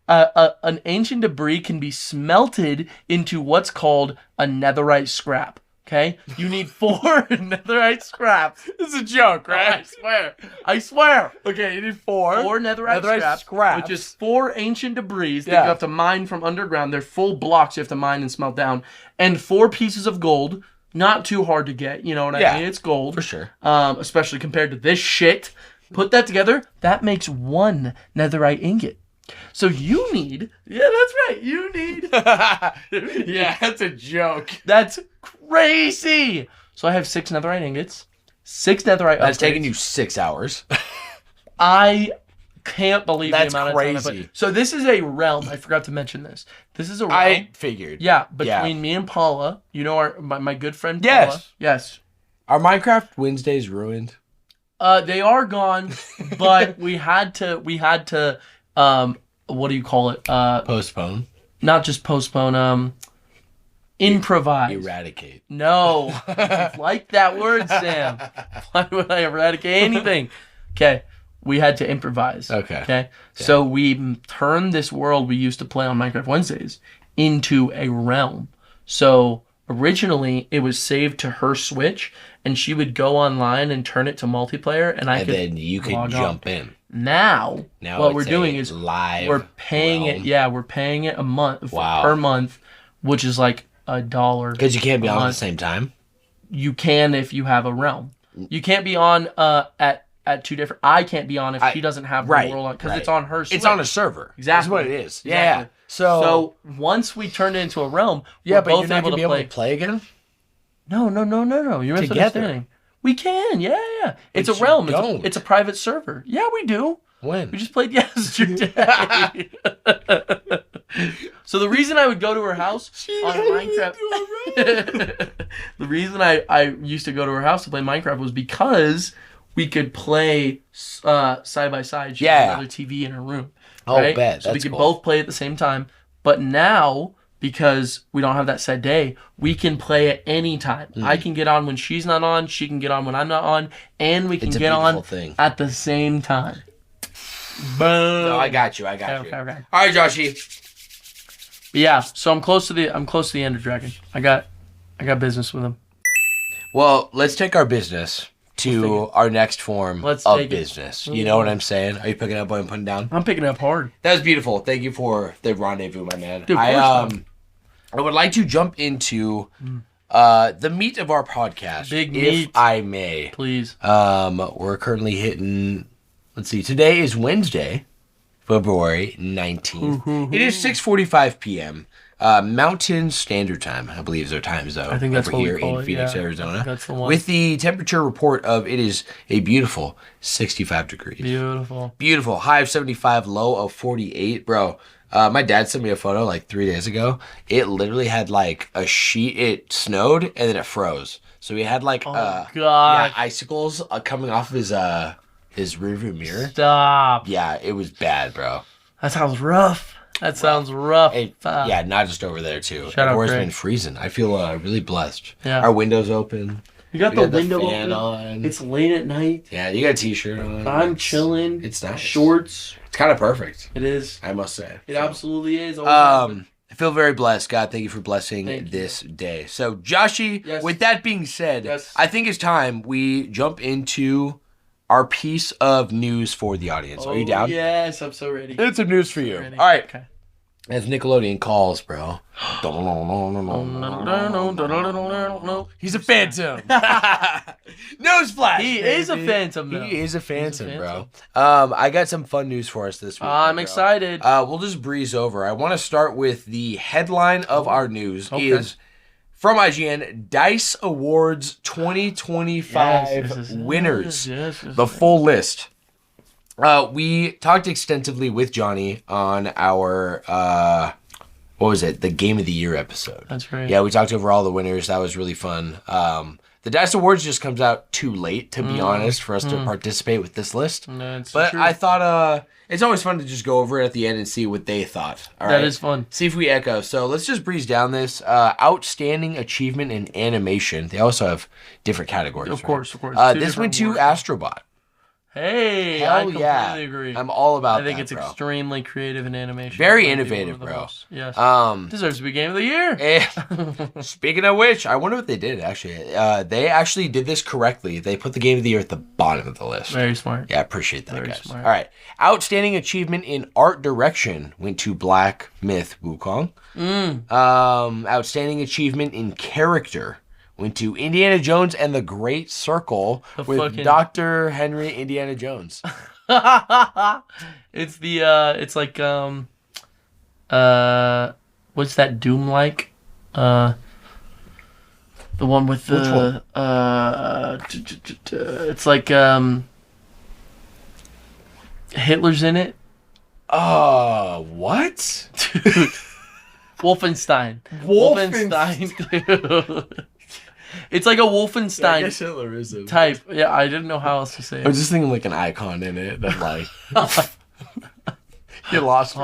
An ancient debris can be smelted into what's called a netherite scrap. Okay? You need 4 netherite scraps. This is a joke, right? I swear. Okay, you need 4 netherite scraps, which is 4 ancient debris that you have to mine from underground. They're full blocks you have to mine and smelt down. And 4 pieces of gold. Not too hard to get, you know what I mean? It's gold. For sure. Especially compared to this shit. Put that together, that makes 1 netherite ingot. So you need... Yeah, that's right. You need... Yeah, that's a joke. That's crazy. So I have 6 netherite ingots, 6 netherite upgrades. That's taking you 6 hours. I can't believe that's the amount crazy. of time I put. So this is a realm. I forgot to mention this. This is a realm. I figured. Yeah, between me and Paula. You know my good friend Paula. Yes. Are Minecraft Wednesdays ruined? They are gone, but we had to what do you call it? Postpone. Not just postpone, improvise. Eradicate. No. Like that word, Sam. Why would I eradicate anything? Okay. We had to improvise. Okay. Yeah. So we turned this world we used to play on Minecraft Wednesdays into a realm. So originally it was saved to her Switch, and she would go online and turn it to multiplayer, and then you could jump in. Now what we're doing is live. We're paying it. Yeah, we're paying it a month per month, which is like $1. Because you can't be on at the same time. You can if you have a realm. You can't be on at 2 different. I can't be on if she doesn't have the world on because it's on her Switch. It's on a server. Exactly. That's what it is. Exactly. Yeah. So once we turned it into a realm, we're but both you're not able gonna to be able to play again. No. You're misunderstanding. We can. Yeah. It's a realm. It's a private server. Yeah, we do. When? We just played yesterday. So the reason I would go to her house on Minecraft, the reason I used to go to her house to play Minecraft was because we could play side by side. She had another TV in her room. Right? Oh, bet. So we could both play at the same time. But now, because we don't have that set day, we can play at any time. I can get on when she's not on. She can get on when I'm not on. And we can get on at the same time. Boom. No, I got you. Okay. All right, Joshy. But yeah, so I'm close to the Ender Dragon. I got business with him. Well, let's take our business to our next form of business. You know what I'm saying? Are you picking up what I'm putting down? I'm picking up hard. That was beautiful. Thank you for the rendezvous, my man. Dude, I would like to jump into the meat of our podcast, Big meat. if I may. Please. We're currently hitting, let's see, today is Wednesday, February 19th. It is 6:45 p.m. Mountain Standard Time, I believe is our time zone. I think that's over what here we call in it. Phoenix, Yeah, Arizona. that's the one. With the temperature report of it is a beautiful 65 degrees. Beautiful. High of 75, low of 48, bro. My dad sent me a photo like 3 days ago. It literally had like a sheet. It snowed and then it froze. So he had like icicles coming off of his rearview mirror. Stop. Yeah, it was bad, bro. That sounds rough. That sounds rough. Yeah, not just over there too. Shout out, Everywhere's Greg. been freezing. I feel really blessed. Yeah. Our window's open. You got the window fan open. on. It's late at night. Yeah, you got a t-shirt on. I'm chilling. It's nice. Shorts. It's kind of perfect. It is. I must say. It absolutely is. I feel very blessed. God, thank you for blessing this day. So, Joshy, with that being said, I think it's time we jump into our piece of news for the audience. Are you down? Yes, I'm so ready. It's some news for you. All right. Okay. As Nickelodeon calls, bro. He's a phantom. Newsflash. He is a phantom, though. He is a phantom, bro. I got some fun news for us this week. I'm excited. We'll just breeze over. I want to start with the headline of our news is from IGN, Dice Awards 2025 winners. The full list. We talked extensively with Johnny on our, the Game of the Year episode. That's right. Yeah, we talked over all the winners. That was really fun. The Dice Awards just comes out too late, to be honest, for us to participate with this list. But true. I thought it's always fun to just go over it at the end and see what they thought. All right? That is fun. See if we echo. So let's just breeze down this. Outstanding achievement in animation. They also have different categories. Of course. This went to Astrobot. Hey, I completely agree. I'm all about that, I think it's extremely creative in animation. Very innovative, bro. Yes. Deserves to be Game of the Year. Speaking of which, I wonder what they did, actually. They actually did this correctly. They put the Game of the Year at the bottom of the list. Very smart. Yeah, I appreciate that, guys. Smart. All right. Outstanding achievement in art direction went to Black Myth Wukong. Outstanding achievement in character went to Indiana Jones and the Great Circle with Dr. Henry Indiana Jones. It's it's like what's that Doom like? The one with the it's like Hitler's in it. What? Dude. Wolfenstein, dude. It's like a Wolfenstein I guess Hitler is a type. Yeah, I didn't know how else to say it. I was just thinking like an icon in it that like you lost me.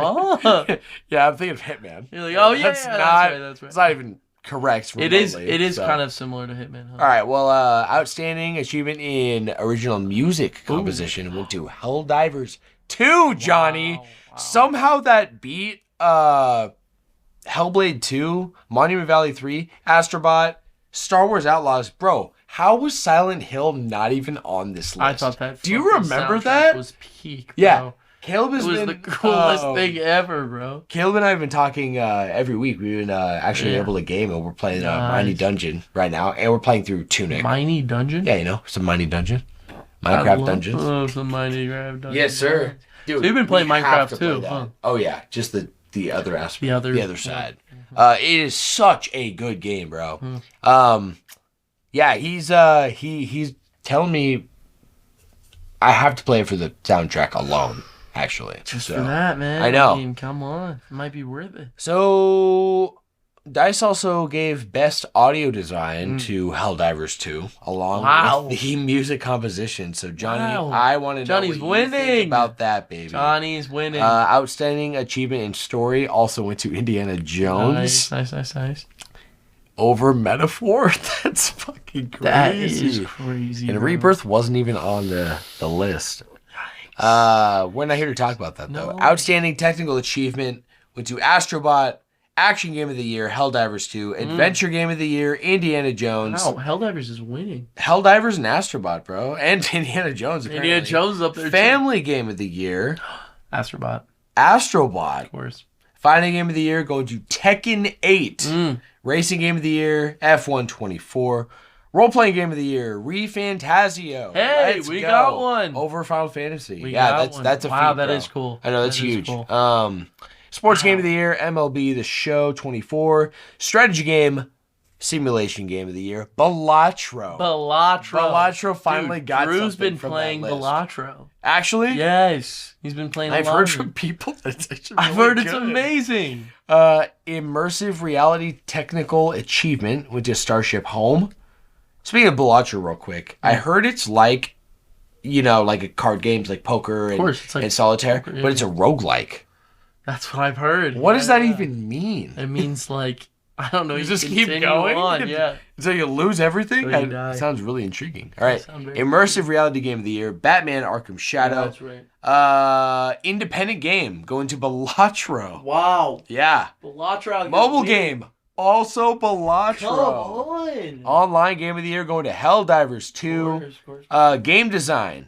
Yeah, I'm thinking of Hitman. You're like, oh yeah, that's right. It's not even correct. It is kind of similar to Hitman. Huh? All right. Well, outstanding achievement in original music composition went to Helldivers 2, Johnny. Wow. Somehow that beat Hellblade 2, Monument Valley 3, Astrobot, Star Wars Outlaws. Bro, how was Silent Hill not even on this list? I thought that. Do you remember that? Was peak, bro. Yeah. Caleb was the coolest thing ever, bro. Caleb and I have been talking every week. We've been actually able to game, and we're playing Miney Dungeon right now, and we're playing through Tunic. Miney Dungeon? Yeah, you know, some Miney Dungeon. Minecraft Dungeons. Oh, some Minecraft Dungeons. Yes, sir. Dude, so you've been playing Minecraft too, huh? Oh, yeah. Just the other aspect. The other side. Mm-hmm. It is such a good game, bro. Yeah, he's telling me I have to play it for the soundtrack alone, actually. Just for that, man. I know. I mean, come on. It might be worth it. So, DICE also gave Best Audio Design to Helldivers 2, along with the music composition. So, Johnny, I want to know what you think about that, baby. Johnny's winning. Outstanding achievement in story also went to Indiana Jones. Nice. Over Metaphor? That's fucking crazy. That is crazy, And Rebirth wasn't even on the list. We're not here to talk about that, though. Outstanding technical achievement went to Astrobot, Action Game of the Year, Helldivers 2, Adventure Game of the Year, Indiana Jones. Wow, Helldivers is winning. Helldivers and Astrobot, bro. And Indiana Jones, apparently. Indiana Jones is up there, Family Game of the Year. Astrobot. Of course. Fighting Game of the Year going to Tekken 8. Racing Game of the Year, F1 24. Role-playing Game of the Year, ReFantazio. Hey, we got one. Over Final Fantasy. That's a feat, wow, that bro. is cool. I know, that's huge. Cool. Sports Game of the Year, MLB The Show 24. Strategy Game, Simulation Game of the Year, Balatro finally got something. Drew's been playing Balatro. Actually? Yes. He's been playing I've heard from people that it's really I've heard good. It's amazing. Immersive Reality Technical Achievement, which is Starship Home. Speaking of Balatro real quick, I heard it's like, like a card games like poker and solitaire, poker, but it's a roguelike. That's what I've heard. What does that even mean? It means like, I don't know. You just keep going on, until you lose everything? That sounds really intriguing. All right. Immersive Reality Game of the Year, Batman Arkham Shadow. Yeah, that's right. Independent game, going to Balatro. Wow. Yeah. Balatro. Mobile game. Also Balatro. Come on. Online Game of the Year going to Helldivers 2. Of course. Game design.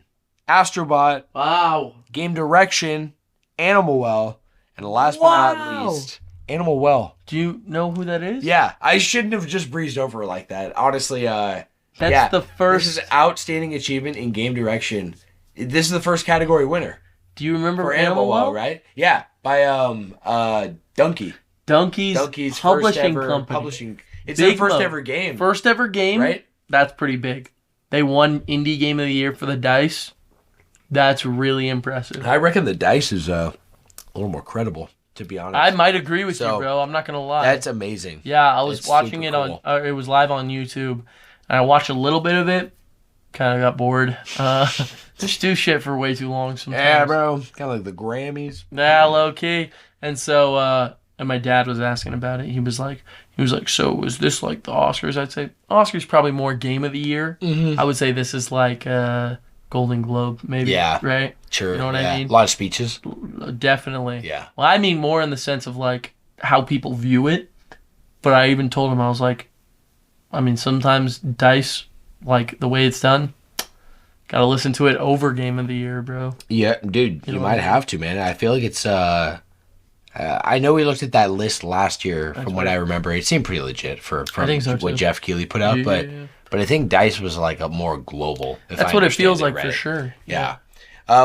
Astrobot. Wow. Game direction. Animal Well. And last but not least, Animal Well. Do you know who that is? Yeah. I shouldn't have just breezed over like that. Honestly, that's the first. This is outstanding achievement in game direction. This is the first category winner. Do you remember for Animal Well, right? Yeah. By Donkey. Donkey's publishing company. It's their first ever game. First ever game? Right? That's pretty big. They won Indie Game of the Year for the DICE. That's really impressive. I reckon the DICE is a little more credible, to be honest. I might agree with you, bro. I'm not going to lie. That's amazing. Yeah, I was watching it on... it was live on YouTube, and I watched a little bit of it. Kind of got bored. Just do shit for way too long sometimes. Yeah, bro. Kind of like the Grammys. Yeah, low key. And so... and my dad was asking about it. He was like, so was this like the Oscars? I'd say Oscars probably more Game of the Year. Mm-hmm. I would say this is like Golden Globe, maybe. Yeah. Right? Sure. You know what I mean? A lot of speeches. Definitely. Yeah. Well, I mean more in the sense of like how people view it. But I even told him, I was like, I mean, sometimes DICE, like the way it's done, gotta listen to it over Game of the Year, bro. Yeah, dude, you might have to, man. I feel like it's I know we looked at that list last year. From what I remember, it seemed pretty legit from what Jeff Keighley put out. But I think DICE was like a more global. That's what it feels like for sure. Yeah.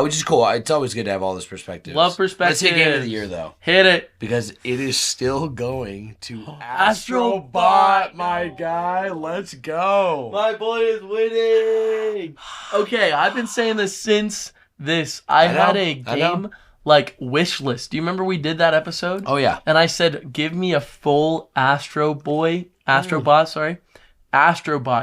Which is cool. It's always good to have all this perspective. Love perspective. Let's hit Game of the Year though. Hit it. Because it is still going to Astrobot, my guy. Let's go. My boy is winning. Okay, I've been saying this since this. I had a game like wish list. Do you remember we did that episode? Oh yeah. And I said, give me a full Astrobot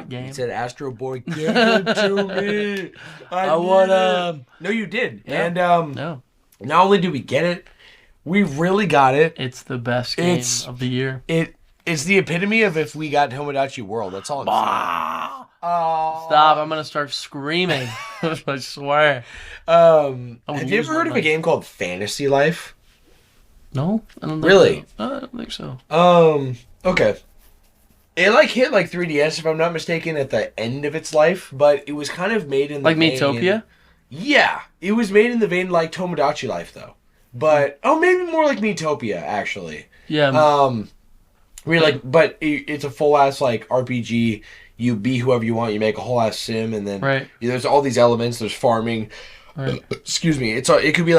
game. You said Astro Boy, give it to me. I want No, you did. Yeah. And no. Not only do we get it, we really got it. It's the best game of the year. It's the epitome of if we got Tomodachi World. That's all I'm saying. Oh. Stop, I'm gonna start screaming. I swear. Have you ever heard of a game called Fantasy Life? No, I don't think really? So. I don't think so. Okay. It hit 3DS, if I'm not mistaken, at the end of its life, but it was kind of made in the vein... Like Miitopia? Yeah. It was Made in the vein like Tomodachi Life, though. But, maybe more like Miitopia, actually. Yeah. But it's a full-ass, RPG. You be whoever you want. You make a whole-ass sim, and then there's all these elements. There's farming. Right. Excuse me. It could be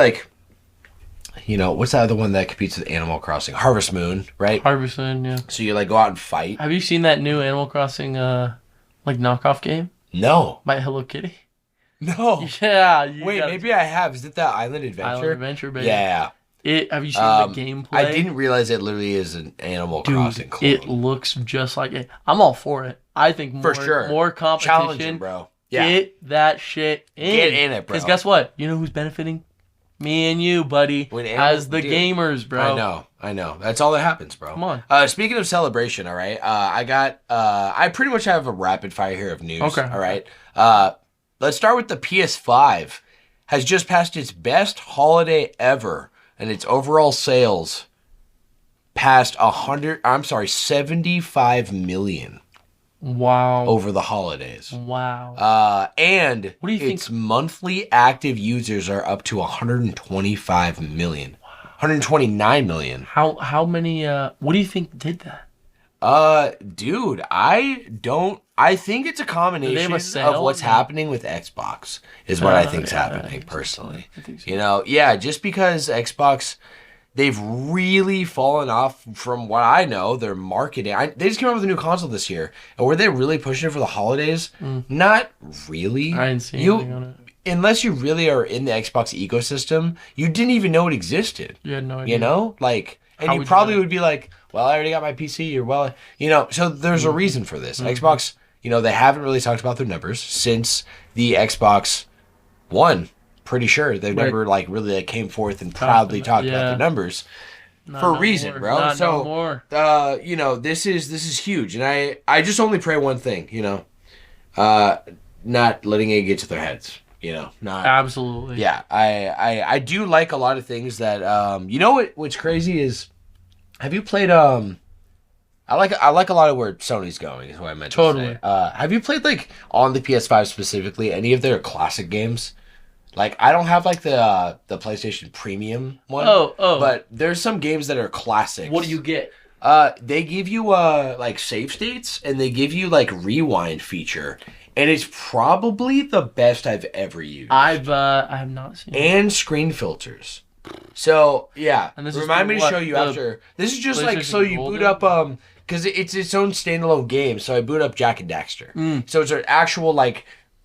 what's that other one that competes with Animal Crossing? Harvest Moon, right? Harvest Moon, yeah. So you go out and fight. Have you seen that new Animal Crossing knockoff game? No. By Hello Kitty? No. Yeah. Wait, maybe I have. Is it that Island Adventure? Island Adventure, baby. Yeah. Have you seen the gameplay? I didn't realize it literally is an Animal Crossing clone. It looks just like it. I'm all for it. I think more competition. Challenging, bro. Yeah. Get that shit in. Get in it, bro. Because guess what? You know who's benefiting? Me and you, buddy, as the gamers, bro. I know. That's all that happens, bro. Come on. Speaking of celebration, all right, I pretty much have a rapid fire here of news. Okay. All right. Let's start with the PS5. Has just passed its best holiday ever, and its overall sales passed 75 million. Wow. Over the holidays. Wow. And what do you think? Its monthly active users are up to 125 million. 129 million. How many what do you think did that? Dude, I think it's a combination of what's happening with Xbox is what I think's happening personally. I think so. Just because Xbox, they've really fallen off from what I know, their marketing. They just came out with a new console this year. And were they really pushing it for the holidays? Not really. I didn't see anything on it. Unless you really are in the Xbox ecosystem, you didn't even know it existed. You had no idea. You know? And you probably would be like, well, I already got my PC, or so there's a reason for this. Xbox, they haven't really talked about their numbers since the Xbox One. Pretty sure they've never really came forth and proudly talked about their numbers for a reason, bro. This is huge, and I just only pray one thing, not letting it get to their heads. Not absolutely. Yeah, I do like a lot of things that what's crazy is, have you played I like a lot of where Sony's going is what I meant to say. Have you played on the PS5 specifically any of their classic games? I don't have the PlayStation Premium one. But there's some games that are classics. What do you get? They give you save states, and they give you rewind feature. And it's probably the best I've ever used. I have not seen it. And screen filters. So, yeah. And remind me to show you after. This is just so you boot up, because it's its own standalone game. So I boot up Jak and Daxter. So it's an actual,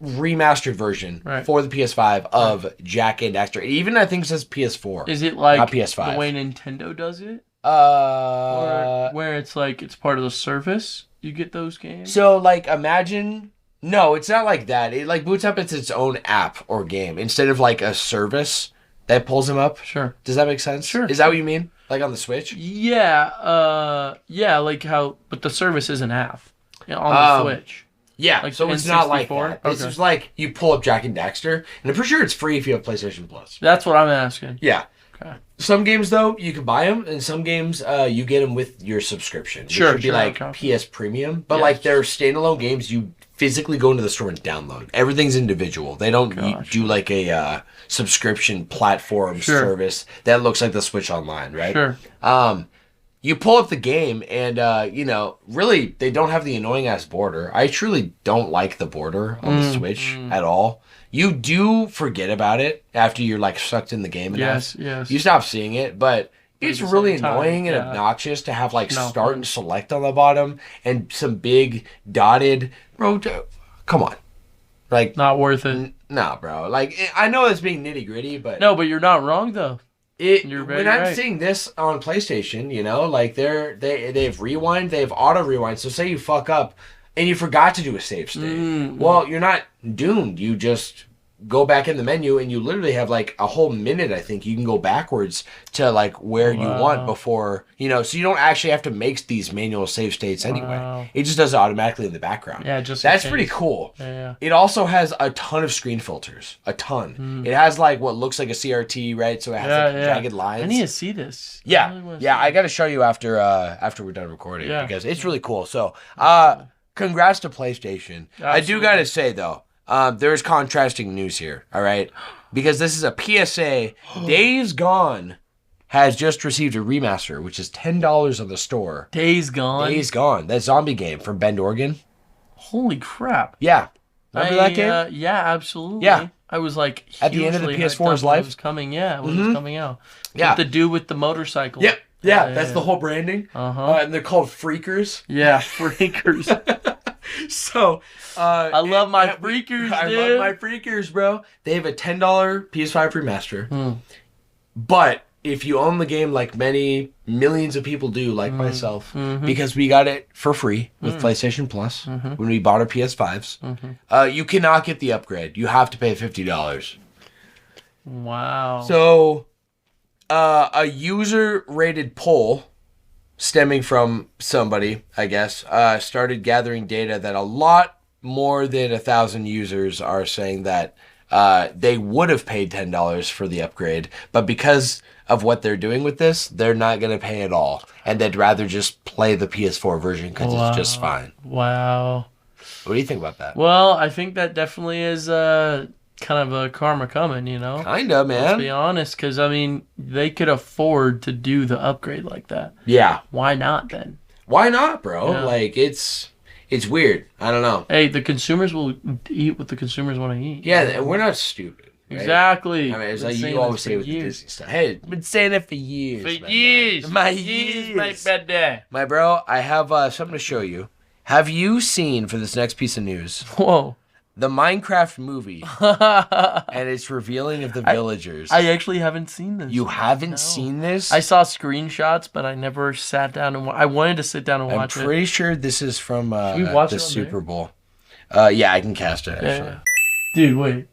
remastered version for the PS5 of Jak and Daxter. It even, I think, says PS4. Is it not PS5. The way Nintendo does it? Or where it's it's part of the service, you get those games? So, imagine... No, it's not like that. It boots up its own app or game instead of a service that pulls them up. Sure. Does that make sense? Sure. Is that what you mean? On the Switch? Yeah. But the service is an app on the Switch. Yeah. So it's not like that. Okay. It's just you pull up Jak and Daxter, and I'm pretty sure it's free if you have PlayStation Plus. That's what I'm asking. Yeah. Okay. Some games though you can buy them, and some games you get them with your subscription. Which would be PS Premium, but they're standalone games you physically go into the store and download. Everything's individual. They don't do a subscription platform service that looks like the Switch Online, right? Sure. You pull up the game and, really, they don't have the annoying-ass border. I truly don't like the border on the Switch at all. You do forget about it after you're, sucked in the game enough. Yes. You stop seeing it, but it's really annoying and obnoxious to have, start and select on the bottom and some big dotted... Bro, come on. Not worth it. Nah, bro. I know it's being nitty-gritty, but... No, but you're not wrong, though. When I'm seeing this on PlayStation, they have rewind, they have auto rewind. So say you fuck up and you forgot to do a save state. Well, you're not doomed. You just go back in the menu and you literally have a whole minute, I think. You can go backwards to where you want before, so you don't actually have to make these manual save states anyway. It just does it automatically in the background. Yeah, that's pretty cool. Yeah. It also has a ton of screen filters. A ton. It has what looks like a CRT, right? So it has jagged lines. I need to see this. Yeah. I got to show you after we're done recording because it's really cool. So, congrats to PlayStation. Absolutely. I do got to say though, there's contrasting news here, all right? Because this is a PSA. Days Gone has just received a remaster, which is $10 on the store. Days Gone? Days Gone. That zombie game from Bend, Oregon. Holy crap. Yeah. Remember that game? Yeah, absolutely. Yeah. I was at the end of the PS4's life? It was coming, when it was coming out. Yeah. With the dude with the motorcycle. Yep. Yeah, that's the whole branding. And they're called Freakers. Yeah, Freakers. So, I love my Freakers, dude. I love my Freakers, bro. They have a $10 PS5 remaster. But if you own the game like many millions of people do, like myself, because we got it for free with PlayStation Plus when we bought our PS5s, you cannot get the upgrade. You have to pay $50. Wow. So, a user-rated poll stemming from somebody, I guess, started gathering data that a lot more than 1,000 users are saying that they would have paid $10 for the upgrade, but because of what they're doing with this, they're not going to pay at all, and they'd rather just play the PS4 version because it's just fine. Wow. What do you think about that? Well, I think that definitely is kind of a karma coming, Kinda, man. Let's be honest, because, they could afford to do the upgrade like that. Yeah. Why not, then? Why not, bro? Yeah. Like, it's weird. I don't know. Hey, the consumers will eat what the consumers want to eat. Yeah, and we're not stupid. Right? Exactly. I mean, it's like you always say with the Disney stuff. Hey, I've been saying it for years. My bad day. My bro, I have something to show you. Have you seen, for this next piece of news... Whoa. The Minecraft movie, and it's revealing of the villagers. I actually haven't seen this. You haven't seen this? I saw screenshots, but I never sat down and I wanted to sit down and watch it. I'm pretty sure this is from the Super Bowl. Yeah, I can cast it, actually. Yeah. Dude, wait.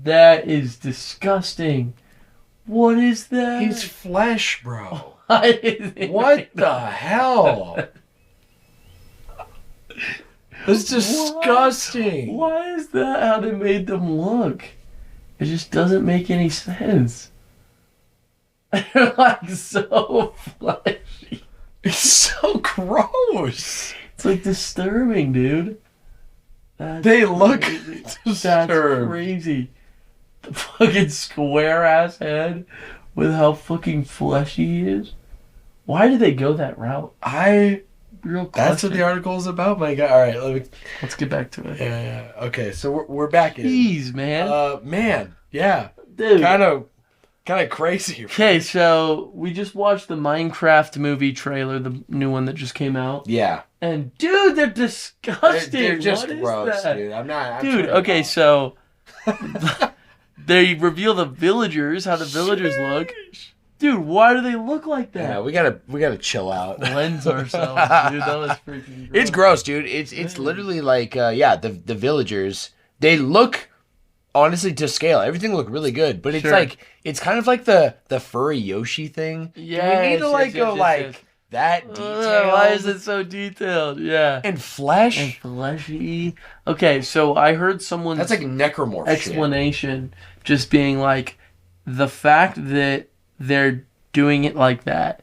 That is disgusting. What is that? It's flesh, bro. What the hell? It's disgusting. Why is that how they made them look? It just doesn't make any sense. They're like so fleshy. It's so gross. It's like disturbing, dude. They look disturbed. That's crazy. The fucking square ass head with how fucking fleshy he is. Why did they go that route? That's what the article is about, my guy. All right, let's get back to it. Yeah. Okay, so we're back in. Jeez, man. Yeah, dude, kind of crazy. Okay, so we just watched the Minecraft movie trailer, the new one that just came out. Yeah. And dude, they're disgusting. They're just gross, dude. I'm okay, so they reveal the villagers, how the villagers look. Dude, why do they look like that? Yeah, we gotta chill out. Cleanse ourselves, dude. That was freaking gross. It's gross, dude. It's literally like the villagers. They look honestly to scale. Everything looked really good, but it's it's kind of like the furry Yoshi thing. Yeah, we need to go that detailed. Why is it so detailed? Yeah, and flesh and fleshy. Okay, so I heard someone's that's like necromorph explanation, just being like the fact that they're doing it like that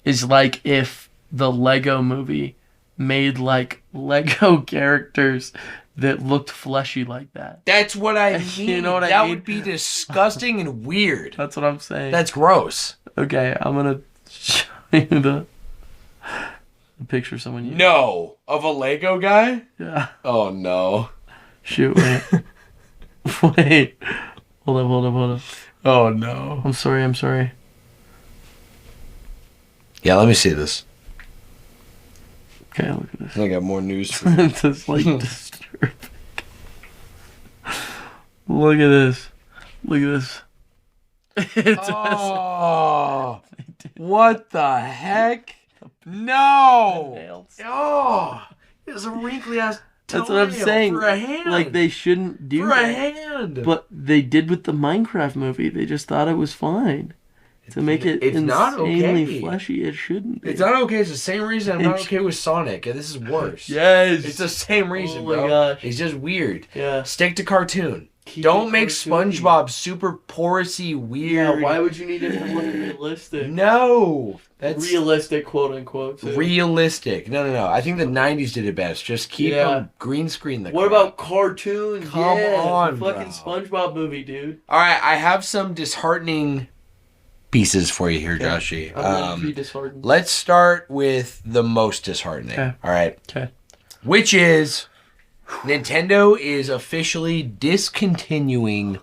is like if the Lego movie made like Lego characters that looked fleshy like that. That's what I mean. You know what I mean? That would be disgusting and weird. That's what I'm saying. That's gross. Okay, I'm gonna show you the picture of someone used. No, of a Lego guy? Yeah. Oh no. Shoot, wait. Wait. Hold up. Oh no. I'm sorry. Yeah, let me see this. Okay, look at this. I got more news for you. It's just like disturbing. Look at this. It's what the heck? No. Oh, it's a wrinkly ass. That's what I'm saying. For a hand. Like they shouldn't do that. For a hand. But they did with the Minecraft movie. They just thought it was fine. To make it insanely fleshy, it shouldn't be. It's not okay. It's the same reason I'm not okay with Sonic. And this is worse. Yes. It's the same reason, bro. Oh my gosh. It's just weird. Yeah. Stick to cartoon. Don't make SpongeBob super porous-y, weird. Yeah, why would you need it to look realistic? No. That's realistic, quote unquote. Too. Realistic. No. I think the 90s did it best. Just keep green screen the What about cartoons? Come on, the fucking SpongeBob movie, dude. All right, I have some disheartening pieces for you here, Joshy. I'm be disheartened. Let's start with the most disheartening. Okay. All right. Okay. Which is Nintendo is officially discontinuing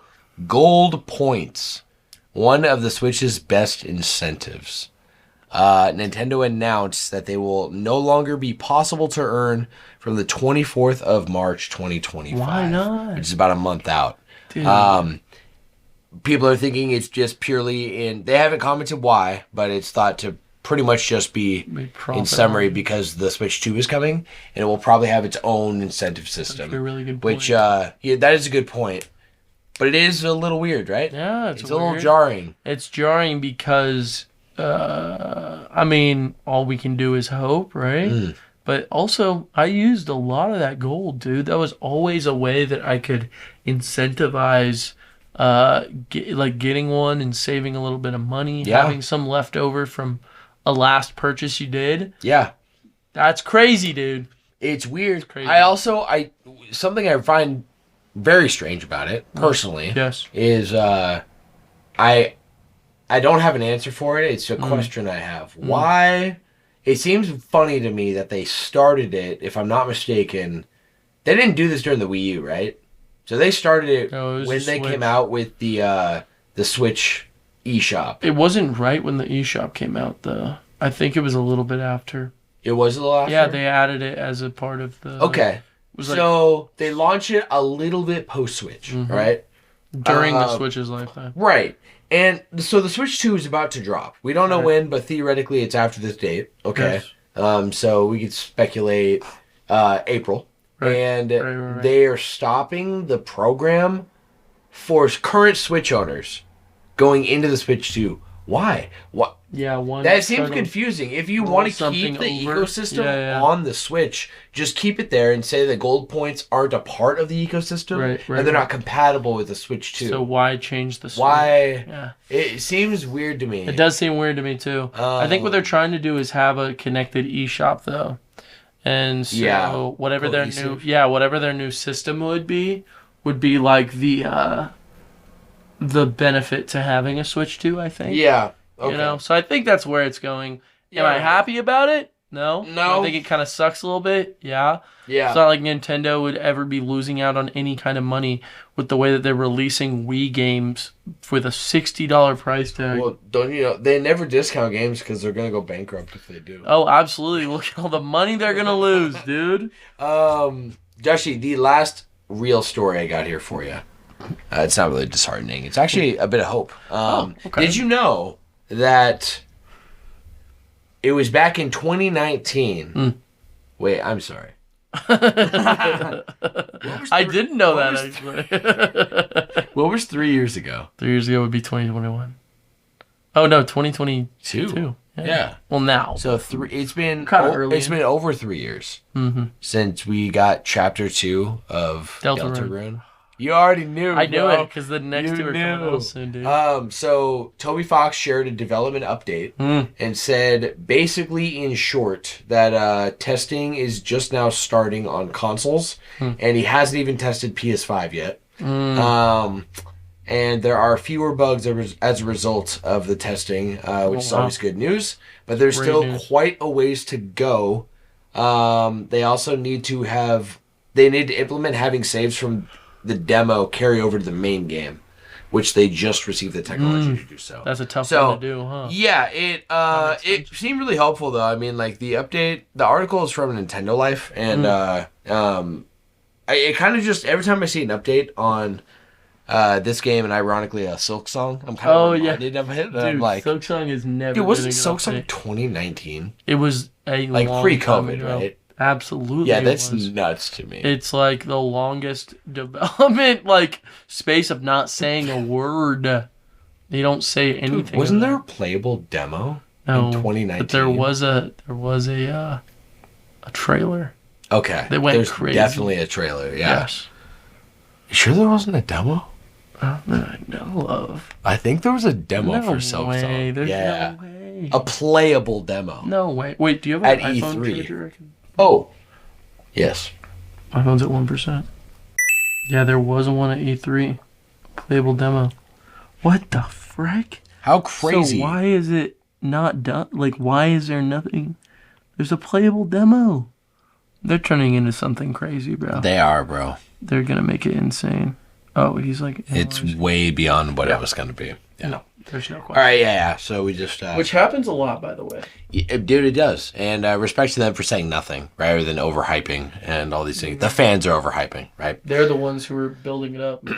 gold points, one of the Switch's best incentives. Nintendo announced that they will no longer be possible to earn from the 24th of March 2025. Why not? Which is about a month out. Dude. People are thinking it's just purely they haven't commented why, but it's thought to pretty much just be in summary because the Switch 2 is coming and it will probably have its own incentive system. That's a really good point. Which, that is a good point. But it is a little weird, right? Yeah, it's a little jarring. It's jarring because, all we can do is hope, right? Mm. But also, I used a lot of that gold, dude. That was always a way that I could incentivize getting one and saving a little bit of money, having some left over from a last purchase you did. Yeah. That's crazy, dude. It's weird. It's crazy. Something I find very strange about it, personally, is I don't have an answer for it. It's a question I have. Why it seems funny to me that they started it, if I'm not mistaken. They didn't do this during the Wii U, right? So they started it when they came out with the Switch eShop. It wasn't right when the eShop came out, though. I think it was a little bit after. It was a little after? Yeah, they added it as a part of the... Okay. So they launched it a little bit post-Switch, right? During the Switch's lifetime. Right. And so the Switch 2 is about to drop. We don't know when, but theoretically it's after this date. Okay. Yes. So we could speculate April. Right. And they are stopping the program for current Switch owners going into the Switch 2. Why? What? Yeah, that seems confusing. If you want to keep the ecosystem on the Switch, just keep it there and say the gold points aren't a part of the ecosystem and they're not compatible with the Switch 2. So why change the Switch? Why? Yeah. It seems weird to me. It does seem weird to me too. I think what they're trying to do is have a connected eShop though. And so whatever their new system would be like the benefit to having a Switch 2, I think. Yeah. Okay. You know, so I think that's where it's going. Am I happy about it? No. I think it kind of sucks a little bit. Yeah. Yeah. It's not like Nintendo would ever be losing out on any kind of money with the way that they're releasing Wii games with a $60 price tag. Well, don't you know, they never discount games because they're going to go bankrupt if they do. Oh, absolutely. Look at all the money they're going to lose, dude. Joshy, the last real story I got here for you. It's not really disheartening. It's actually a bit of hope. Did you know that it was back in 2019? Wait, I'm sorry. I didn't know that, actually. What was 3 years ago? 3 years ago would be 2021. Oh, no, 2022. Yeah. Well, now. So it's been over 3 years since we got Chapter 2 of Deltarune. You already knew. I knew it because the next two are coming out soon, dude. So Toby Fox shared a development update and said, basically in short, that testing is just now starting on consoles, and he hasn't even tested PS5 yet. And there are fewer bugs as a result of the testing, which is always good news. But there's quite a ways to go. They also need to implement having saves from the demo carry over to the main game, which they just received the technology to do so. That's a tough one to do, huh? Yeah, it seemed really helpful though. I mean, like the article is from Nintendo Life, and it kind of just every time I see an update on this game and ironically a Silk Song, I'm kind of reminded of it. Dude, I'm like, Silk Song is never. Dude, wasn't Silk Song 2019? It was a like long pre-COVID, right? Absolutely. Yeah, that's nuts to me. It's like the longest development space of not saying a word. They don't say anything. Dude, wasn't there a playable demo in 2019? But there was a trailer. Okay. They went There's crazy. Definitely a trailer, yeah. Yes. You sure there wasn't a demo? That I know of. I think there was a demo for Silk Song. There's no way. A playable demo. No way. Wait, do you have an iPhone E3 charger? Oh, yes. My phone's at 1%. Yeah, there was one at E3. Playable demo. What the frick? How crazy. So why is it not done? Like, why is there nothing? There's a playable demo. They're turning into something crazy, bro. They are, bro. They're going to make it insane. Oh, he's like... It's way beyond what it was going to be. Yeah. No, there's no question. All right, yeah. So we just... Which happens a lot, by the way. Dude, it does. And respect to them for saying nothing rather than overhyping and all these things. The fans are overhyping, right? They're the ones who are building it up.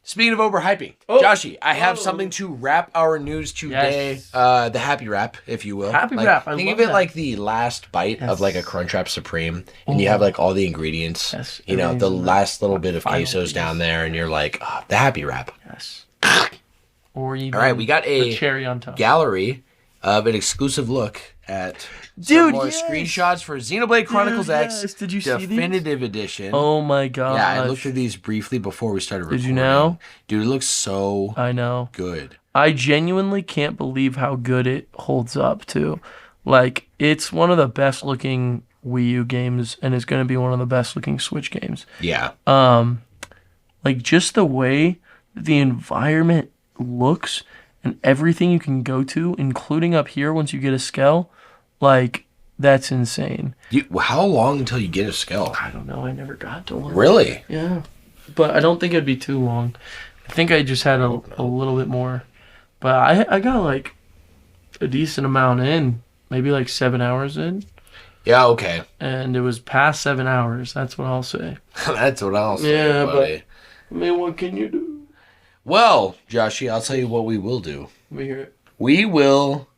Speaking of overhyping, Joshy, I have something to wrap our news today. Yes. The happy wrap, if you will. Happy wrap. Think of it like the last bite of like a Crunchwrap Supreme, and you have like all the ingredients. Yes. You know, the last little bit of quesos down there, and you're like, the happy wrap. Yes. Or even all right, we got a cherry on top. Gallery of an exclusive look at some more screenshots for Xenoblade Chronicles X. Did you see these? Definitive Edition. Oh my god! Yeah, I looked through these briefly before we started recording. Did you know? Dude, it looks so good. I genuinely can't believe how good it holds up too. Like, it's one of the best looking Wii U games, and it's going to be one of the best looking Switch games. Yeah. Like, just the way the environment looks and everything you can go to, including up here once you get a scale, like, That's insane. How long until you get a scalp? I don't know. I never got to one. Really? Yeah. But I don't think it'd be too long. I think I just had a little bit more. But I got like a decent amount in. Maybe like 7 hours in. Yeah, okay. And it was past 7 hours. That's what I'll say. That's what I'll say, buddy. But, I mean, what can you do? Well, Joshy, I'll tell you what we will do. Let me hear it. We will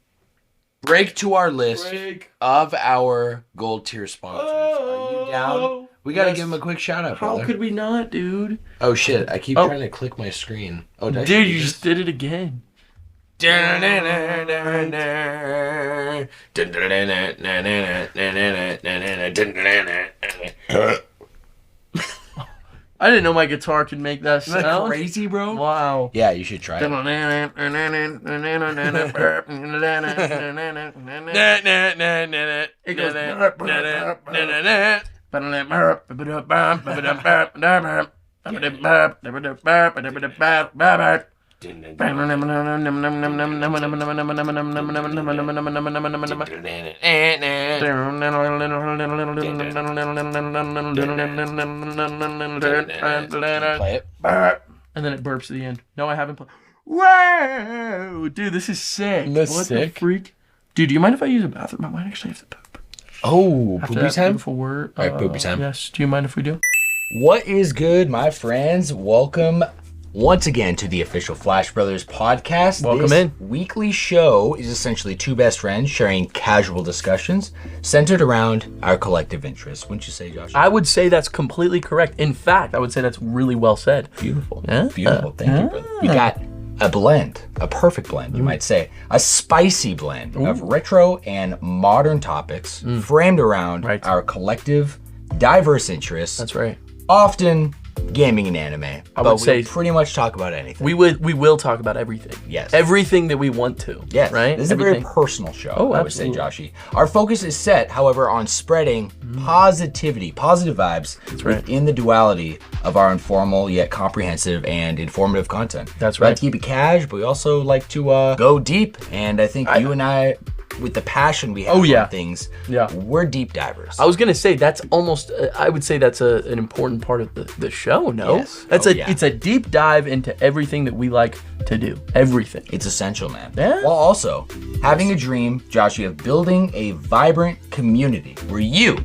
break to our list of our gold tier sponsors. Are you down? We got to give them a quick shout out, brother. How could we not, dude? Oh, shit. I keep trying to click my screen. Oh, dude, you just did it again. I didn't know my guitar could make that sound. Isn't that crazy, bro? Wow. Yeah, you should try it. And then it burps at the end. No, I haven't played. Whoa! Dude, this is sick. That's what sick. The freak? Dude, do you mind if I use a bathroom? I might actually have to poop. Oh, poopy time? Beautiful word. All right, poopy time. Yes. Do you mind if we do? What is good, my friends? Welcome once again to the official Flash Brothers podcast. Welcome this in. Weekly show is essentially two best friends sharing casual discussions centered around our collective interests. Wouldn't you say, Josh? I would say that's completely correct. In fact, I would say that's really well said. Beautiful. Yeah? Beautiful. Thank you, brother. We got a blend, a perfect blend, you might say. A spicy blend of retro and modern topics framed around our collective, diverse interests. That's right. Often gaming and anime. I would say pretty much talk about anything. We will talk about everything. Yes. Everything that we want to. Yes. Right? This is everything. a very personal show, Oh, I would say, absolutely. Joshy. Our focus is set, however, on spreading positivity, positive vibes within the duality of our informal yet comprehensive and informative content. That's We like right. to keep it cash, but we also like to go deep. And I think you and I, with the passion we have on things, we're deep divers. I was gonna say that's almost. I would say that's an important part of the show. No, Yes. that's it's a deep dive into everything that we like to do. Everything. It's essential, man. Yeah. While also having a dream, Joshua, of building a vibrant community where you,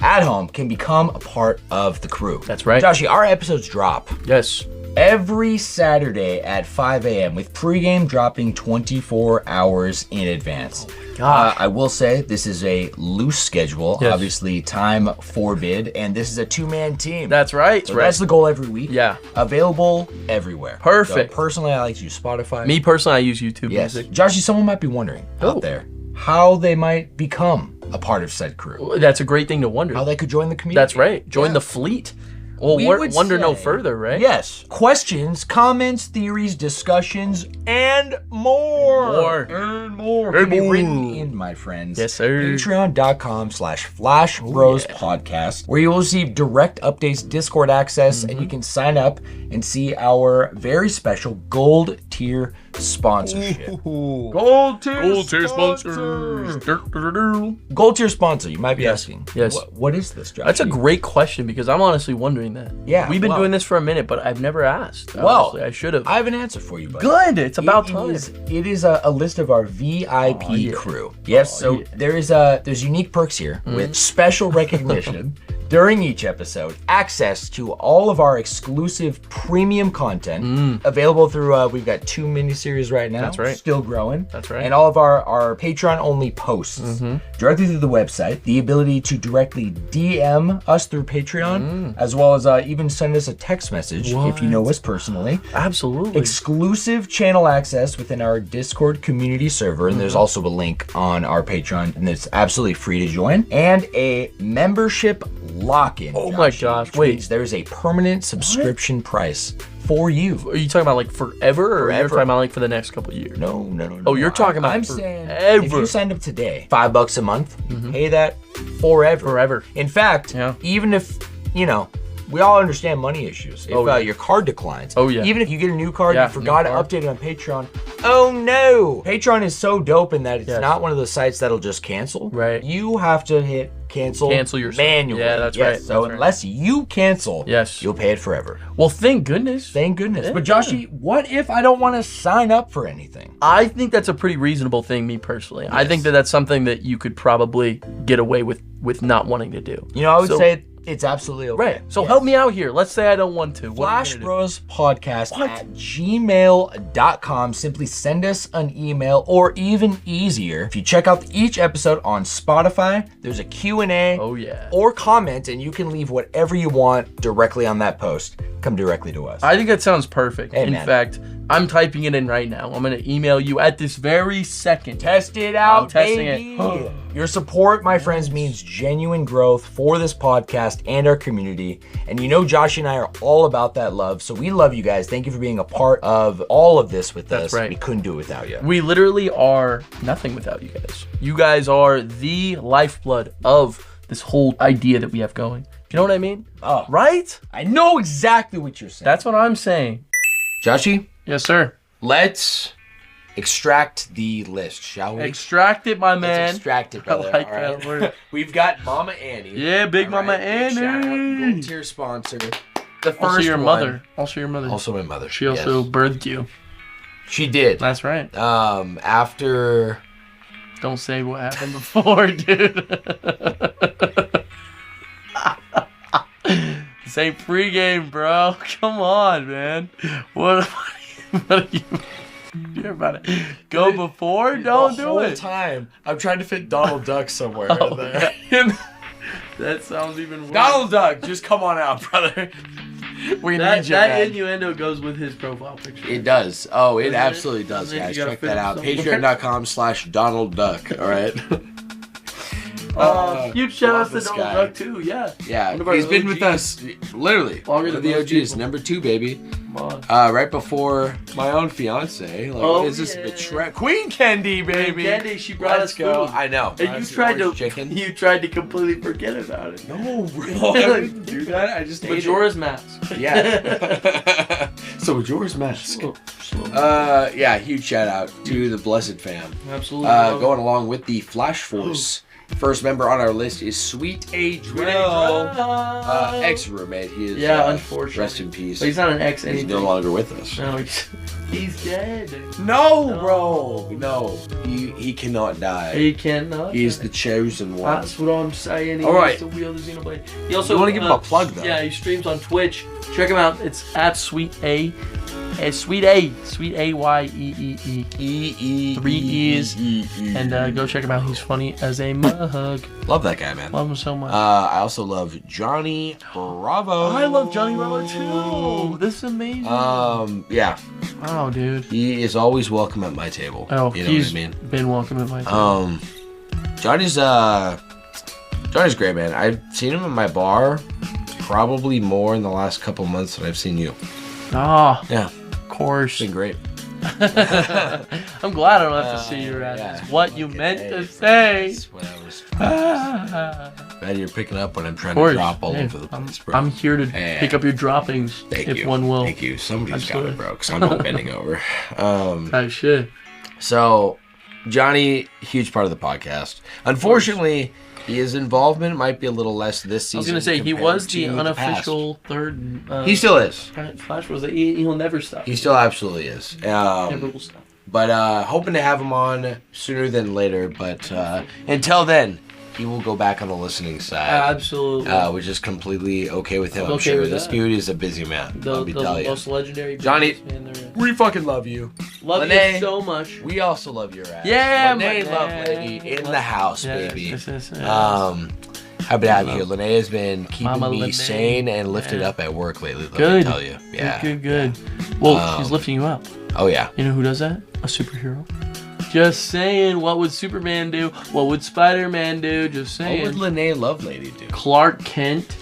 at home, can become a part of the crew. That's right. Joshua, our episodes drop Yes. every Saturday at 5 a.m. with pregame dropping 24 hours in advance. Gosh. I will say this is a loose schedule, Yes. obviously time forbid, and this is a two-man team. That's right. So that's the goal every week. Yeah. Available everywhere. Perfect. So personally, I like to use Spotify. Me personally, I use YouTube Yes. music. Joshy, someone might be wondering out there how they might become a part of said crew. That's a great thing to wonder. How they could join the community. That's right. Join the fleet. Well, We would wonder no say- further, right? Yes. Questions, comments, theories, discussions, and more. More. Can be written in, my friends. Yes, sir. Patreon.com/FlashBrosPodcast, where you will receive direct updates, Discord access, and you can sign up and see our very special gold tier sponsorship. Gold tier sponsors. Gold tier sponsor, you might be asking. Yes. What is this, Josh? That's a great question because I'm honestly wondering that. Yeah, We've been well- doing this for a minute, but I've never asked. Well, Honestly. I should have. I have an answer for you, buddy. Good. It's about time. It is a list of our VIP crew. Yes, so there's unique perks here with special recognition during each episode, access to all of our exclusive premium content available through we've got 2 miniseries right now. That's right. Still growing. That's right. And all of our Patreon only posts directly through the website, the ability to directly DM us through Patreon, as well as even send us a text message if you know us personally. Absolutely. Exclusive channel access within our Discord community server, and there's also a link on our Patreon, and it's absolutely free to join. And a membership lock-in. Oh my gosh, which wait. means there's a permanent subscription price for you. Are you talking about like forever, or you're Forever. talking about like for the next couple of years? No. Oh, you're talking about I'm forever. saying if you signed up today, $5 a month, pay that forever. Forever. In fact, Yeah. even if, we all understand money issues. If your card declines, Oh, yeah. even if you get a new card, Yeah, you forgot new to card. update it on Patreon, oh no. Patreon is so dope in that it's not one of those sites that'll just cancel. Right. You have to hit cancel yourself manually. Yeah, that's right. So that's unless you cancel, yes, you'll pay it forever. Well, thank goodness. Thank goodness. Yeah. But Joshy, what if I don't want to sign up for anything? I think that's a pretty reasonable thing, me personally. Yes. I think that's something that you could probably get away with not wanting to do. You know, I would say it's absolutely okay. Right. So help me out here. Let's say I don't want to. FlashBrosPodcast@gmail.com. Simply send us an email, or even easier, if you check out each episode on Spotify, there's a Q&A or comment, and you can leave whatever you want directly on that post. Come directly to us. I think that sounds perfect. Hey, in fact, I'm typing it in right now. I'm going to email you at this very second. Test it out, baby. Your support, my friends, means genuine growth for this podcast and our community. And you know Josh and I are all about that love. So we love you guys. Thank you for being a part of all of this with us. That's right. We couldn't do it without you. We literally are nothing without you guys. You guys are the lifeblood of this whole idea that we have going. You know what I mean? Oh. Right? I know exactly what you're saying. That's what I'm saying. Joshy? Yes, sir. Let's extract the list, shall we? Extract it, my man. Let's extract it, brother. I like all that word. We've got Mama Annie. Yeah, big Mama Annie. Big shout out. Gold tier sponsor. The first also your one. mother. Also your mother. Also my mother. She also birthed you. She did. That's right. After... Don't say what happened before, dude. This ain't pregame, bro. Come on, man. What are you... You're about to go before? Don't do it. The whole time, I'm trying to fit Donald Duck somewhere in there. That sounds even worse. Donald Duck, just come on out, brother. We need you, That man. innuendo goes with his profile picture. It does. Oh, it absolutely does, guys. Check that out. Patreon.com/Donald Duck. All right. Huge shout outs to Donald Duck too. Yeah. Yeah. He's been with us literally. Longer than the OGs. people. Number 2, baby. Right before my own fiance. Like, what is this betrayal? Queen Candy, baby. Queen Candy, she brought us go. food. I know. And you tried to completely forget about it. No, bro. I didn't do that. I just ate Majora's Mask. Yeah. So Majora's Mask. Yeah, huge shout out to the Blessed Fam. Absolutely. Going along with the Flash Force. First member on our list is Sweet A Drill. Ex-roommate. He is, unfortunately. Rest in peace. But he's not an ex anything. He's no longer with us. No, he's dead. No, bro. No. He cannot die. He cannot. He's the chosen one. That's what I'm saying. He All right. has to wield the Xenoblade. He also, you want to give him a plug, though? Yeah, he streams on Twitch. Check him out. It's at Sweet A. Sweet A. Sweet A-Y-E-E-E. 3 E's. And go check him out. He's funny as a mug. Love that guy, man. Love him so much. I also love Johnny Bravo. I love Johnny Bravo too. This is amazing. Yeah. Wow, dude. He is always welcome at my table. Oh, you know he's what I mean? been welcome at my table. Johnny's great, man. I've seen him at my bar probably more in the last couple months than I've seen you. Ah. Yeah. Of course. It's been great. I'm glad I don't have to see your ass. Yeah, it's what you meant to say. That's what I was trying to say. Glad you're picking up when I'm trying to drop all over the place, bro. I'm here to pick up your droppings, if one will. Thank you. Somebody's got it, bro, because I'm not bending over. I should. So, Johnny, huge part of the podcast. Unfortunately, his involvement might be a little less this season. I was going to say, he was the unofficial third... he still is. Flash was he'll never stop. He still absolutely is. Never will stop. But hoping to have him on sooner than later. But until then, he will go back on the listening side. Absolutely. Which is completely okay with him. I'm sure this dude is a busy man. Let me tell you. Most legendary Johnny, we fucking love you. Love Lene, you so much. We also love your ass. Yeah, Lene, love lady in the house, baby. Yes. How about here? Lene has been keeping me sane and lifted up at work lately. Let me tell you. Yeah. Good. Well, she's lifting you up. Oh yeah. You know who does that? A superhero. Just saying, what would Superman do? What would Spider-Man do? Just saying. What would Lene Lovelady do? Clark Kent.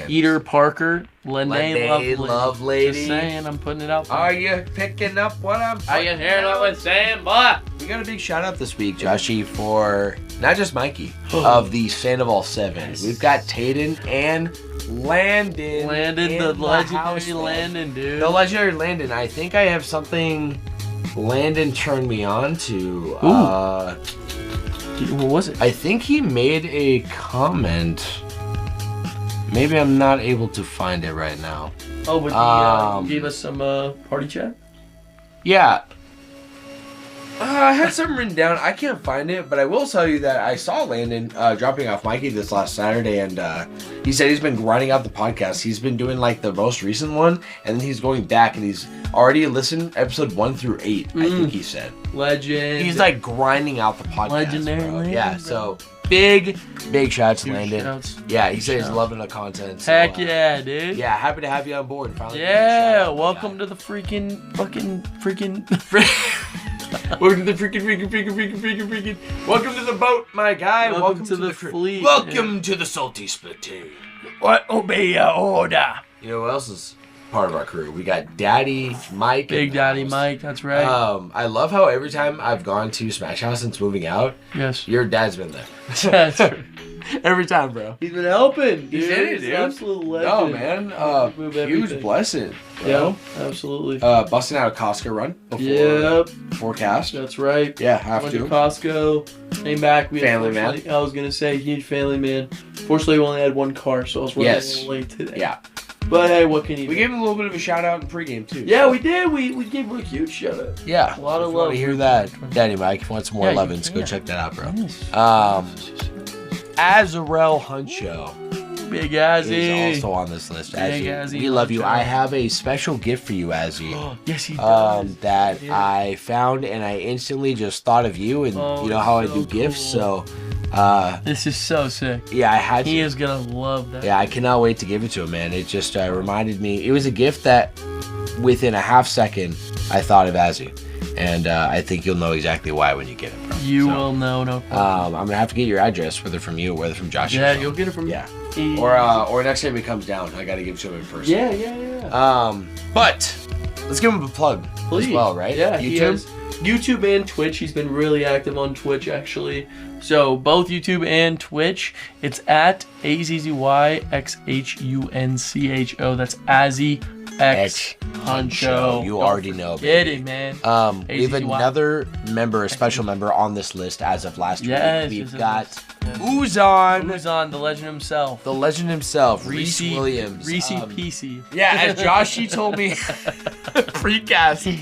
Peter Parker. Lene Lovelady. Just saying, I'm putting it out there. Are you picking up what I'm putting Are you hearing what I'm saying, boy? We got a big shout out this week, Joshy, for not just Mikey, of the Sandoval 7. Yes. We've got Tayden and Landon. The legendary Landon, dude. The legendary Landon. I think I have something Landon turned me on to. What was it? I think he made a comment. Maybe I'm not able to find it right now. Oh, but he gave us some party chat? Yeah. I had something written down. I can't find it, but I will tell you that I saw Landon dropping off Mikey this last Saturday, and he said he's been grinding out the podcast. He's been doing like the most recent one, and then he's going back, and he's already listened episode 1 through 8. I think he said. Legend. He's like grinding out the podcast. Legendary bro. Landon, Yeah. bro. So big shouts to Landon. Shouts. Yeah, he said he's loving the content. So, Heck yeah, dude. Yeah, happy to have you on board. Finally Yeah, welcome to the freaking. Welcome to the freaking. Welcome to the boat, my guy. Welcome to the fleet. Welcome to the salty spittoon. What? Obey your order. You know who else is part of our crew? We got Daddy Mike. Big Daddy Mike, that's right. I love how every time I've gone to Smash House since moving out, yes, your dad's been there. That's right. Every time, bro. He's been helping, dude. He's in it, dude. Absolute legend. Oh, man. Huge blessing. Yeah, absolutely. Busting out a Costco run before cast. That's right. Yeah, have Went to. to Costco, came back. Family man. I was going to say, huge family man. Fortunately, we only had one car, so I was running a little late today. Yeah. But hey, what can you do? We gave him a little bit of a shout out in pregame, too. Yeah, we did. We gave him a huge shout out. Yeah. A lot of if you love. want to hear that, Daddy Mike, if you want some more Yeah, you 11s, go can. check that out, bro. Nice. Azarel Huncho Big Azzy. is also on this list. Big Azzy, Azzy we love you. Huncho. I have a special gift for you, Azzy. Yes, he does. That I found, and I instantly just thought of you, and you know how I do gifts, so this is so sick. yeah, I had He to. is gonna love that. Yeah, I cannot wait to give it to him, man. It just reminded me. It was a gift that within a half second I thought of Azzy, and I think you'll know exactly why when you get it, bro. You will know, no problem. I'm gonna have to get your address, whether from you or whether from Josh. Yeah, you'll get it from Yeah. he- Or next time he comes down, I gotta give it to him in person. Yeah. But let's give him a plug Please. as well, right? Yeah, he YouTube. has YouTube and Twitch. He's been really active on Twitch, actually. So both YouTube and Twitch. It's at AZZYXHUNCHO. That's Azzy X Huncho. You already know. Get it, man. We have another member, a special member on this list as of last week. We've got Uzon. Uzon, the legend himself. The legend himself, Reese Williams. Reese PC. Yeah, as Joshy told me precast.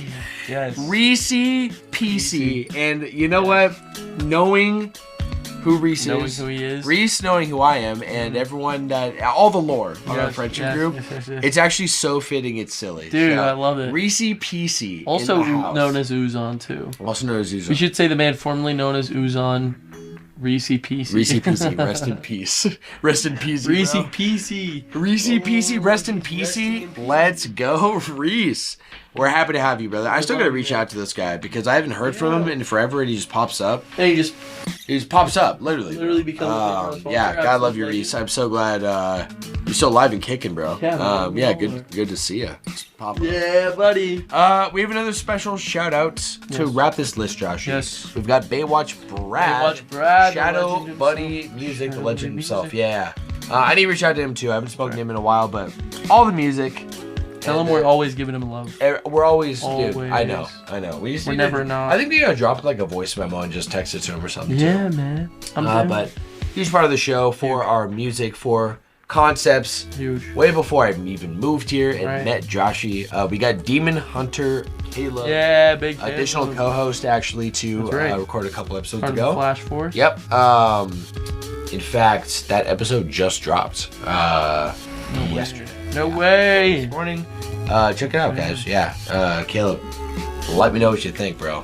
Yes. Reese PC. And you know what? Knowing who Reese Knowing is, who he is. Reese knowing who I am, and everyone that all the lore on our friendship group, yes. it's actually so fitting. It's silly, Dude, So, I love it. Reese PC, Also in the house. known as Uzon, too. Also known as Uzon. We should say the man formerly known as Uzon, Reese PC. Reese PC, rest in peace. Rest in peace. Reese bro. PC. Reese PC, rest in peace. Let's go, Reese. We're happy to have you, brother. I still gotta reach out to this guy because I haven't heard from him in forever, and he just pops up. And He just pops up, literally. Literally becomes a yeah, sponsor. God love you, Reese. I'm so glad you're still alive and kicking, bro. Yeah, yeah, good to see you. Pop up. Yeah, buddy. We have another special shout out to wrap this list, Josh. Yes. We've got Baywatch Brad. Baywatch Brad, the Shadow legend Buddy himself. Music, the Shadow legend Buddy himself. Music. Yeah. I need to reach out to him too. I haven't spoken to him in a while, but all the music. Tell him we're always giving him love. We're always, dude. Always. I know. We just We're need never to, not. I think we gotta drop like a voice memo and just text it to him or something. Yeah, too. man. I'm down. But huge part of the show for our music, for concepts. Huge. Way before I even moved here and Right. met Joshy, we got Demon Hunter Kayla. Yeah, big fan. Additional co-host actually to That's right. record a couple episodes Part of ago. the Flash Force. Yep. In fact, that episode just dropped yesterday. No way. This morning. Check it out, guys. Yeah. Caleb, let me know what you think, bro.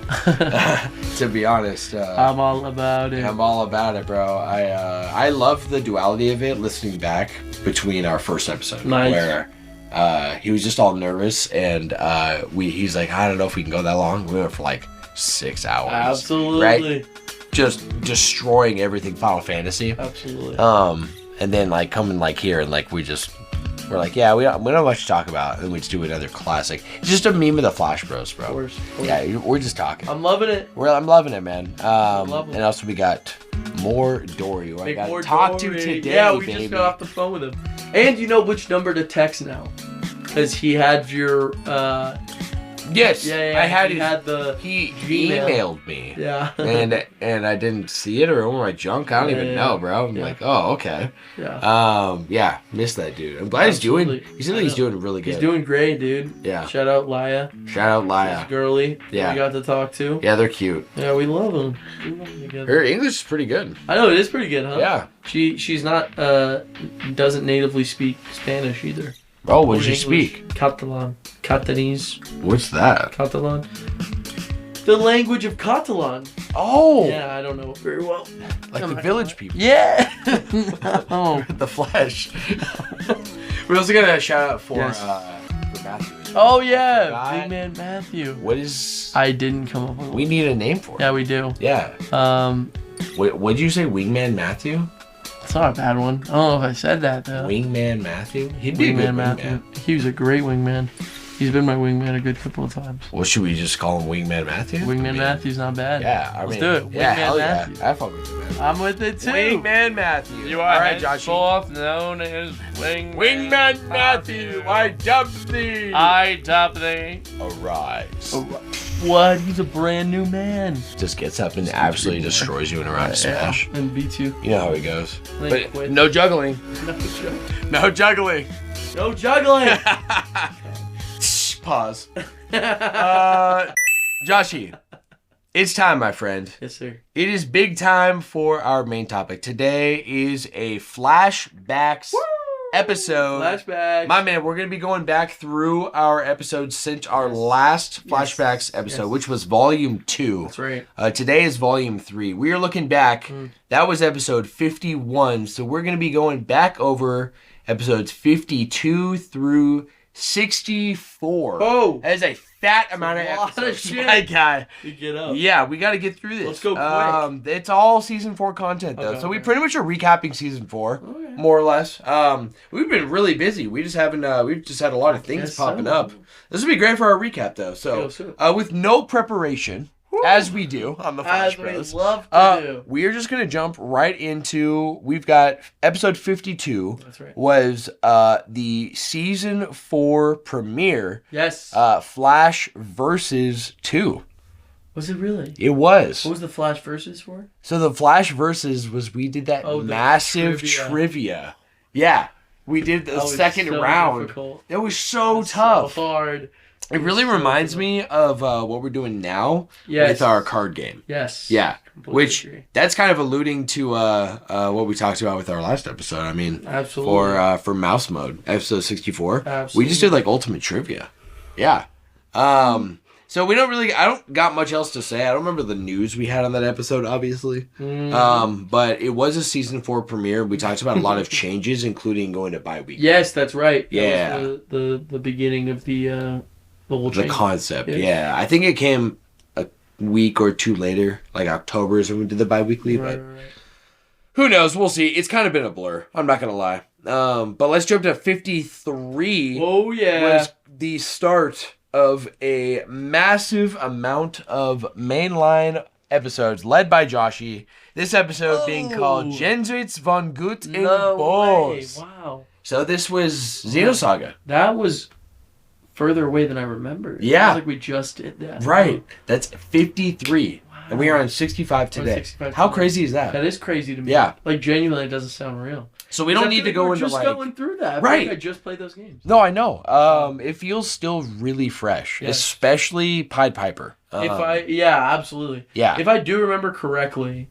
To be honest, I'm all about it. I'm all about it, bro. I love the duality of it. Listening back between our first episode, Nice. where he was just all nervous, and he's like, I don't know if we can go that long. We went for like 6 hours. Absolutely. Right? Just destroying everything Final Fantasy. Absolutely. And then like coming like here and like we're like, yeah, we don't have much to talk about, and we just do another classic. It's just a meme of the Flash Bros, bro. Of course. Yeah, we're just talking. I'm loving it. I'm loving it, man. loving it. And also we got more Dory, who I Big got more to talk Dory. to today, Yeah, we baby. just got off the phone with him. And you know which number to text now. Because he had your Yes, Yeah, I had he his, had the he Gmail. emailed me. Yeah. and I didn't see it or my junk. I don't even know, bro. I'm like, oh, okay. Yeah. Missed that dude. I'm glad he's doing. He seems like he's doing really good. He's doing great, dude. Yeah. Shout out Laya. His girly. Yeah. We got to talk to. Yeah, they're cute. Yeah, we love them. We love them together. Her English is pretty good. I know, it is pretty good, huh? Yeah. She's not doesn't natively speak Spanish either. Oh, what does she speak? Catalan. Catanese. What's that? Catalan. The language of Catalan. Oh. Yeah, I don't know it very well. Like the village people. Yeah. Oh. The flesh. We're also gonna shout out for Matthew. Oh yeah, Big Man Matthew. What is? I didn't come up with. We need a name for it. Yeah, we do. Yeah. What'd you say, Wingman Matthew? It's not a bad one. I don't know if I said that though. Wingman Matthew. He'd be a good Matthew. He was a great wingman. He's been my wingman a good couple of times. Well, should we just call him Wingman Matthew? Wingman Matthew's not bad. Yeah, Let's do it. Wingman Matthew. I fuck with you, man. I'm with it too. Wingman Matthew. You are all right, Josh. Both known as Wingman Matthew. I dub thee. Arise. What? He's a brand new man. Just gets up and absolutely destroys you in a round of smash. And beats you. You know how he goes. But but no juggling. No juggling. No juggling. Pause. Joshy, it's time, my friend. Yes, sir. It is big time for our main topic. Today is a flashbacks episode. Flashbacks. My man, we're going to be going back through our episodes since our last flashbacks episode, which was volume 2. That's right. Today is volume 3. We are looking back. That was episode 51. So we're going to be going back over episodes 52 through 64. Oh, that is a fat amount of episodes. Shit. My guy. You get up. Yeah, we got to get through this. Let's go quick. It's all season 4 content though, so we pretty much are recapping season 4, more or less. We've been really busy. We just haven't. We've just had a lot of things popping up. This would be great for our recap though. So, with no preparation. As we do on the Flash Bros. We love to do. We are just going to jump right into, we've got episode 52. That's right. Was the season 4 premiere. Yes. Flash versus 2. Was it really? It was. What was the Flash versus for? So the Flash versus was, we did that massive trivia. Yeah. We did the second round. Difficult. It was so tough. So hard. It really reminds me of what we're doing now with our card game. Yes. Yeah. Which, that's kind of alluding to what we talked about with our last episode. I mean, absolutely. For Mouse Mode, episode 64. Absolutely. We just did like Ultimate Trivia. Yeah. So we don't really, I don't got much else to say. I don't remember the news we had on that episode, obviously. But it was a season 4 premiere. We talked about a lot of changes, including going to bi-week. Yes, that's right. Yeah. That was the beginning of the concept. Yeah. I think it came a week or 2 later, like October is when we did the bi-weekly, but who knows? We'll see. It's kind of been a blur. I'm not going to lie. But let's jump to 53. Oh, yeah. Was the start of a massive amount of mainline episodes led by Joshy. This episode being called Jenseits von Gut in Bos. Wow. So this was Xenosaga. That was further away than I remembered. Yeah. It was like we just did that. Right. That's 53. Wow. And we are on 65 today. 65 How crazy is that? That is crazy to me. Yeah. Like, genuinely, it doesn't sound real. So we don't need to go into like... going through that. Right. I just played those games. No, I know. It feels still really fresh. Yes. Especially Pied Piper. Absolutely. Yeah. If I do remember correctly,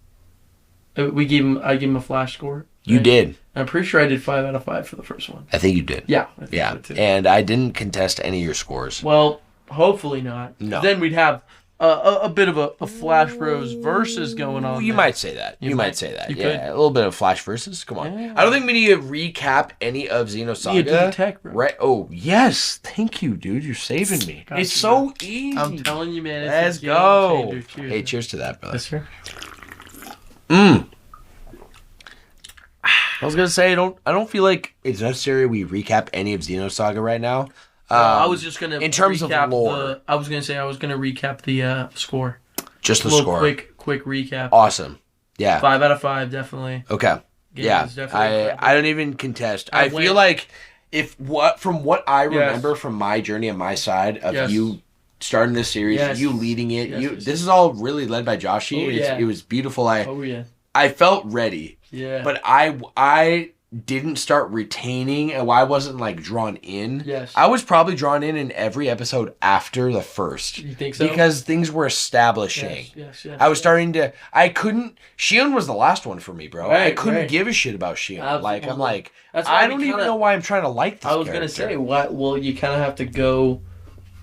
I gave him a Flash score. Right? You did. I'm pretty sure I did 5 out of 5 for the first one. I think you did. Yeah. I think so too. And I didn't contest any of your scores. Well, hopefully not. No. Then we'd have a bit of a Flash Bros versus going on. You might say that. You might say that. You could. A little bit of Flash versus. Come on. Yeah. I don't think we need to recap any of Xenosaga. You do the tech, bro. Right? Oh, yes. Thank you, dude. You're saving me. It's so easy. I'm telling you, man. Let's go. Cheers, hey, cheers to that, brother. Yes, sir. I was gonna say I don't feel like it's necessary we recap any of Xenosaga right now. I was just gonna in terms of lore. I was gonna recap the score. Just the score. Quick recap. Awesome. Yeah. 5 out of 5, definitely. Okay. Yeah. I don't even contest. I feel like from what I remember from my journey on my side of you starting this series, you leading it. This is all really led by Joshy. It was beautiful. I felt ready. Yeah. But I didn't start retaining, and I wasn't like drawn in. Yes. I was probably drawn in every episode after the first. You think so? Because things were establishing. Yes. I was starting to. I couldn't. Shion was the last one for me, bro. I couldn't give a shit about Shion. Absolutely. I'm like, I don't even know why I'm trying to like this. I was gonna say, what? Well, you kind of have to go,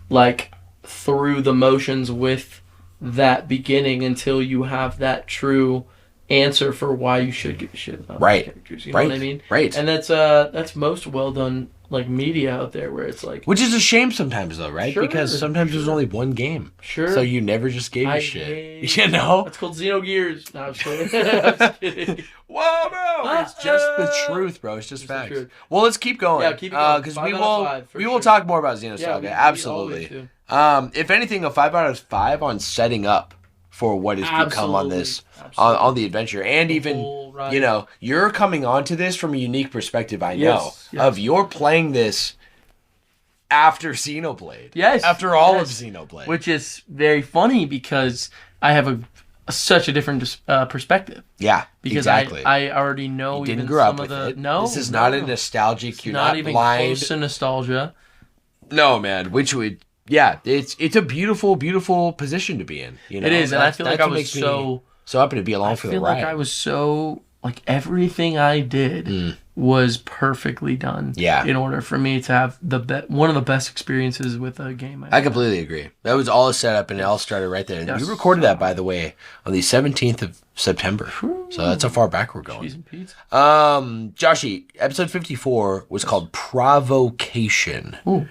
like, through the motions with that beginning until you have that true answer for why you should give a shit about the characters. You know what I mean? Right. And that's most well done like media out there where it's like, which is a shame sometimes though, right? Because sometimes there's only one game. Sure. So you never just gave a shit. You know? That's called Xenogears. No, I'm just kidding. Whoa, bro! It's just the truth, bro. It's just facts. Well, let's keep going. Yeah, keep going. Because we will talk more about Xenosaga. Absolutely. If anything, a 5 out of 5 on setting up for what has become on this on the adventure, and even you know, you're coming onto this from a unique perspective. I know of you're playing this after Xenoblade. Yes, after all of Xenoblade, which is very funny because I have such a different perspective. Yeah, because exactly. I already know. You didn't grow up with it. No, this is not a nostalgic. You're not even blind. Close to nostalgia. No, man. Which would. Yeah, it's a beautiful, beautiful position to be in. You know, it is, and I feel like I was so happy to be along for the ride. I feel like I was so like everything I did was perfectly done. Yeah. In order for me to have one of the best experiences with a game. I completely agree. That was all set up, and it all started right there. And we recorded that, by the way, on the 17th of September. So that's how far back we're going. Cheese and pizza. Joshy, episode 54 was called Provocation. Ooh.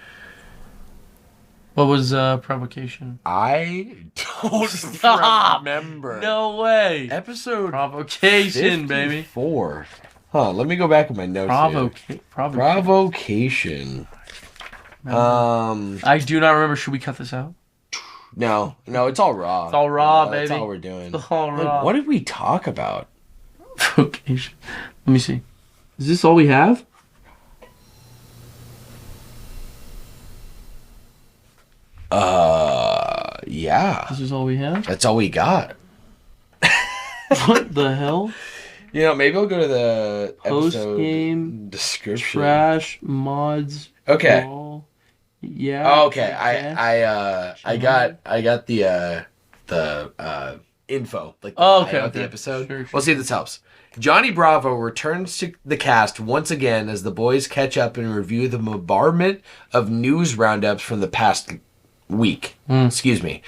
What was Provocation? I don't remember. No way. Episode Provocation, 54. baby. Huh, let me go back in my notes. Provocation. I do not remember. Should we cut this out? No, it's all raw. It's all raw, baby. That's all we're doing. It's all raw. Like, what did we talk about? Provocation. Let me see. Is this all we have? Yeah. This is all we have? That's all we got. What the hell? You know, maybe I'll go to the post-game description. Trash mods. Okay. Ball. Yeah. Oh, okay. I got the info, like the episode. Sure. We'll see if this helps. Johnny Bravo returns to the cast once again as the boys catch up and review the bombardment of news roundups from the past week. Excuse me.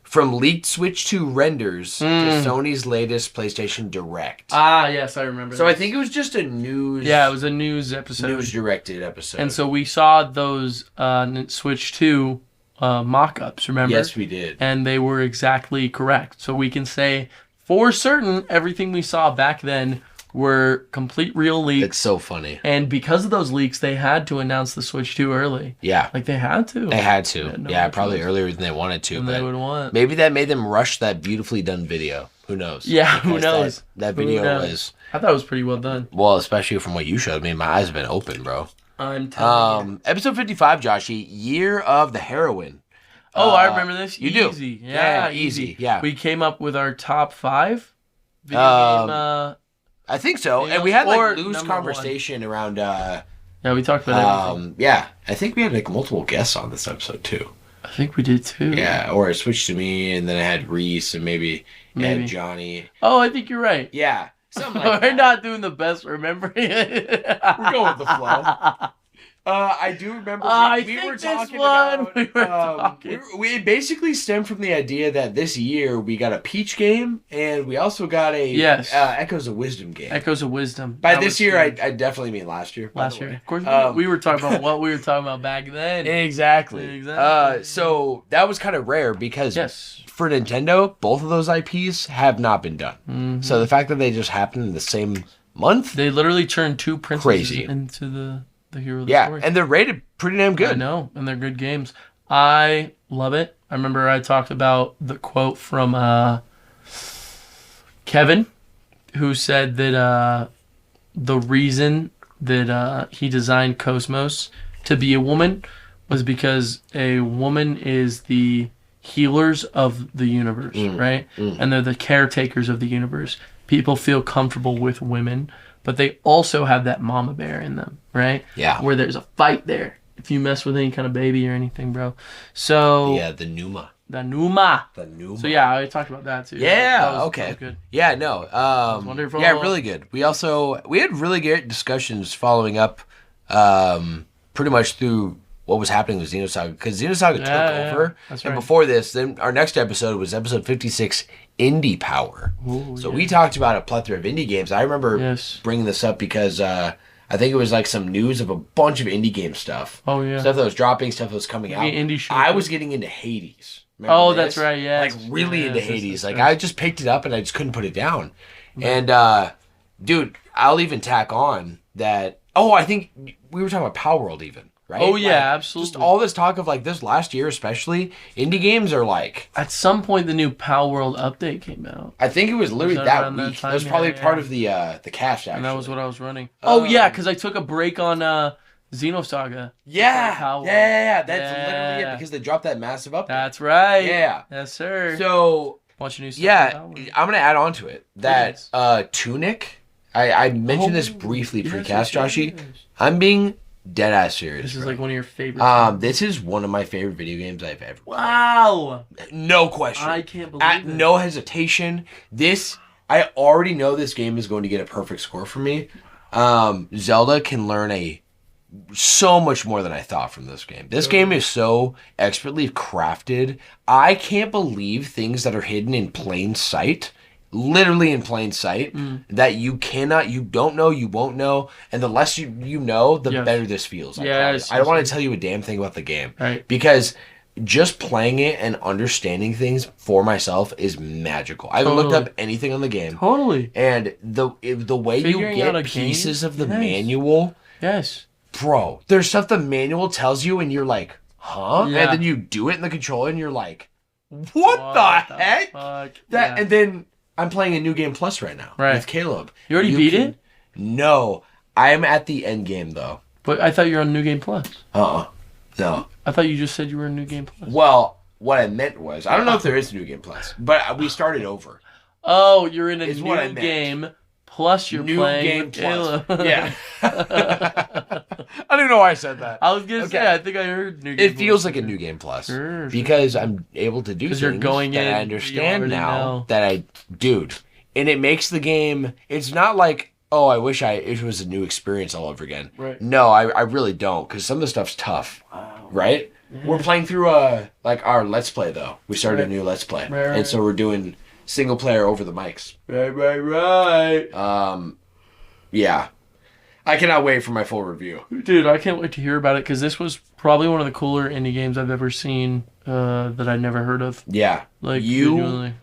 From leaked Switch 2 renders to Sony's latest PlayStation Direct. Ah, yes, I remember. So I think it was just a news... Yeah, it was a news episode. News-directed episode. And so we saw those Switch 2 mock-ups, remember? Yes, we did. And they were exactly correct. So we can say for certain everything we saw back then were complete real leaks. It's so funny. And because of those leaks, they had to announce the Switch 2 early. Yeah. Like, they had to. They had to. Probably earlier than they wanted to. They would want. Maybe that made them rush that beautifully done video. Who knows? Yeah, who knows? That video was... I thought it was pretty well done. Well, especially from what you showed me. My eyes have been open, bro. I'm telling you. Episode 55, Joshy. Year of the Heroine. Oh, I remember this. You easy. do. Yeah, easy. Yeah. We came up with our top 5 video game... I think so. And we had like loose conversation around yeah, we talked about everything. Yeah. I think we had like multiple guests on this episode too. I think we did too. Yeah, or it switched to me and then I had Reese and maybe. Had Johnny. Oh, I think you're right. Yeah. Something like We're not doing the best remembering. We're going with the flow. I do remember we were talking about. We basically stemmed from the idea that this year we got a Peach game and we also got a Echoes of Wisdom game. Echoes of Wisdom. By this year, I definitely mean last year. Last year, of course. We were talking about what we were talking about back then. Exactly. So that was kind of rare because for Nintendo, both of those IPs have not been done. Mm-hmm. So the fact that they just happened in the same month, they literally turned 2 princesses into the hero of the story. And they're rated pretty damn good. I know, and they're good games. I love it. I remember I talked about the quote from Kevin, who said that the reason that he designed Cosmos to be a woman was because a woman is the healers of the universe, right? And they're the caretakers of the universe. People feel comfortable with women, but they also have that mama bear in them, right? Yeah. Where there's a fight there. If you mess with any kind of baby or anything, bro. So yeah, the Numa. The Numa. So yeah, I talked about that too. Yeah, that was, okay. That was good. Yeah, no. That was wonderful. Yeah, really good. We had really great discussions following up pretty much through what was happening with Xenosaga, because Xenosaga took over. That's and right. before this, then our next episode was episode 56, Indie Power. Ooh, so we talked about a plethora of indie games. I remember Yes. bringing this up because I think it was like some news of a bunch of indie game stuff. Oh, yeah. Stuff that was dropping, stuff that was coming out. Indie shooter. I was getting into Hades. Remember Oh, this? that's right, yeah. Like really into Hades. That's Like I just picked it up and I just couldn't put it down. And dude, I'll even tack on that. Oh, I think we were talking about Power World even, right? Oh, yeah, like, absolutely. Just all this talk of like this last year especially, indie games are like, At some point, the new Power World update came out. I think it was literally Was that around that week. That, time? was probably Yeah, part yeah. of the cast actually. And that was what I was running. Oh, yeah, because I took a break on Xenosaga. Yeah. That's Yeah. literally it because they dropped that massive update. That's right. Yeah. Yes, sir. So Watch new stuff. yeah, I'm gonna add on to it that Yes. Tunic. I mentioned this briefly precast, Joshy. I'm being dead ass serious. This is bro. like one of your favorites. This is one of my favorite video games I've ever played. Wow. No question. I can't believe At it. no hesitation. I already know this game is going to get a perfect score for me. Zelda can learn so much more than I thought from this game. This game is so expertly crafted. I can't believe things that are hidden in plain sight, literally in plain sight, that you don't know, you won't know, and the less you know, the better this feels. I don't want to tell you a damn thing about the game. Right. Because just playing it and understanding things for myself is magical. I haven't looked up anything on the game. Totally. And the way Figuring you out a get pieces game? of the Yes. manual, Yes. bro, there's stuff the manual tells you and you're like, huh? Yeah. And then you do it in the controller and you're like, what the heck? Fuck? And then I'm playing a New Game Plus right now with Caleb. You already beat it? No. I am at the end game though. But I thought you were on New Game Plus. No. I thought you just said you were in New Game Plus. Well, what I meant was, I don't know if there is a New Game Plus, but we started over. Oh, you're in a Is what I new meant. game, plus you're New playing Game with Plus. Caleb. Yeah. I don't even know why I said that. I was going to Okay. say, I think I heard New Game It feels Plus. like a New Game Plus. Sure. Because I'm able to do things you're going that in, I you understand already now know. that dude. And it makes the game, it's not like, oh, I wish it was a new experience all over again. Right. No, I really don't, because some of the stuff's tough. Wow. Right? Yeah. We're playing through our Let's Play, though. We started a new Let's Play. Right. And so we're doing single player over the mics. Right. Yeah. I cannot wait for my full review. Dude, I can't wait to hear about it, because this was probably one of the cooler indie games I've ever seen that I'd never heard of. Yeah. Like, genuinely.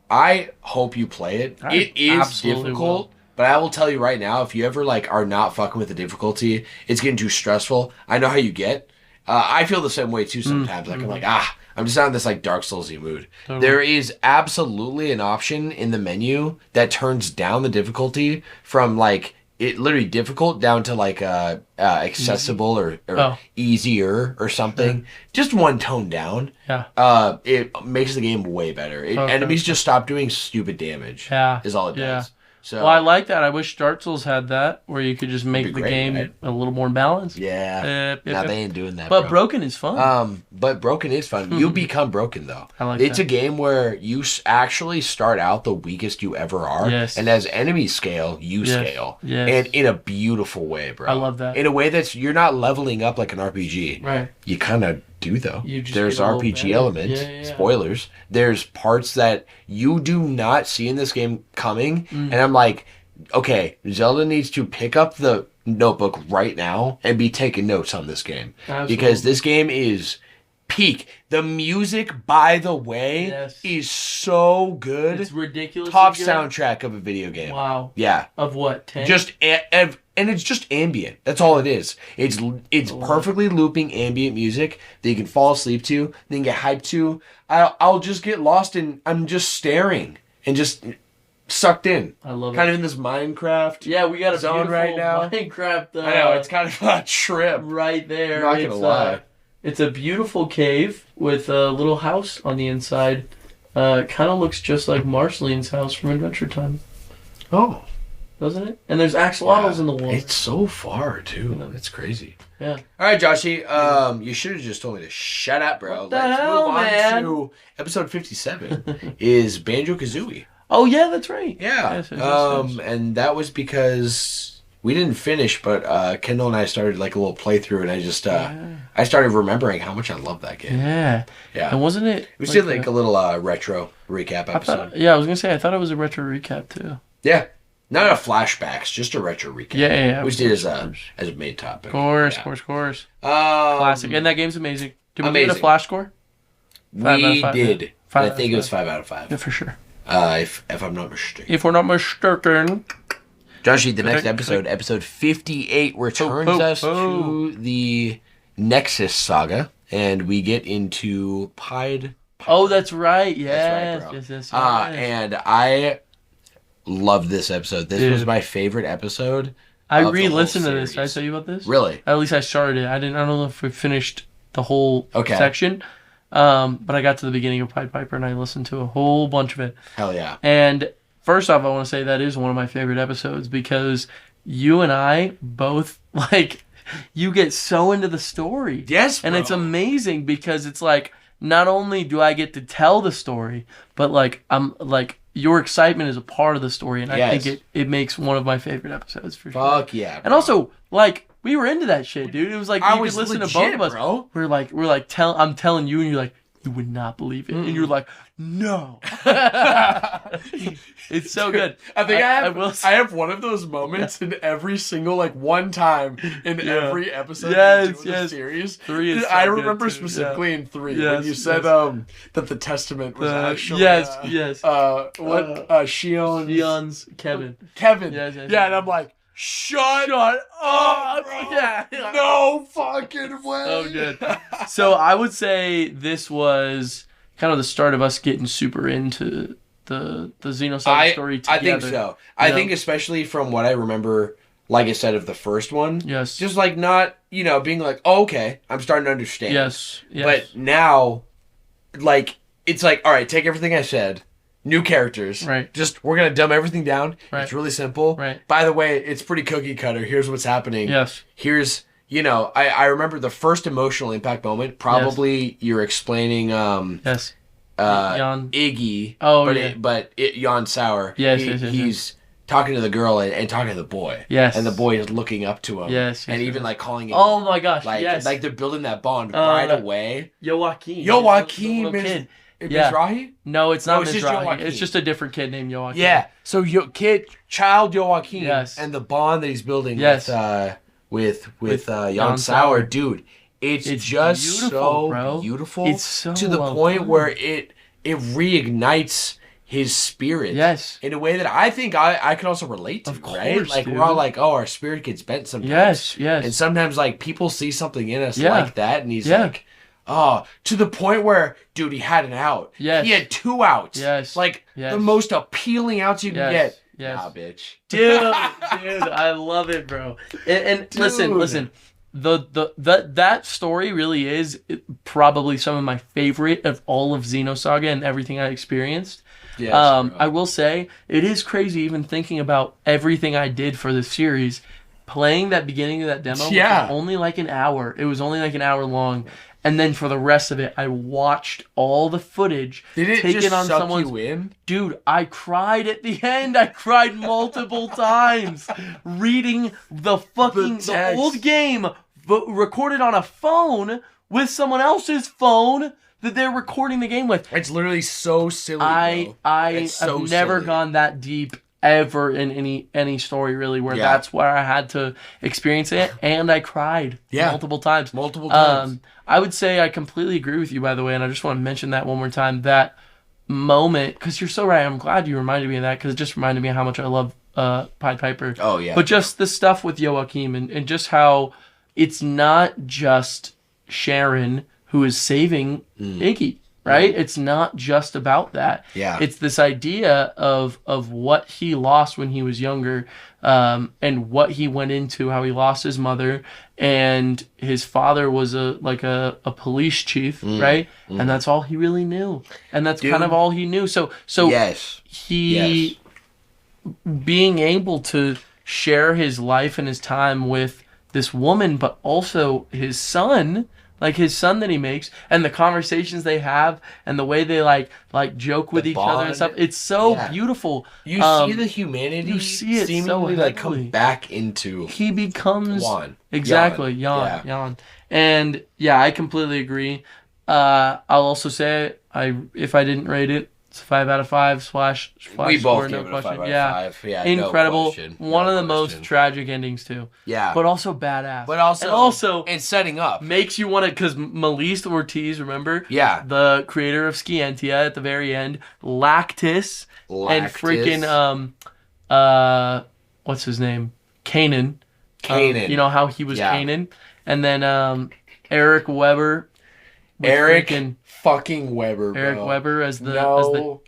I hope you play it. It is difficult, but I will tell you right now, if you ever are not fucking with the difficulty, it's getting too stressful. I know how you get. I feel the same way too sometimes. I'm like, I'm just not in this Dark Souls-y mood. Totally. There is absolutely an option in the menu that turns down the difficulty from it literally difficult down to accessible or easier or something. Yeah. Just one tone down. Yeah. It makes the game way better. Enemies just stop doing stupid damage. Yeah. Is all it does. So, well, I like that. I wish Dark Souls had that, where you could just make the game a little more balanced. Yeah. They ain't doing that. But Broken is fun. But Broken is fun. You become broken though. I like It's that. a game where you actually start out the weakest you ever are. Yes. And as enemies scale, you scale. Yes. And in a beautiful way, bro. I love that. In a way you're not leveling up like an RPG. Right. You kind of do though. There's get a little RPG better. elements. Yeah. Spoilers. There's parts that you do not see in this game coming. And I'm like, okay, Zelda needs to pick up the notebook right now and be taking notes on this game. Absolutely. Because this game is peak. The music, by the way, is so good. It's ridiculous. Top soundtrack of a video game. Wow. Yeah. Of what? 10? And it's just ambient. That's all it is. It's perfectly looping ambient music that you can fall asleep to, then get hyped to. I'll just get lost in. I'm just staring and just sucked in. I love it. Kind of in this Minecraft. Yeah, we got a zone right now. Minecraft. I know it's kind of a trip. Right there. I'm not gonna lie. It's a beautiful cave with a little house on the inside. Kind of looks just like Marceline's house from Adventure Time. Oh. Doesn't it? And there's axolotls in the wall. It's so far, too. It's crazy. Yeah. All right, Joshy. You should have just told me to shut up, bro. What the hell, man? To episode 57 is Banjo-Kazooie. Oh, yeah, that's right. Yeah. Yes. And that was because we didn't finish, but Kendall and I started like a little playthrough, and I just I started remembering how much I love that game. Yeah. Yeah. And wasn't it? We did like a little retro recap episode. I was gonna say I thought it was a retro recap too. Yeah. Not a flashbacks, just a retro recap. Yeah. Which did as a main topic. Of course. Classic. And that game's amazing. Did we give it a flash score? We did. I think it was 5 out of 5. Yeah, for sure. If I'm not mistaken. If we're not mistaken. Joshy, the next episode 58, returns us to the Nexus saga, and we get into Pied Piper. Oh, that's right. Yes. That's right, bro. Yes. And I love this episode. This was my favorite episode. I re-listened to this. Did I tell you about this? Really? At least I started it. I don't know if we finished the whole section. But I got to the beginning of Pied Piper and I listened to a whole bunch of it. Hell yeah. And first off, I want to say that is one of my favorite episodes because you and I both, you get so into the story. Yes, bro. And it's amazing because it's not only do I get to tell the story, but your excitement is a part of the story, and I think it makes one of my favorite episodes for sure. Fuck yeah, bro. And also, we were into that shit, dude. It was like you could listen to both of us. Bro. I'm telling you, and you're like, you would not believe it, and you're like, no. It's so good. I think I have one of those moments in every single one time in every episode of the series. 3 is so I remember specifically in 3 when you said that the Testament was actually Shion's Kevin. Yes, and I'm like, Shut up! Yeah. No fucking way! Oh, good. So I would say this was kind of the start of us getting super into the Xenosaga story together. I think so. I think especially from what I remember, like I said, of the first one. Yes. Just not, being like, oh, okay, I'm starting to understand. Yes. But now, it's all right, take everything I said. New characters. Right. Just, we're going to dumb everything down. Right. It's really simple. Right. By the way, it's pretty cookie cutter. Here's what's happening. Yes. Here's, I remember the first emotional impact moment. Probably you're explaining Jan. Iggy. Oh, but Jan Sauer. Yes, he's talking to the girl and talking to the boy. Yes. And the boy is looking up to him. Yes. And even calling him. Oh my gosh, yes. They're building that bond right away. Joaquin. Kid. Mizrahi? No, it's not Mizrahi. It's just a different kid named Joaquin. Yeah. So child Joaquin. Yes. And the bond that he's building with Jan Sauer, dude. It's just beautiful, so bro. Beautiful. It's so to the point where it reignites his spirit. Yes. In a way that I think I can also relate to. Of course, right? Dude. We're all our spirit gets bent sometimes. Yes. And sometimes people see something in us like that, and he's like. Oh, to the point where, dude, he had an out. Yes. He had 2 outs. Yes. The most appealing outs you can get. Yes. Nah, bitch. Dude, I love it, bro. And listen. That story really is probably some of my favorite of all of Xenosaga and everything I experienced. Yes, I will say, it is crazy even thinking about everything I did for this series. Playing that beginning of that demo was only an hour. It was only an hour long. And then for the rest of it, I watched all the footage. Did it taken just on suck someone's... you in? Dude, I cried at the end. I cried multiple times reading the old game recorded on a phone with someone else's phone that they're recording the game with. It's literally so silly, bro. I have never gone that deep ever in any story really where that's where I had to experience it, and I cried multiple times. I would say I completely agree with you, by the way, and I just want to mention that one more time, that moment, because you're so right. I'm glad you reminded me of that, because it just reminded me of how much I love Pied Piper. Oh yeah. But just the stuff with Joaquin and just how it's not just Sharon who is saving Iggy. right? It's not just about that. Yeah. It's this idea of what he lost when he was younger, and what he went into, how he lost his mother, and his father was a police chief, right? And that's all he really knew. And that's kind of all he knew. So yes. he being able to share his life and his time with this woman, but also his son, like his son that he makes, and the conversations they have, and the way they like joke with each other and stuff. It's so beautiful. You see the humanity. You see it seemingly so come back into. He becomes Juan. Exactly, Jan. And yeah, I completely agree. I'll also say if I didn't rate it, it's a 5 out of 5. Flash we score, both gave it a 5 out of 5. Yeah, incredible. No question. One of the most tragic endings too. Yeah, but also badass. But also, it's setting up. Makes you want to, because Melise Ortiz, remember? Yeah, the creator of Scientia at the very end, Lactus. And freaking what's his name? Kanan. You know how he was Kanan, and then Eric Weber. Fucking Weber, bro. Eric Weber as the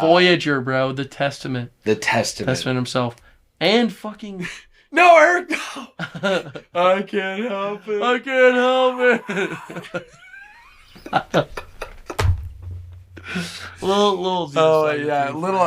Voyager, bro. The Testament. The Testament himself. And fucking... No, Eric, no! I can't help it. I can't help it. little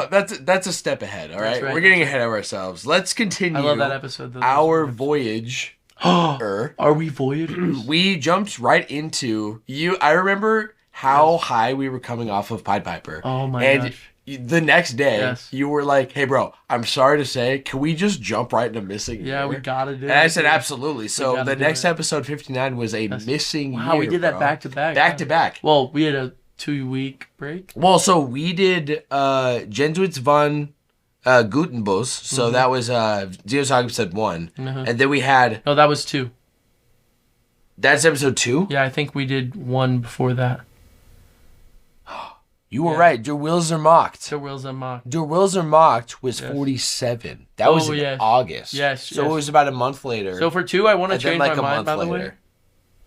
that's a step ahead, all right? We're getting ahead of ourselves. Let's continue. I love that episode, though. Our voyage. Are we Voyagers? We jumped right into you. I remember how high we were coming off of Pied Piper. Oh my gosh. The next day, you were like, "Hey, bro, I'm sorry to say, can we just jump right into Missing Year?" Yeah, we gotta do it. And I said, absolutely. So the next episode, 59, was a Missing Year. Wow, we did that back to back. Back to back. Well, we had a 2-week break. Well, so we did Jesuits von Gutenbus. So that was Xenosaga episode 1. And then we had... No, that was 2. That's episode 2? Yeah, I think we did 1 before that. You were right. Der Wills Are Mocked. Der Wills Are Mocked. Der Wills Are Mocked was 47. That was in August. Yes. So it was about a month later. So for 2, I want to change my mind, by the way.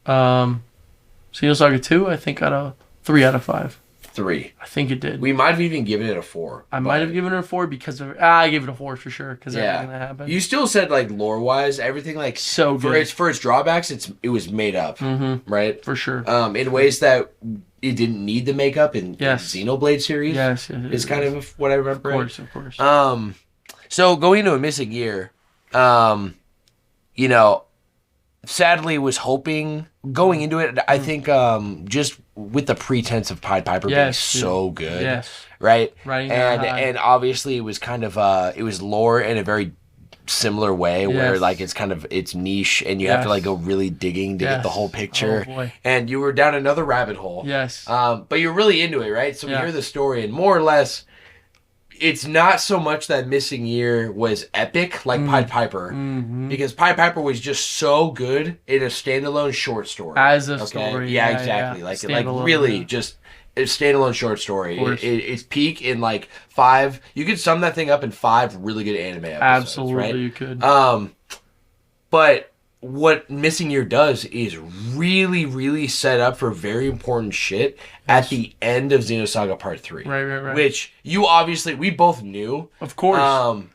Xenosaga 2, I think got a 3 out of 5. 3. I think it did. We might have even given it a 4. I might have given it a 4 because of... I gave it a 4 for sure because everything that happened. You still said, like, lore-wise, everything, like... So good. For its drawbacks, it was made up, right? For sure. In ways that it didn't need the makeup in the Xenoblade series. Yes. Is kind of what I remember. Of course. So going into a Missing Year, you know... Sadly, was hoping going into it. I think just with the pretense of Pied Piper being so good, right? And obviously it was kind of it was lore in a very similar way where like it's niche and you have to like go really digging to get the whole picture. Oh, boy. And you were down another rabbit hole. Yes. But you're really into it, right? So we hear the story and more or less. It's not so much that Missing Year was epic like Pied Piper, because Pied Piper was just so good in a standalone short story. As a story. Yeah, exactly. Like really just a standalone short story. It's peak in like 5. You could sum that thing up in 5 really good anime episodes. Absolutely, right? You could. But what Missing Year does is really, really set up for very important shit at the end of Xenosaga Part 3. Right. Which we both knew. Of course.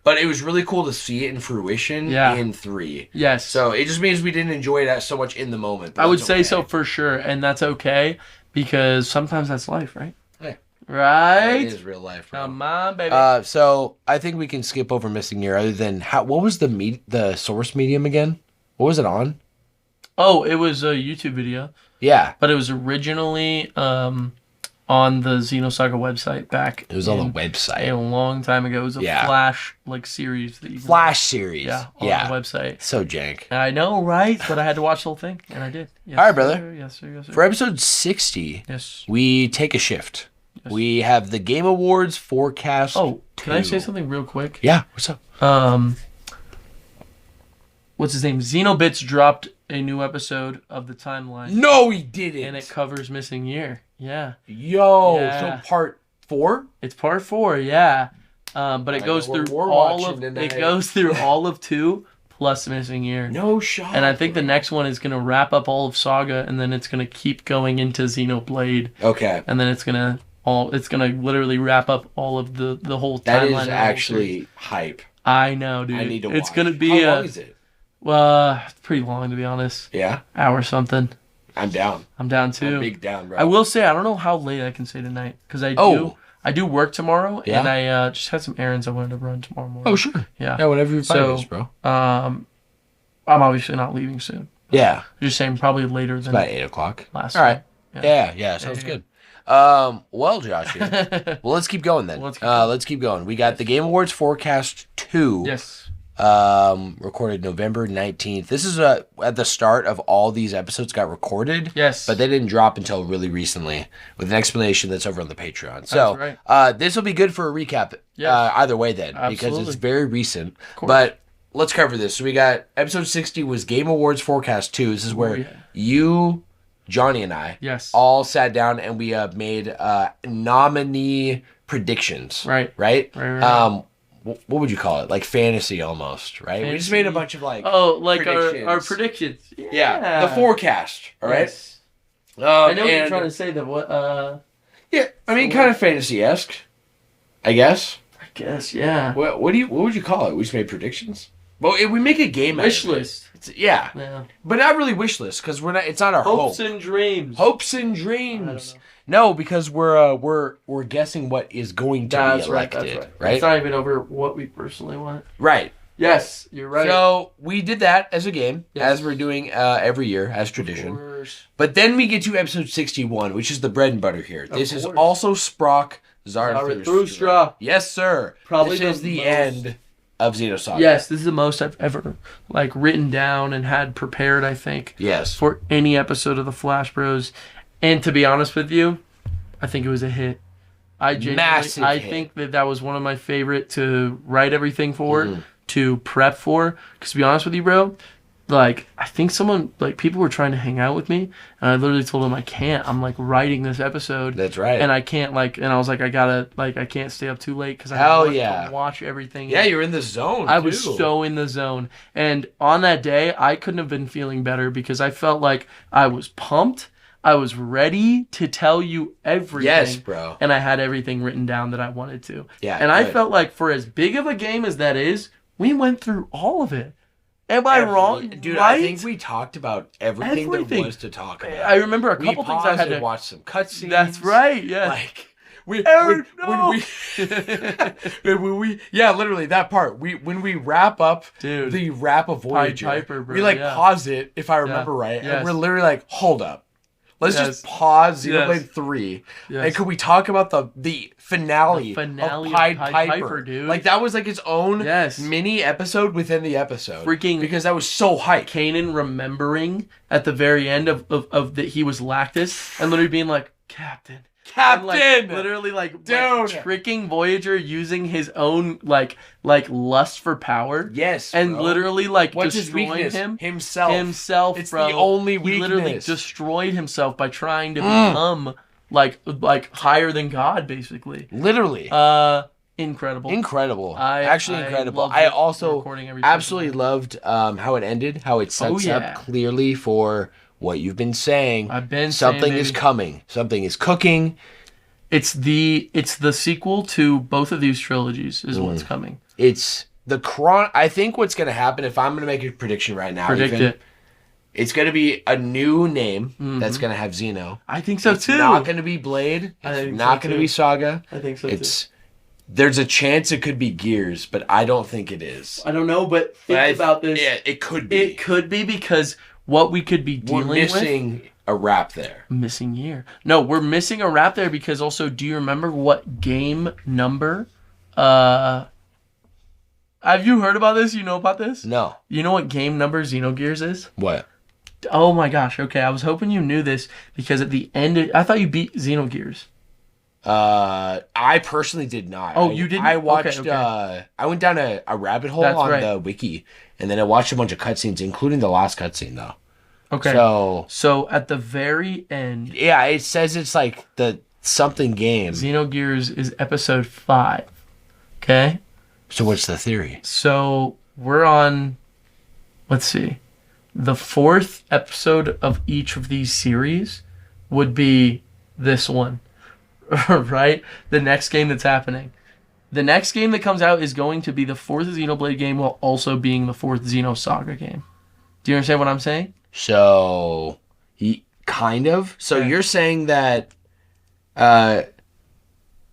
But it was really cool to see it in fruition in 3. Yes. So it just means we didn't enjoy that so much in the moment. I would say so for sure, and that's okay, because sometimes that's life, right? Yeah. Right? It is real life, bro. Come on, baby. So I think we can skip over Missing Year other than... what was the source medium again? What was it on? Oh, it was a YouTube video. Yeah. But it was originally on the Xenosaga website back. It was on the website. A long time ago. It was a Flash series. That you can Flash series. Yeah, on the website. So jank. I know, right? But I had to watch the whole thing, and I did. Yes, all right, brother. Yes, sir. For episode 60, we take a shift. Yes. We have the Game Awards forecast. Oh, can I say something real quick? Yeah, what's up? What's his name? Xenobits dropped a new episode of the timeline. No, he didn't. And it covers Missing Year. Yeah. So part 4? It's part 4, yeah. But it goes through all of 2 plus Missing Year. No shot. And I think the next one is going to wrap up all of Saga, and then it's going to keep going into Xenoblade. Okay. And then it's going to literally wrap up all of the whole timeline. That is actually hype. I know, dude. I need to watch. It's going to be How long is it? Well, it's pretty long, to be honest. Yeah? Hour something. I'm down. I'm down, too. I'm big down, bro. I will say, I don't know how late I can stay tonight, because I do work tomorrow, and I just had some errands I wanted to run tomorrow morning. Oh, sure. Yeah. Yeah, whatever you find is, bro. I'm obviously not leaving soon. Yeah. I'm just saying probably later than about 8 o'clock. Last All right. night. Yeah. Sounds good. Well, Josh, well, let's keep going then. Let's keep going. We got the Game Awards Forecast 2. Yes. Recorded November 19th. This is at the start of all these episodes got recorded. Yes. But they didn't drop until really recently with an explanation that's over on the Patreon. So, that's right. This will be good for a recap either way then. Absolutely. Because it's very recent. But let's cover this. So we got episode 60 was Game Awards Forecast 2. This is where you, Johnny, and I all sat down and we made nominee predictions. Right. What would you call it? Like fantasy almost, right? Fantasy. We just made a bunch of predictions. Our predictions. Yeah. The forecast, all right? Yes. I know what you're trying to say, that what yeah, I mean kind of fantasy-esque, I guess. Yeah. What would you call it? We just made predictions? Well, we make a game wish list. Yeah. But not really wish list because it's not our hopes and dreams. Hopes and dreams. No, because we're guessing what is going to be elected. That's right. It's not even over what we personally want. Right. Yes, you're right. So we did that as a game, as we're doing every year as tradition. But then we get to episode 61, which is the bread and butter here. This is also Sprock Zarathustra. Yes, sir. Probably this is the end of Xenosaga. Yes, this is the most I've ever written down and had prepared, I think. Yes. For any episode of the Flash Bros. And to be honest with you, I think it was a hit. I think that was one of my favorite to write everything for, to prep for. Because to be honest with you, bro, I think people were trying to hang out with me, and I literally told them I can't. I'm writing this episode. That's right. And I can't and I was like, I can't stay up too late because I have to watch everything. Yeah, you're in the zone. I was so in the zone, and on that day, I couldn't have been feeling better because I felt like I was pumped. I was ready to tell you everything. Yes, bro. And I had everything written down that I wanted to. Yeah. And I felt like for as big of a game as that is, we went through all of it. Am I wrong? Dude, right? I think we talked about everything there was to talk about. I remember a couple things I had to watch some cutscenes. That's right, yeah. Literally that part. When we wrap up the wrap of Voyager, Piper, bro, we pause it, if I remember right, and we're literally hold up. Let's just pause Xenoblade 3. And could we talk about the finale of Pied Piper, dude? That was its own mini episode within the episode. Because that was so hype. Kanan remembering at the very end of that he was Lactus and literally being like, Captain. And, literally tricking Voyager using his own lust for power. Yes, and bro. literally what's destroying his him himself. It's bro. the only weakness. He literally destroyed himself by trying to become higher than God, basically. Literally. Incredible. Incredible. Incredible. I also absolutely loved how it ended, how it sets up clearly for what you've been saying. Something is coming. Something is cooking. It's the sequel to both of these trilogies is what's coming. It's I think what's going to happen, if I'm going to make a prediction right now, it's going to be a new name that's going to have Xeno. I think so too. It's not going to be Blade. It's not going to be Saga. I think so too. There's a chance it could be Gears, but I don't think it is. I don't know, but think about this. Yeah, it could be. It could be because what we could be dealing with... We're missing a wrap there. Missing year. No, we're missing a wrap there because also, do you remember what game number... Have you heard about this? You know about this? No. You know what game number Xenogears is? What? Oh my gosh, okay. I was hoping you knew this because at the end... I thought you beat Xenogears. I personally did not. Oh, you didn't? I watched, I went down a rabbit hole on the wiki, and then I watched a bunch of cutscenes, including the last cutscene, though. Okay. So at the very end... Yeah, it says it's the something game. Xenogears is episode 5. Okay? So what's the theory? So we're on let's see. The 4th episode of each of these series would be this one, right? The next game that's happening. The next game that comes out is going to be the 4th Xenoblade game while also being the 4th Xenosaga game. Do you understand what I'm saying? So, kind of. So you're saying that,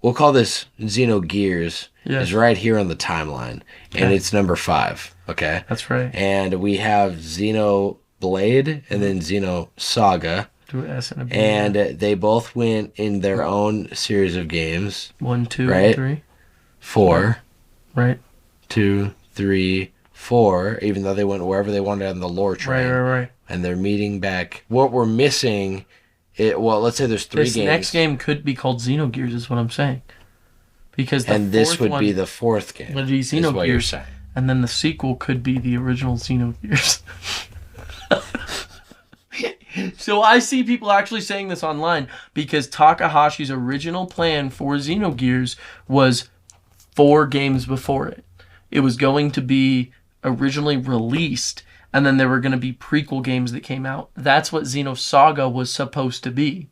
we'll call this Xenogears, is right here on the timeline, and it's number 5. Okay, that's right. And we have Xenoblade and then Xenosaga. And they both went in their own series of games. 1, 2, right? 3, 4. Right. 2, 3, 4. Even though they went wherever they wanted on the lore train. Right. And they're meeting back. What we're missing, let's say there's 3 games. This next game could be called Xenogears, is what I'm saying. Because this would be the 4th game. Would be Xenogears. Is what you're saying. And then the sequel could be the original Xenogears. So I see people actually saying this online because Takahashi's original plan for Xenogears was 4 games before it. It was going to be originally released, and then there were going to be prequel games that came out. That's what Xenosaga was supposed to be.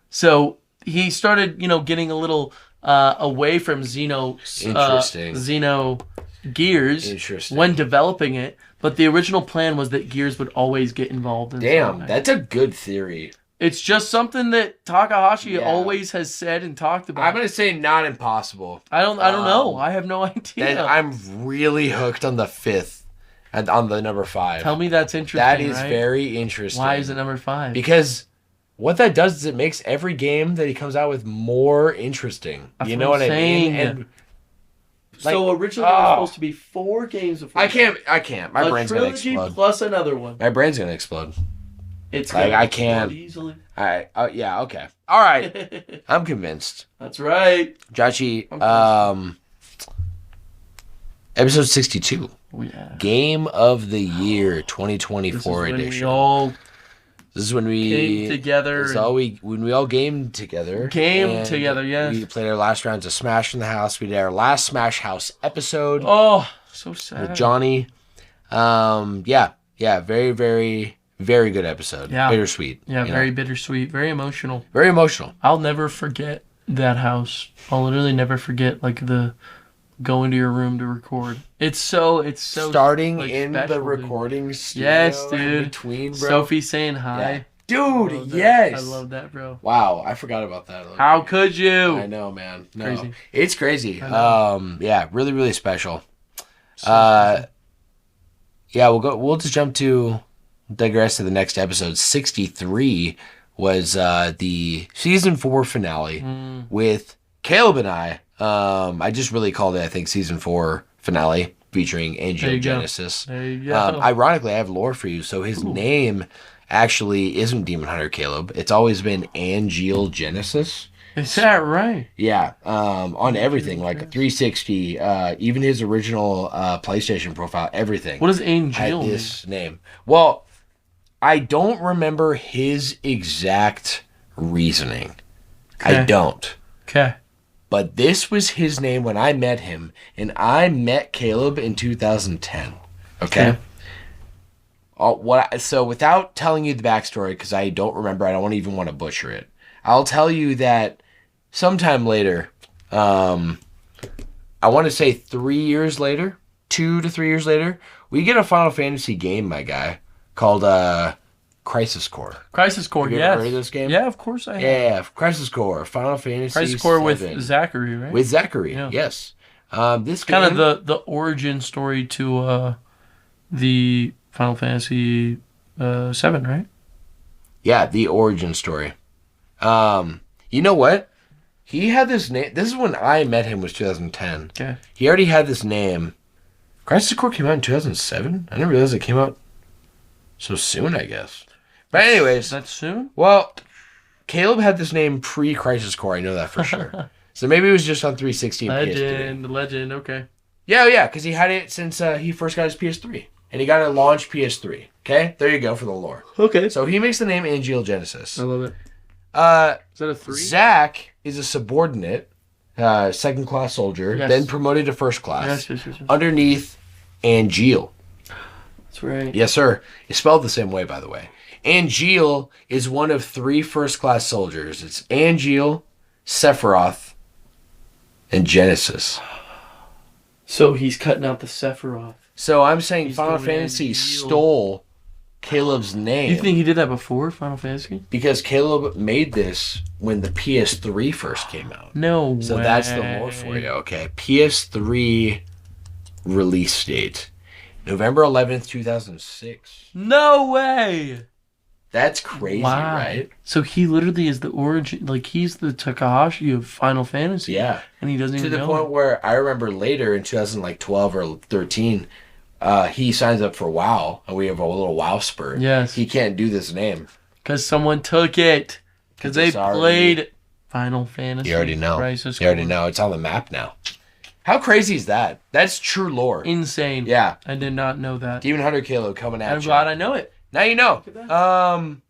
So he started, getting a little away from Xenogears when developing it, but the original plan was that Gears would always get involved in Damn, that's a good theory. It's just something that Takahashi always has said and talked about. I'm gonna say not impossible. I don't know. I have no idea. Then I'm really hooked on the 5th and on the number 5. Tell me that's interesting. That is very interesting. Why is it number 5? Because what that does is it makes every game that he comes out with more interesting. That's you know what I mean? And so originally there was supposed to be 4 games before. I can't. My brain's gonna explode. A trilogy plus another one. My brain's gonna explode. It's like I can't easily. Yeah. Okay. All right. I'm convinced. That's right. Jachi. Episode 62. Oh, yeah. Game of the Year 2024 edition. This is when we came together. When we all gamed together. Yes. We played our last rounds of Smash in the House. We did our last Smash House episode. Oh, so sad. With Johnny. Yeah. Very, very, very good episode. Yeah. Bittersweet. Yeah, very bittersweet. Very emotional. Very emotional. I'll never forget that house. I'll literally never forget, the go into your room to record. It's so starting in the recording studio. Yes, dude. In between, bro. Sophie saying hi. Yeah. Dude, yes. I love that, bro. Wow, I forgot about that. How could you? I know, man. No. Crazy. It's crazy. Yeah, really, really special. Special. Yeah, we'll just digress to the next episode. 63 was the season 4 finale with Caleb and I. I just really called it, I think, season 4 finale featuring Angiogenesis. There you go. Ironically, I have lore for you. So his name actually isn't Demon Hunter Caleb. It's always been Angiogenesis. Is that right? Yeah. On everything, like 360, even his original PlayStation profile, everything. What does Angel had this name? Well, I don't remember his exact reasoning. Okay. I don't. Okay. But this was his name when I met him, and I met Caleb in 2010. Okay? So without telling you the backstory, because I don't remember, I don't even want to butcher it, I'll tell you that sometime later, I want to say 3 years later, 2 to 3 years later, we get a Final Fantasy game, my guy, called Crisis Core. Crisis Core, have you ever heard of this game? Yeah, of course I have. Yeah, Crisis Core, Final Fantasy Crisis Core 7. with Zachary, right? With Zachary, yes. This kind of the origin story to the Final Fantasy 7, right? Yeah, the origin story. You know what? He had this name. This is when I met him, was 2010. Okay. He already had this name. Crisis Core came out in 2007? I didn't realize it came out so soon, I guess. But anyways. That's soon? Well, Caleb had this name pre-Crisis Core. I know that for sure. So maybe it was just on 360 and PS3. Legend, okay. Yeah, because he had it since he first got his PS3. And he got it launched PS3. Okay? There you go for the lore. Okay. So he makes the name Angiogenesis. I love it. Is that a 3? Zach is a subordinate, second-class soldier, then promoted to first class, underneath Angeal. That's right. Yes, sir. It's spelled the same way, by the way. Angeal is one of 3 first-class soldiers. It's Angeal, Sephiroth, and Genesis. So he's cutting out the Sephiroth. So I'm saying Final Fantasy stole Caleb's name. You think he did that before Final Fantasy? Because Caleb made this when the PS3 first came out. No way. So that's the lore for you, okay? PS3 release date. November 11th, 2006. No way! That's crazy, right? So he literally is the origin, like he's the Takahashi of Final Fantasy. Yeah. And he doesn't even know. To the point where I remember later in 2012 or 13, he signs up for WoW, and we have a little WoW spurt. Yes. He can't do this name. Because someone took it. Because they played Final Fantasy. You already know. Crisis You already know. It's on the map now. How crazy is that? That's true lore. Insane. Yeah. I did not know that. Demon Hunter Caleb coming at you. I'm glad I know it. Now you know.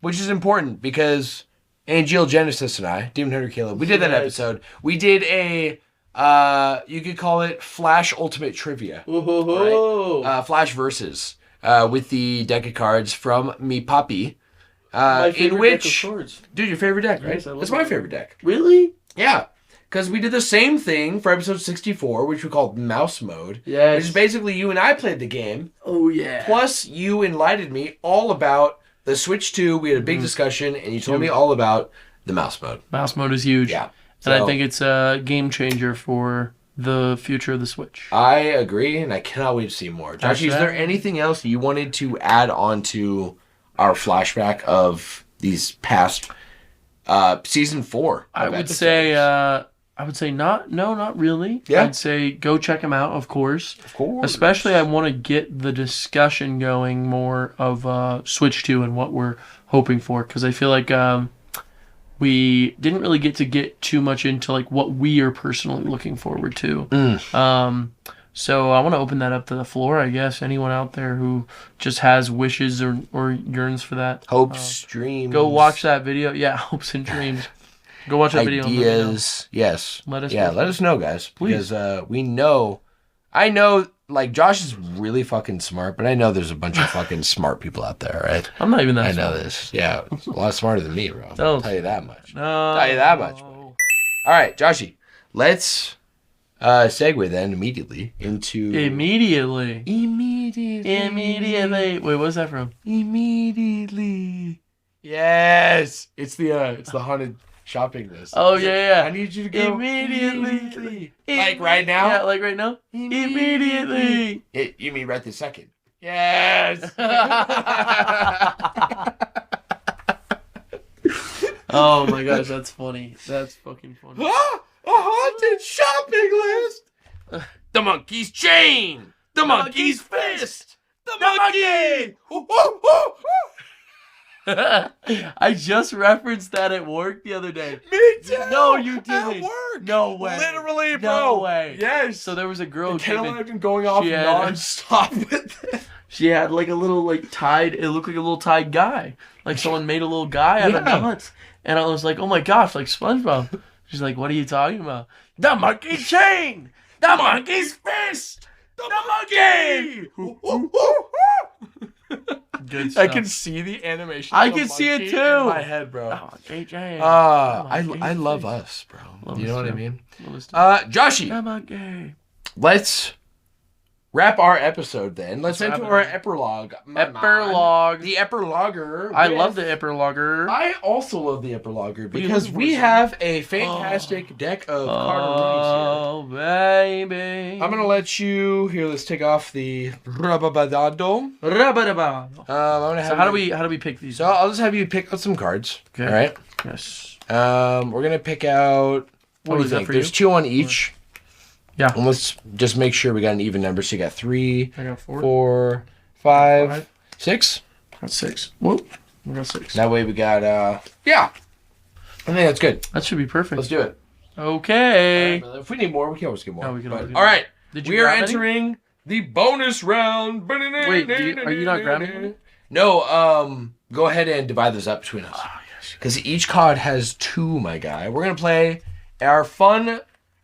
Which is important because Angeal, Genesis, and I, Demon Hunter Caleb, we did that episode. We did a, you could call it Flash Ultimate Trivia. Right? Flash Versus with the deck of cards from Me Poppy. My favorite deck of cards. Dude, your favorite deck, right? Yes, That's my favorite deck. Really? Yeah. Because we did the same thing for episode 64, which we called Mouse Mode. Yes. Which is basically you and I played the game. Oh, yeah. Plus, you enlightened me all about the Switch 2. We had a big discussion, and you told me all about the Mouse Mode. Mouse Mode is huge. Yeah. And I think it's a game changer for the future of the Switch. I agree, and I cannot wait to see more. Josh, is there anything else you wanted to add on to our flashback of these past season 4? I would say not really. Yeah. I'd say go check them out, of course. Of course. Especially I want to get the discussion going more of Switch 2 and what we're hoping for, because I feel like we didn't really get too much into like what we are personally looking forward to. So I want to open that up to the floor, I guess. Anyone out there who just has wishes or yearns for that. Hopes, dreams. Go watch that video. Yeah, hopes and dreams. Go watch that video. Ideas. Yes. Let us know. Let us know, guys. Please. Because we know, I know, like, Josh is really fucking smart, but I know there's a bunch of fucking smart people out there, right? I'm not even that smart. I know this. Yeah. A lot smarter than me, bro. Don't. I'll tell you that much. No. Tell you that much, buddy. All right, Joshy. Let's segue then immediately into... Immediately. Wait, what's that from? Immediately. Yes. It's the haunted shopping list. Oh, yeah. I need you to go immediately. Like right now? Yeah, like right now? Immediately. You mean right this second? Yes. Oh my gosh, that's funny. That's fucking funny. A haunted shopping list. The monkey's chain. The monkey's fist. The monkey. I just referenced that at work the other day. Me too. No, you didn't. At work. No way. Literally, bro. No way. Yes. So there was a girl. Ken and I have been going off nonstop with it. She had like a little like tied. It looked like a little tied guy. Like someone made a little guy out of nuts. And I was like, oh my gosh, like SpongeBob. She's like, what are you talking about? The monkey chain. The monkey's fist. The monkey. Good stuff. I can see the animation. I can see it too in my head, bro. I love us, bro. You know what I mean? Joshy, let's wrap our episode then. Let's enter our epilogue. Epilogue. The epiloguer. I love the epiloguer. I also love the epiloguer because we have a fantastic deck of card here. Oh, baby. I'm going to let you... Here, let's take off the rababadado. So how do we pick these? So I'll just have you pick out some cards. Okay. All right? Yes. We're going to pick out... What do you think? There's 2 on each. Yeah. And let's just make sure we got an even number. So you got 3, I got 4, 5, 6. Got 6. Whoop. We got 6. That way we got, yeah. I think that's good. That should be perfect. Let's do it. Okay. Right, if we need more, we can always get more. No, we can always get all right. We are entering the bonus round. Wait, are you not grabbing it? No, go ahead and divide those up between us. Oh, yes. Because each card has 2, my guy. We're going to play our fun...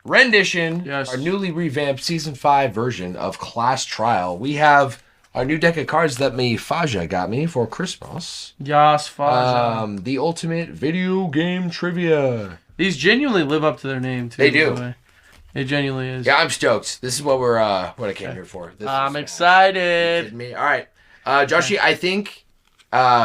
rendition, our newly revamped Season 5 version of Class Trial. We have our new deck of cards that me Faja got me for Christmas. Yas, Faja. The ultimate video game trivia. These genuinely live up to their name too. They do. It genuinely is. Yeah, I'm stoked. This is what what I came here for. I'm excited. Are you kidding me? All right, Joshy. I think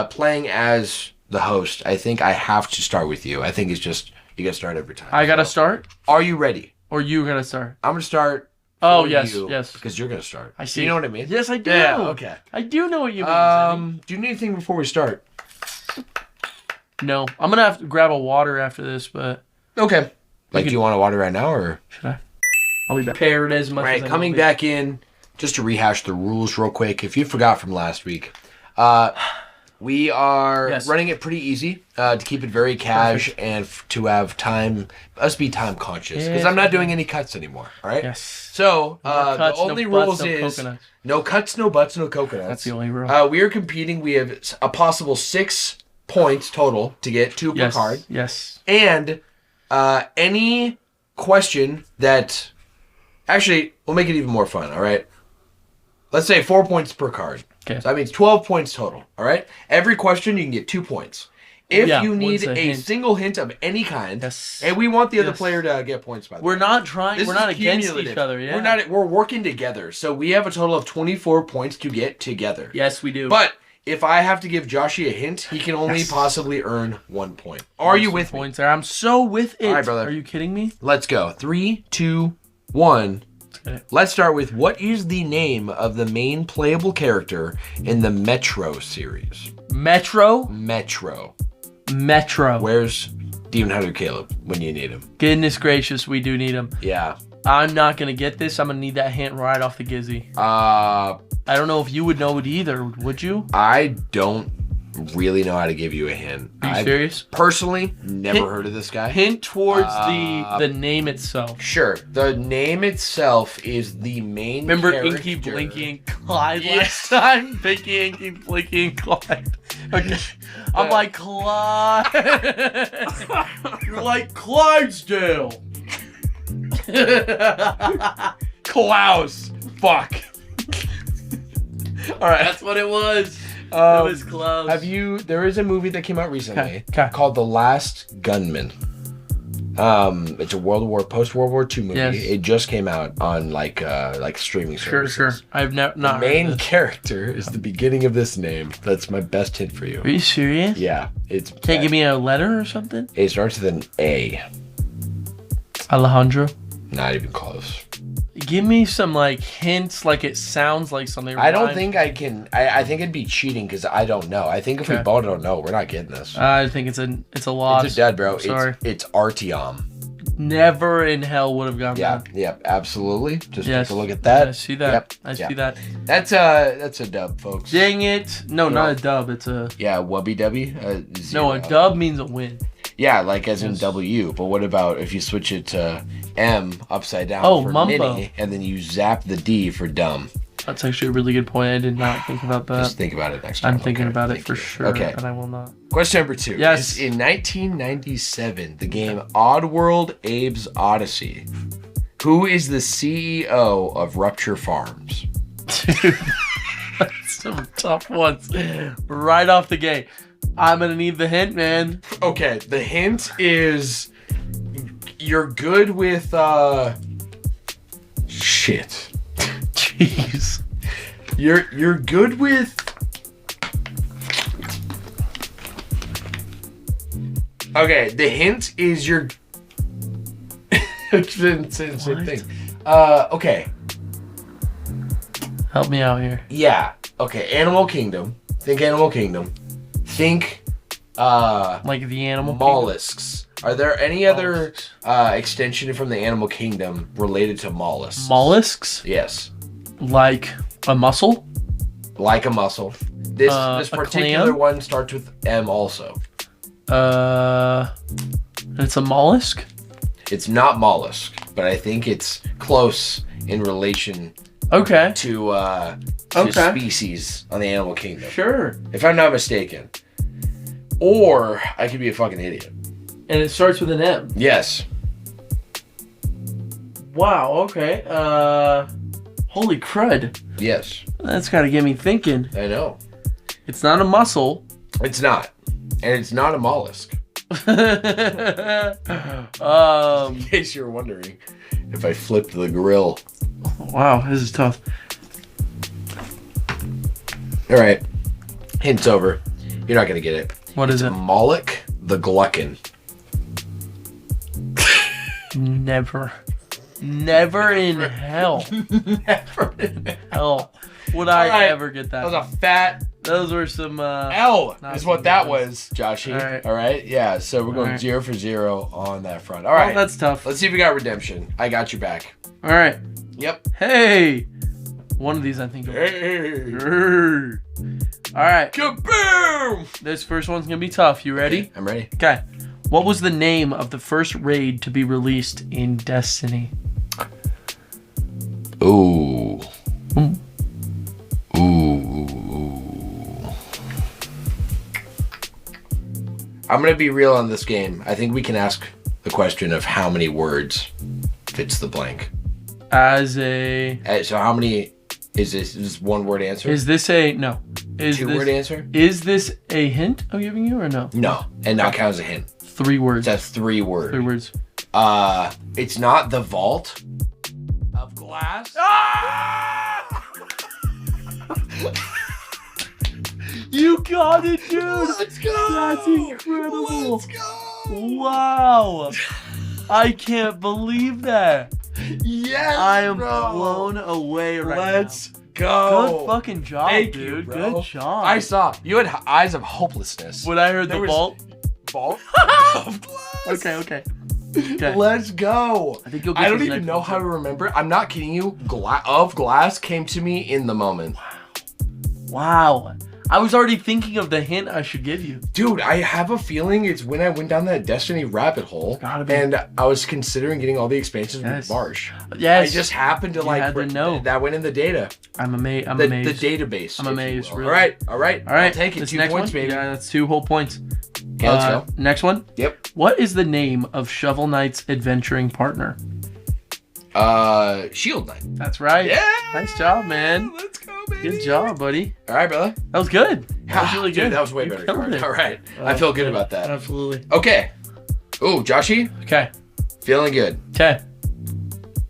playing as the host, I think I have to start with you. I think it's just you got to start every time. I got to start. Are you ready? Or you got to start? I'm gonna start. Oh, yes, yes. Because you're going to start. I see. You know what I mean? Yes, I do. Yeah, okay. I do know what you mean. Do you need anything before we start? No. I'm going to have to grab a water after this, but... Okay. Do you want a water right now, or... Should I? I'll be back. Prepared as much as I coming back in, just to rehash the rules real quick. If you forgot from last week, we are running it pretty easy to keep it very cash and to have us be time conscious. Because I'm not doing any cuts anymore, all right? Yes. So, the only rules is coconuts. No cuts, no butts, no coconuts. That's the only rule. We are competing. We have a possible 6 points total to get 2 per card. Yes. And any question that... Actually, we'll make it even more fun, all right? Let's say 4 points per card. Okay. So that means 12 points total, all right? Every question, you can get 2 points. If you need a single hint of any kind, and we want the other player to get points, by the way. We're not trying, we're not against each other, yeah. We're working together. So we have a total of 24 points to get together. Yes, we do. But if I have to give Joshy a hint, he can only possibly earn 1 point. Are you with me? Points there. I'm so with it. All right, brother. Are you kidding me? Let's go. 3, 2, 1. Let's start with, what is the name of the main playable character in the Metro series? Metro? Metro. Where's Demon Hunter Caleb when you need him? Goodness gracious, we do need him. Yeah. I'm not going to get this. I'm going to need that hint right off the gizzy. I don't know if you would know it either. Would you? I don't really know how to give you a hint. Are you serious? Personally, never heard of this guy. Hint towards the name itself. Sure. The name itself is the main Remember character. Inky, Blinky, and Clyde last time? Pinky, Inky, Blinky, and Clyde. Okay. I'm like, Clyde. You're like, Clydesdale. Klaus. Fuck. All right. That's what it was. It was close. There is a movie that came out recently called The Last Gunman. It's a post-World War II movie. Yes. It just came out on like streaming services. Sure. I've not The main character is the beginning of this name. That's my best hint for you. Are you serious? Yeah. It's Can you give me a letter or something? It starts with an A. Alejandro? Not even close. Give me some hints, it sounds like something. I don't think I can. I think it'd be cheating because I don't know. I think if we both don't know, we're not getting this. I think it's a loss. It's a dud, bro. Sorry. It's Artyom. Never in hell would have gotten that. Yep, absolutely. Just take a look at that. I see that. Yep. I see that. That's a dub, folks. Dang it! No, not a dub. It's a wubby dubby. No, a dub means a win. Yeah, as in W. But what about if you switch it to M upside down for Mumbo. mini, and then you zap the D for dumb? That's actually a really good point. I did not think about that. Just think about it next time. I'm thinking about it for sure. Okay. And I will not. Question number 2. Yes. In 1997, the game Oddworld Abe's Odyssey. Who is the CEO of Rupture Farms? Dude, that's some tough ones. Right off the gate. I'm going to need the hint, man. Okay, the hint is you're good with, shit. Jeez. You're good with... Okay, the hint is you're... It's the same thing. Okay. Help me out here. Yeah. Okay, Animal Kingdom. Think Animal Kingdom. Think, like the animal mollusks. Are there any other extension from the animal kingdom related to mollusks? Mollusks? Yes. Like a mussel? Like a mussel. This particular one starts with M also. It's a mollusk? It's not mollusk, but I think it's close in relation to species on the animal kingdom. Sure. If I'm not mistaken. Or I could be a fucking idiot. And it starts with an M? Yes. Wow, okay. Holy crud. Yes. That's got to get me thinking. I know. It's not a mussel. It's not. And it's not a mollusk. In case you were wondering if I flipped the grill. Wow, this is tough. All right. Hint's over. You're not going to get it. What is it? Moloch the Gluckin. Never. Never in hell. Never in hell. Would I ever get that? That was a fat... Those were some... L is what that was, Joshy. All right? Yeah, so we're going 0 for 0 on that front. All right. Well, that's tough. Let's see if we got redemption. I got you back. All right. Yep. Hey! One of these, I think. Hey! All right. Kaboom! This first one's going to be tough. You ready? Okay, I'm ready. Okay. What was the name of the first raid to be released in Destiny? Ooh. Ooh. I'm going to be real on this game. I think we can ask the question of how many words fits the blank. So how many is this? Is this one word answer? Is this a no? Is Two word answer? Is this a hint I'm giving you or no? No, and not count as a hint. 3 words. That's 3 words. 3 words. It's not the vault of glass. Ah! You got it, dude. Let's go. That's incredible. Let's go. Wow. I can't believe that. Yes, I am bro. blown away right Let's now. go. Good fucking job, Thank dude. you, bro. Good job. I saw. You had eyes of hopelessness. When I heard the vault. Vault? Of glass. Okay. Let's go. I think you'll get I don't this even next know one, how too. to remember it. I'm not kidding you. Of glass came to me in the moment. Wow. I was already thinking of the hint I should give you. Dude, I have a feeling it's when I went down that Destiny rabbit hole. Gotta be. And I was considering getting all the expansions with Marsh. Yes. I just happened to had to know. That went in the data. I'm amazed. The database. I'm amazed. Really. All right. I'll take it. This 2 next points, one? baby. Yeah, that's 2 whole points. Okay, let's go. Next one. Yep. What is the name of Shovel Knight's adventuring partner? Shield Knight. That's right. Yeah. Nice job, man. Let's go, baby. Good job, buddy. All right, brother. That was good. That was really Dude, good. that was way You better. killed it. All right. I feel good about that. Absolutely. Okay. Ooh, Joshy. Okay. Feeling good. Okay.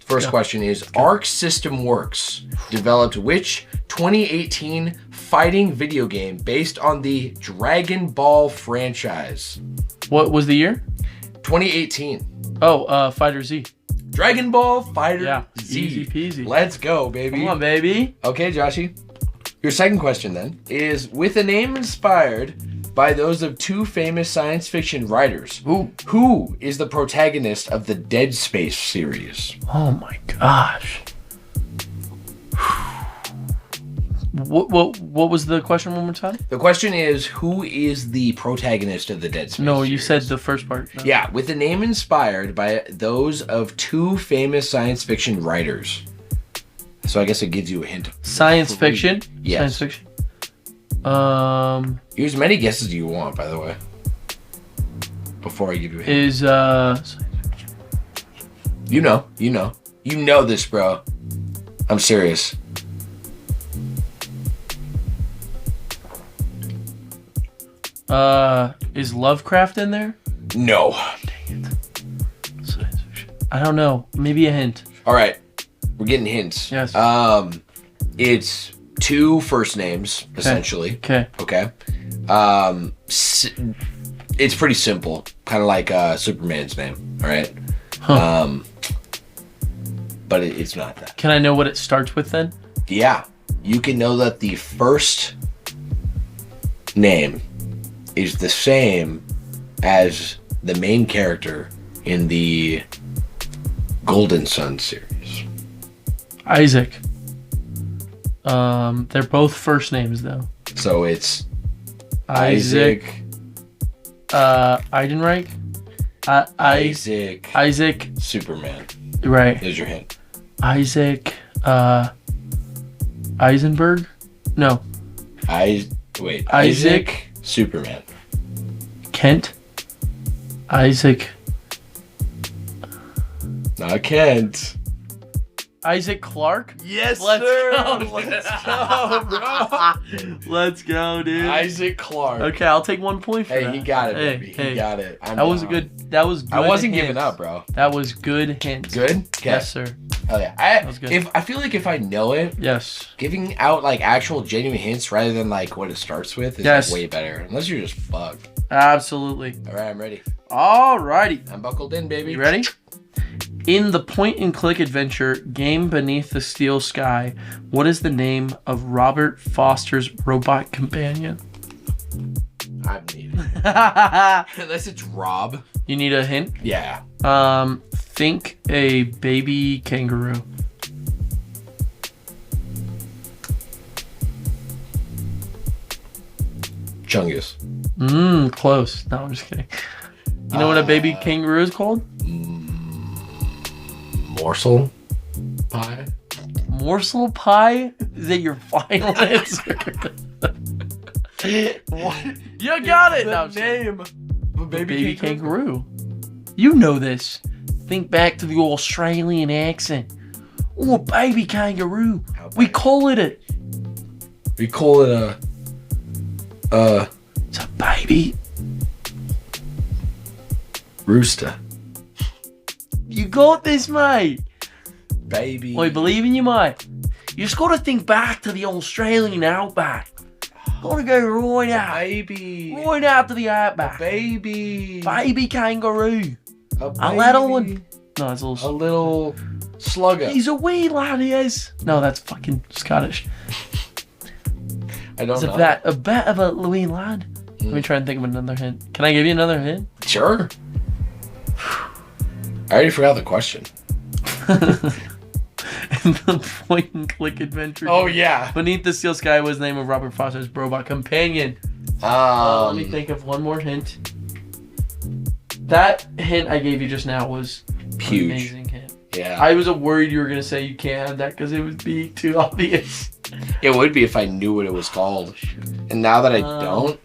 First question is, Arc System Works developed which 2018 fighting video game based on the Dragon Ball franchise? What was the year? 2018. Oh, Fighter Z. Dragon Ball Fighter Z. Easy peasy. Let's go, baby. Come on, baby. Okay, Joshy. Your second question then is, with a name inspired by those of 2 famous science fiction writers, who is the protagonist of the Dead Space series? Oh my gosh. What was the question one more time? The question is, who is the protagonist of the Dead Space No, you series? said the first part. No. Yeah, with a name inspired by those of 2 famous science fiction writers. So I guess it gives you a hint. Science fiction? Yes. Science fiction. Use as many guesses as you want, by the way. Before I give you a hint. Is, You know. You know this, bro. I'm serious. Is Lovecraft in there? No. Dang it. Science fiction. I don't know. Maybe a hint. All right. We're getting hints. Yes. It's 2 first names, essentially. Okay. It's pretty simple. Kind of like Superman's name. All right. Huh. But it's not that. Can I know what it starts with then? Yeah. You can know that the first name is the same as the main character in the Golden Sun series. Isaac. They're both first names though. So it's Isaac. Eidenreich. Isaac. Superman. Right. Here's your hint. Isaac. Eisenberg. No. Isaac. Superman. Kent. Isaac. Not Kent. Isaac Clarke? Yes, Let's sir. go. Let's go, bro. Let's go, dude. Isaac Clarke. Okay, I'll take 1 point for that. Hey, he got it, baby. He got it. That was good. I wasn't giving up, bro. That was good hints. Good? Okay. Yes, sir. Hell yeah. I feel like if I know it, yes, giving out like actual genuine hints rather than like what it starts with is like, way better. Unless you're just fucked. Absolutely. All right, I'm ready. Alrighty. I'm buckled in, baby. You ready? In the point-and-click adventure Game Beneath the Steel Sky, what is the name of Robert Foster's robot companion? I need it. Unless it's Rob. You need a hint? Yeah. Think a baby kangaroo. Chungus. Close. No, I'm just kidding. You know what a baby kangaroo is called? Morsel pie. Morsel pie? Is that your final answer? What? You got it. The name of a baby kangaroo. You know this. Think back to the Australian accent. Oh, a baby kangaroo. We call it a. We call it a. It's a baby rooster. You got this, mate. Baby. I believe in you, mate. You just got to think back to the Australian outback. Got to go right out. Baby. Right out to the outback. Baby. Baby kangaroo. A little one. No, it's a little slugger. He's a wee lad, he is. No, that's fucking Scottish. I don't know. A bit of a wee lad. Let me try and think of another hint. Can I give you another hint? Sure. I already forgot the question. In the point and click adventure. Oh, yeah. Beneath the Steel Sky was the name of Robert Foster's robot companion. Let me think of one more hint. That hint I gave you just now was huge. An amazing hint. Yeah. I was worried you were going to say you can't have that because it would be too obvious. It would be if I knew what it was called. And now that I don't.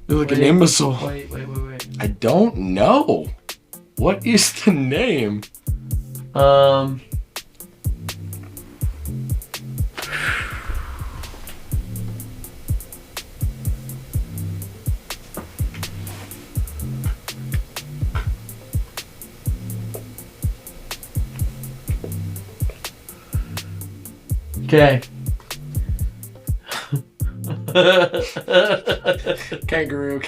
You're like an imbecile. Wait. I don't know. What is the name? Okay. Kangaroo.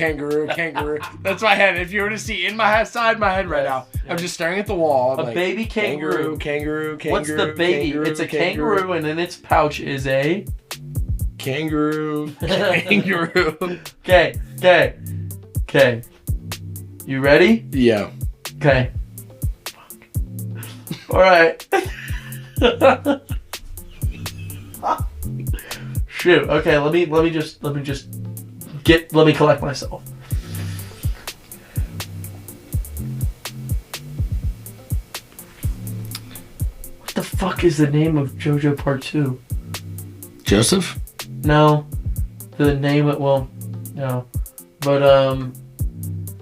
That's my head. If you were to see inside my head right now, I'm just staring at the wall. I'm like, baby kangaroo. Kangaroo. What's the baby? It's a kangaroo, and in its pouch is a kangaroo. Okay. You ready? Yeah. Okay. All right. Shoot. Okay. Let me collect myself. What the fuck is the name of JoJo Part 2? Joseph? No. The name of no. But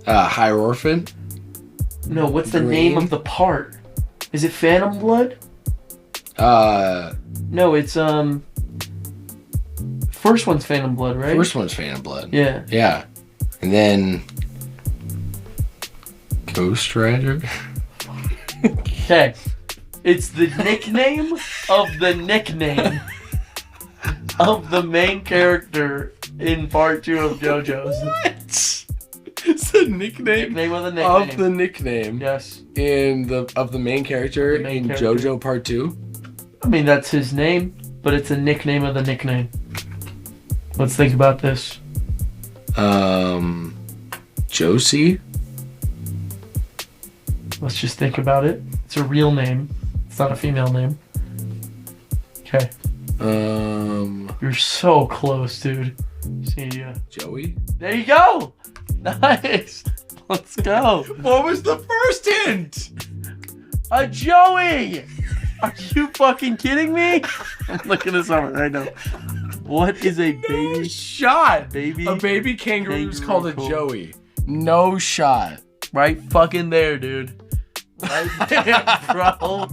High Orphan? No, what's the name of the part? Is it Phantom Blood? No, it's first one's Phantom Blood, right? First one's Phantom Blood. Yeah. Yeah. And then Ghost Rider. Okay. It's the nickname of the nickname of the main character in part 2 of JoJo's. What? It's the nickname of the nickname. Of the nickname. Yes. Of the main character in JoJo Part 2? I mean, that's his name, but it's a nickname of the nickname. Let's think about this. Josie? Let's just think about it. It's a real name. It's not a female name. Okay. You're so close, dude. See ya. Joey? There you go! Nice! Let's go! What was the first hint? A Joey! Are you fucking kidding me? I'm looking this up right now. What is a baby? No shot! Baby? A baby kangaroo is called a Joey. No shot. Right fucking there, dude. right there, bro.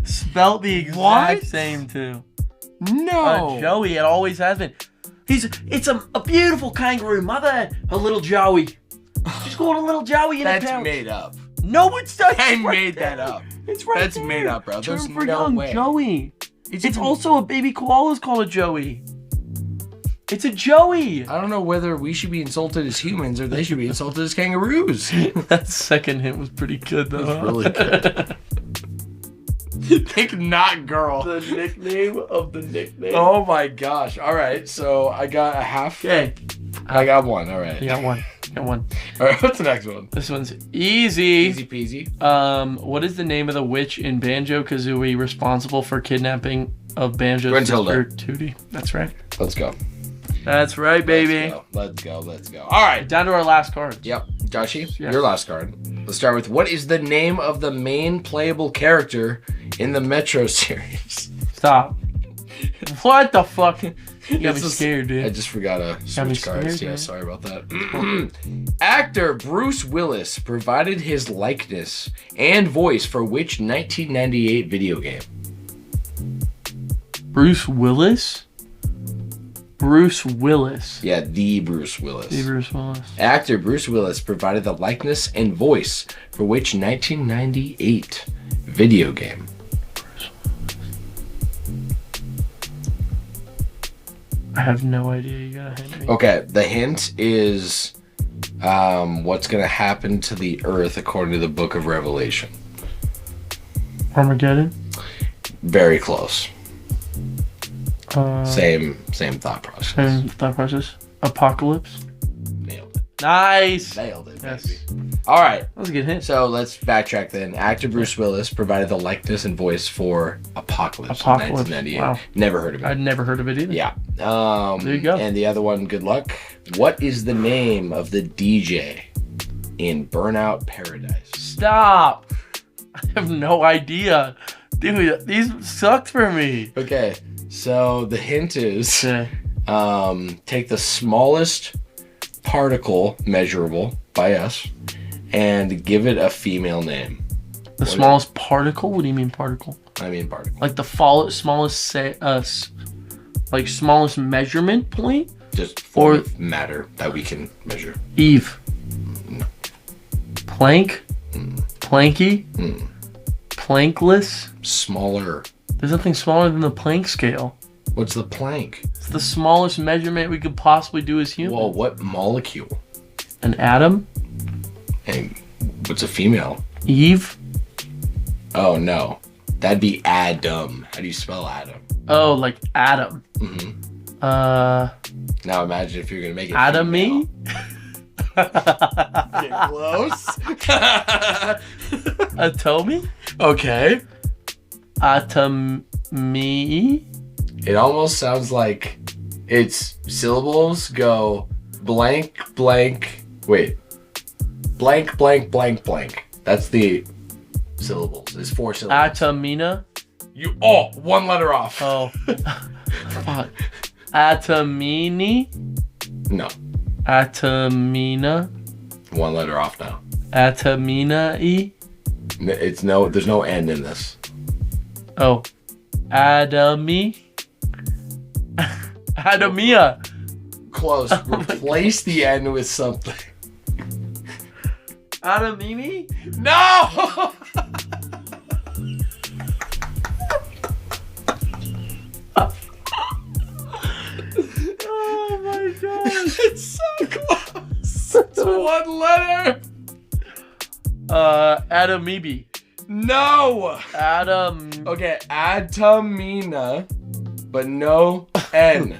Spelt the exact same too. No. Joey, it always has been. It's a beautiful kangaroo. Mother, a little Joey. She's called a little Joey in a pouch. That's made up. No, it's not. I made that up. It's right That's there. made up, bro. There's Term for no young way. Joey. It's also a baby koala's called a Joey. It's a Joey. I don't know whether we should be insulted as humans or they should be insulted as kangaroos. That second hint was pretty good, though. That's really good. Think not girl. The nickname of the nickname. Oh my gosh. All right. So I got a half. Okay. I got one. All right. You got one. All right. What's the next one? This one's easy. Easy peasy. What is the name of the witch in Banjo-Kazooie responsible for kidnapping of Banjo's Gruntilda. sister, Tootie? That's right. Let's go. That's right, baby. Let's go. All right. Down to our last card. Yep. Joshy, your last card. Let's start with, what is the name of the main playable character in the Metro series? Stop. What the fuck? You got me scared, dude. I just forgot to switch cards. Yeah, sorry about that. Actor Bruce Willis provided his likeness and voice for which 1998 video game? Bruce Willis? Bruce Willis. Yeah, the Bruce Willis. The Bruce Willis. Actor Bruce Willis provided the likeness and voice for which 1998 video game? I have no idea. You gotta hint me. Okay, the hint is what's going to happen to the Earth according to the Book of Revelation. Armageddon? Very close. Same thought process. Same thought process. Apocalypse? Nailed it. Nice! Nailed it, Yes. baby. All right. That was a good hint. So let's backtrack then. Actor Bruce Willis provided the likeness and voice for Apocalypse. 1998. Wow. Never heard of it. I'd never heard of it either. Yeah. There you go. And the other one, good luck. What is the name of the DJ in Burnout Paradise? Stop! I have no idea. Dude, these sucked for me. Okay. So the hint is Okay. take the smallest particle measurable by us and give it a female name. The smallest particle? What do you mean particle? I mean particle. Like the smallest smallest measurement point? Just form of matter that we can measure. Eve. No. Plank? Planky? Plankless? Smaller. There's nothing smaller than the Planck scale. What's the Planck? It's the smallest measurement we could possibly do as humans. Well, what molecule? An atom? And what's a female? Eve? Oh, no. That'd be Adam. How do you spell Adam? Oh, like atom. Mm-hmm. Now imagine if you're going to make it Atomy? Get close. Atomy? Okay. Atomy? It almost sounds like its syllables go blank, blank. Wait. Blank, blank, blank, blank. That's the syllables. It's 4 syllables. Atomina? One letter off. Oh. Fuck. Atomini? No. Atomina? 1 letter off now. Atomina-y? There's no N in this. Oh. Adami? Adamia? Close. Replace the N with something. Adamimi? No! Oh my gosh. It's so close. It's 1 letter. Adamibi. No. Okay, Atomina, but no N.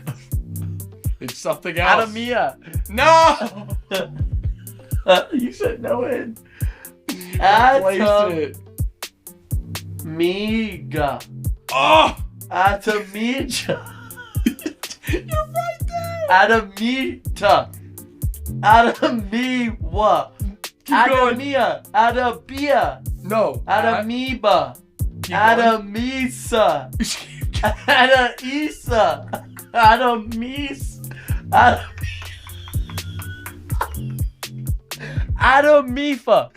It's something else. Adamia. No. You said no N. Replace it. Amiga. Oh. Atamija. You're right there. Adamita. Adamiwa. Adamia. Adabia. No. Adamiba. Adamisa. Adaisa. Adamis. Adamifa.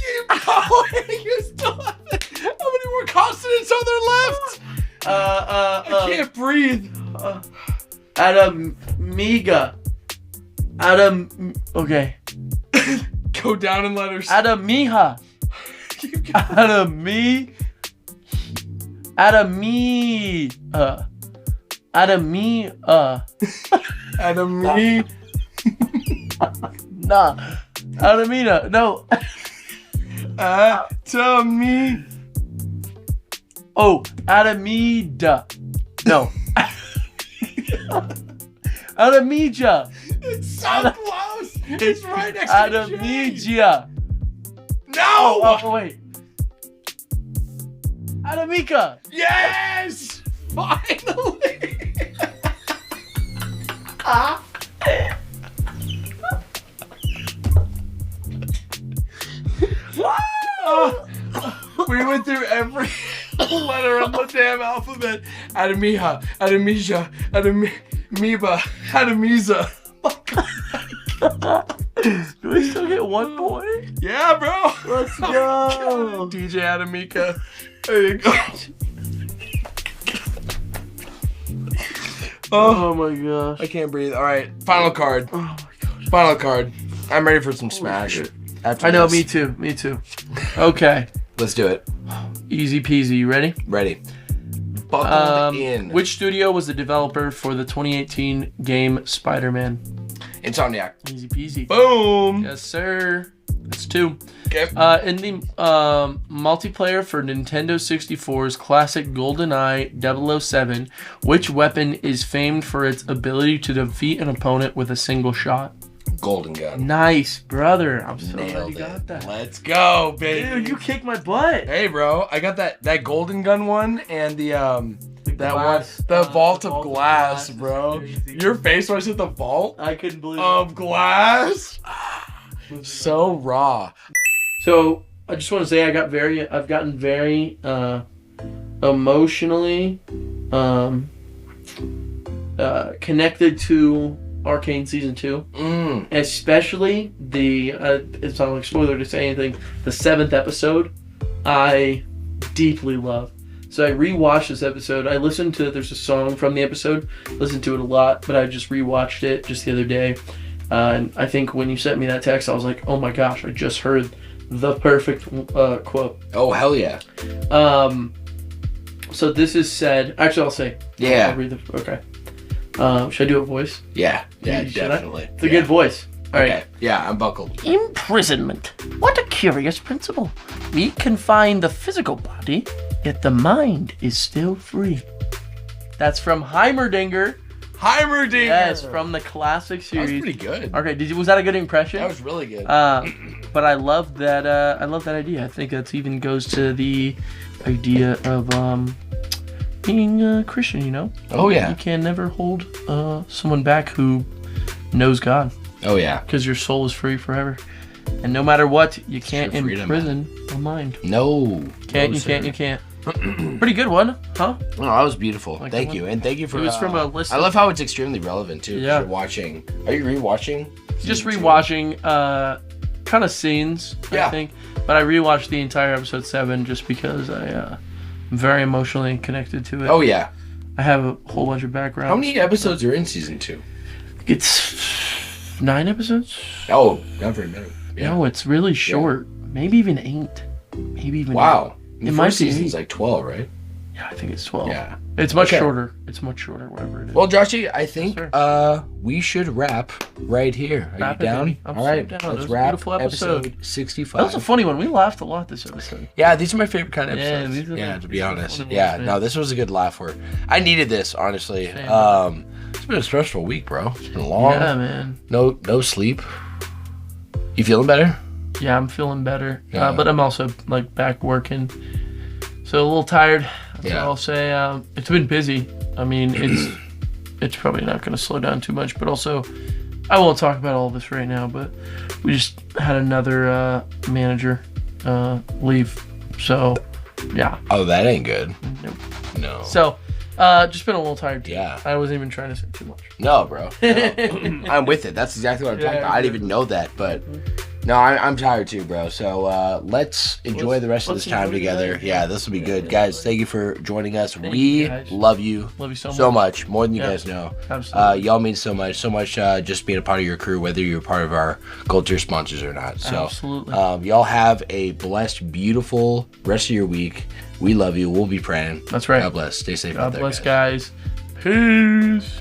Keep going. You still have it. How many more consonants are there left? I can't breathe. Adamiga. Okay. Go down in letters. Adamija. Adami. Nah. Adamina. No. Adami. Oh, Adamida. No. Adamija. It's so close. It's right next to Adamija. No. Oh, wait. Adamika. Yes. Finally. We went through every letter of the damn alphabet. Adamija, Adamija, Adamiba, Adamiza. Do we still get 1 point? Yeah, bro. Let's go. DJ Adamika. There you go. Oh my gosh. I can't breathe. All right, final card. Oh my gosh. Final card. I'm ready for some Smash. I know, me too. Me too. Okay. Let's do it. Easy peasy. You ready? Ready. Buckled in. Which studio was the developer for the 2018 game Spider-Man? Insomniac. Easy peasy. Boom. Yes, sir. That's 2. Okay. In the multiplayer for Nintendo 64's classic GoldenEye 007, which weapon is famed for its ability to defeat an opponent with a single shot? Golden gun. Nice, brother. I'm so glad Nailed you got it. that. Let's go, baby. Dude, you kicked my butt. Hey, bro. I got that golden gun one and the glass, the vault the of vault of glass, glass is bro. crazy. Your face when I said the vault I couldn't believe of glass. So raw. So I just want to say I've gotten very emotionally connected to Arcane Season 2. Especially it's not like spoiler to say anything, the 7th episode I deeply love. So I rewatched this episode. I listened to, there's a song from the episode, listened to it a lot, but I just rewatched it just the other day. And I think when you sent me that text, I was like, oh my gosh, I just heard the perfect quote. Oh, hell yeah. So this is said, actually I'll say. Yeah. I'll read okay. Should I do a voice? Yeah, Should definitely. It's a good voice. All right. Okay. Yeah, I'm buckled. Imprisonment. What a curious principle. We confine the physical body, yet the mind is still free. That's from Heimerdinger. Heimerdinger. Yes, from the classic series. That was pretty good. Okay, was that a good impression? That was really good. But I love that. I love that idea. I think that even goes to the idea of being a Christian. You know. Oh yeah. You can never hold someone back who knows God. Oh yeah. Because your soul is free forever, and no matter what, you can't imprison a mind. No. You can't. Pretty good one, huh? Oh, that was beautiful. Thank you, and thank you for. It was from a list. I love how it's extremely relevant too. Yeah. You're watching. Are you rewatching? Just rewatching, kind of scenes. Yeah. I think, but I rewatched the entire episode 7 just because I'm very emotionally connected to it. Oh yeah. I have a whole bunch of background. How many episodes are in season 2? It's 9 episodes. Oh, not very many. Yeah. No, it's really short. Maybe even 8. Maybe even. Wow. 8. The first season's like 12, right? Yeah, I think it's 12. Yeah. It's much shorter. It's much shorter, whatever it is. Well, Joshy, I think Yes, we should wrap right here. Are you down? I'm all right, down. let's That was a wrap beautiful episode 65. That was a funny one. We laughed a lot this episode. Yeah, these are my favorite kind of Yeah, episodes. these are Yeah, to be honest. fun Yeah, ones, no, man. this was a good laugh for. I needed this, honestly. Same. It's been a stressful week, bro. It's been long. Yeah, man. No sleep. You feeling better? Yeah, I'm feeling better. Yeah. But I'm also like back working. So a little tired. That's Yeah. all I'll say. It's been busy. I mean, it's probably not going to slow down too much. But also, I won't talk about all this right now. But we just had another manager leave. So, yeah. Oh, that ain't good. Nope. No. So, just been a little tired too. Yeah. I wasn't even trying to say too much. No, bro. No. I'm with it. That's exactly what I'm talking about. I didn't even know that, but No, I'm tired too, bro. So let's enjoy the rest of this time together. Yeah, this will be good. Guys, thank you for joining us. We love you. Love you so much. More than you guys know. Absolutely. Y'all mean so much. So much just being a part of your crew, whether you're part of our Gold Tier sponsors or not. So absolutely. Y'all have a blessed, beautiful rest of your week. We love you. We'll be praying. That's right. God bless. Stay safe God out there, bless, guys. Peace.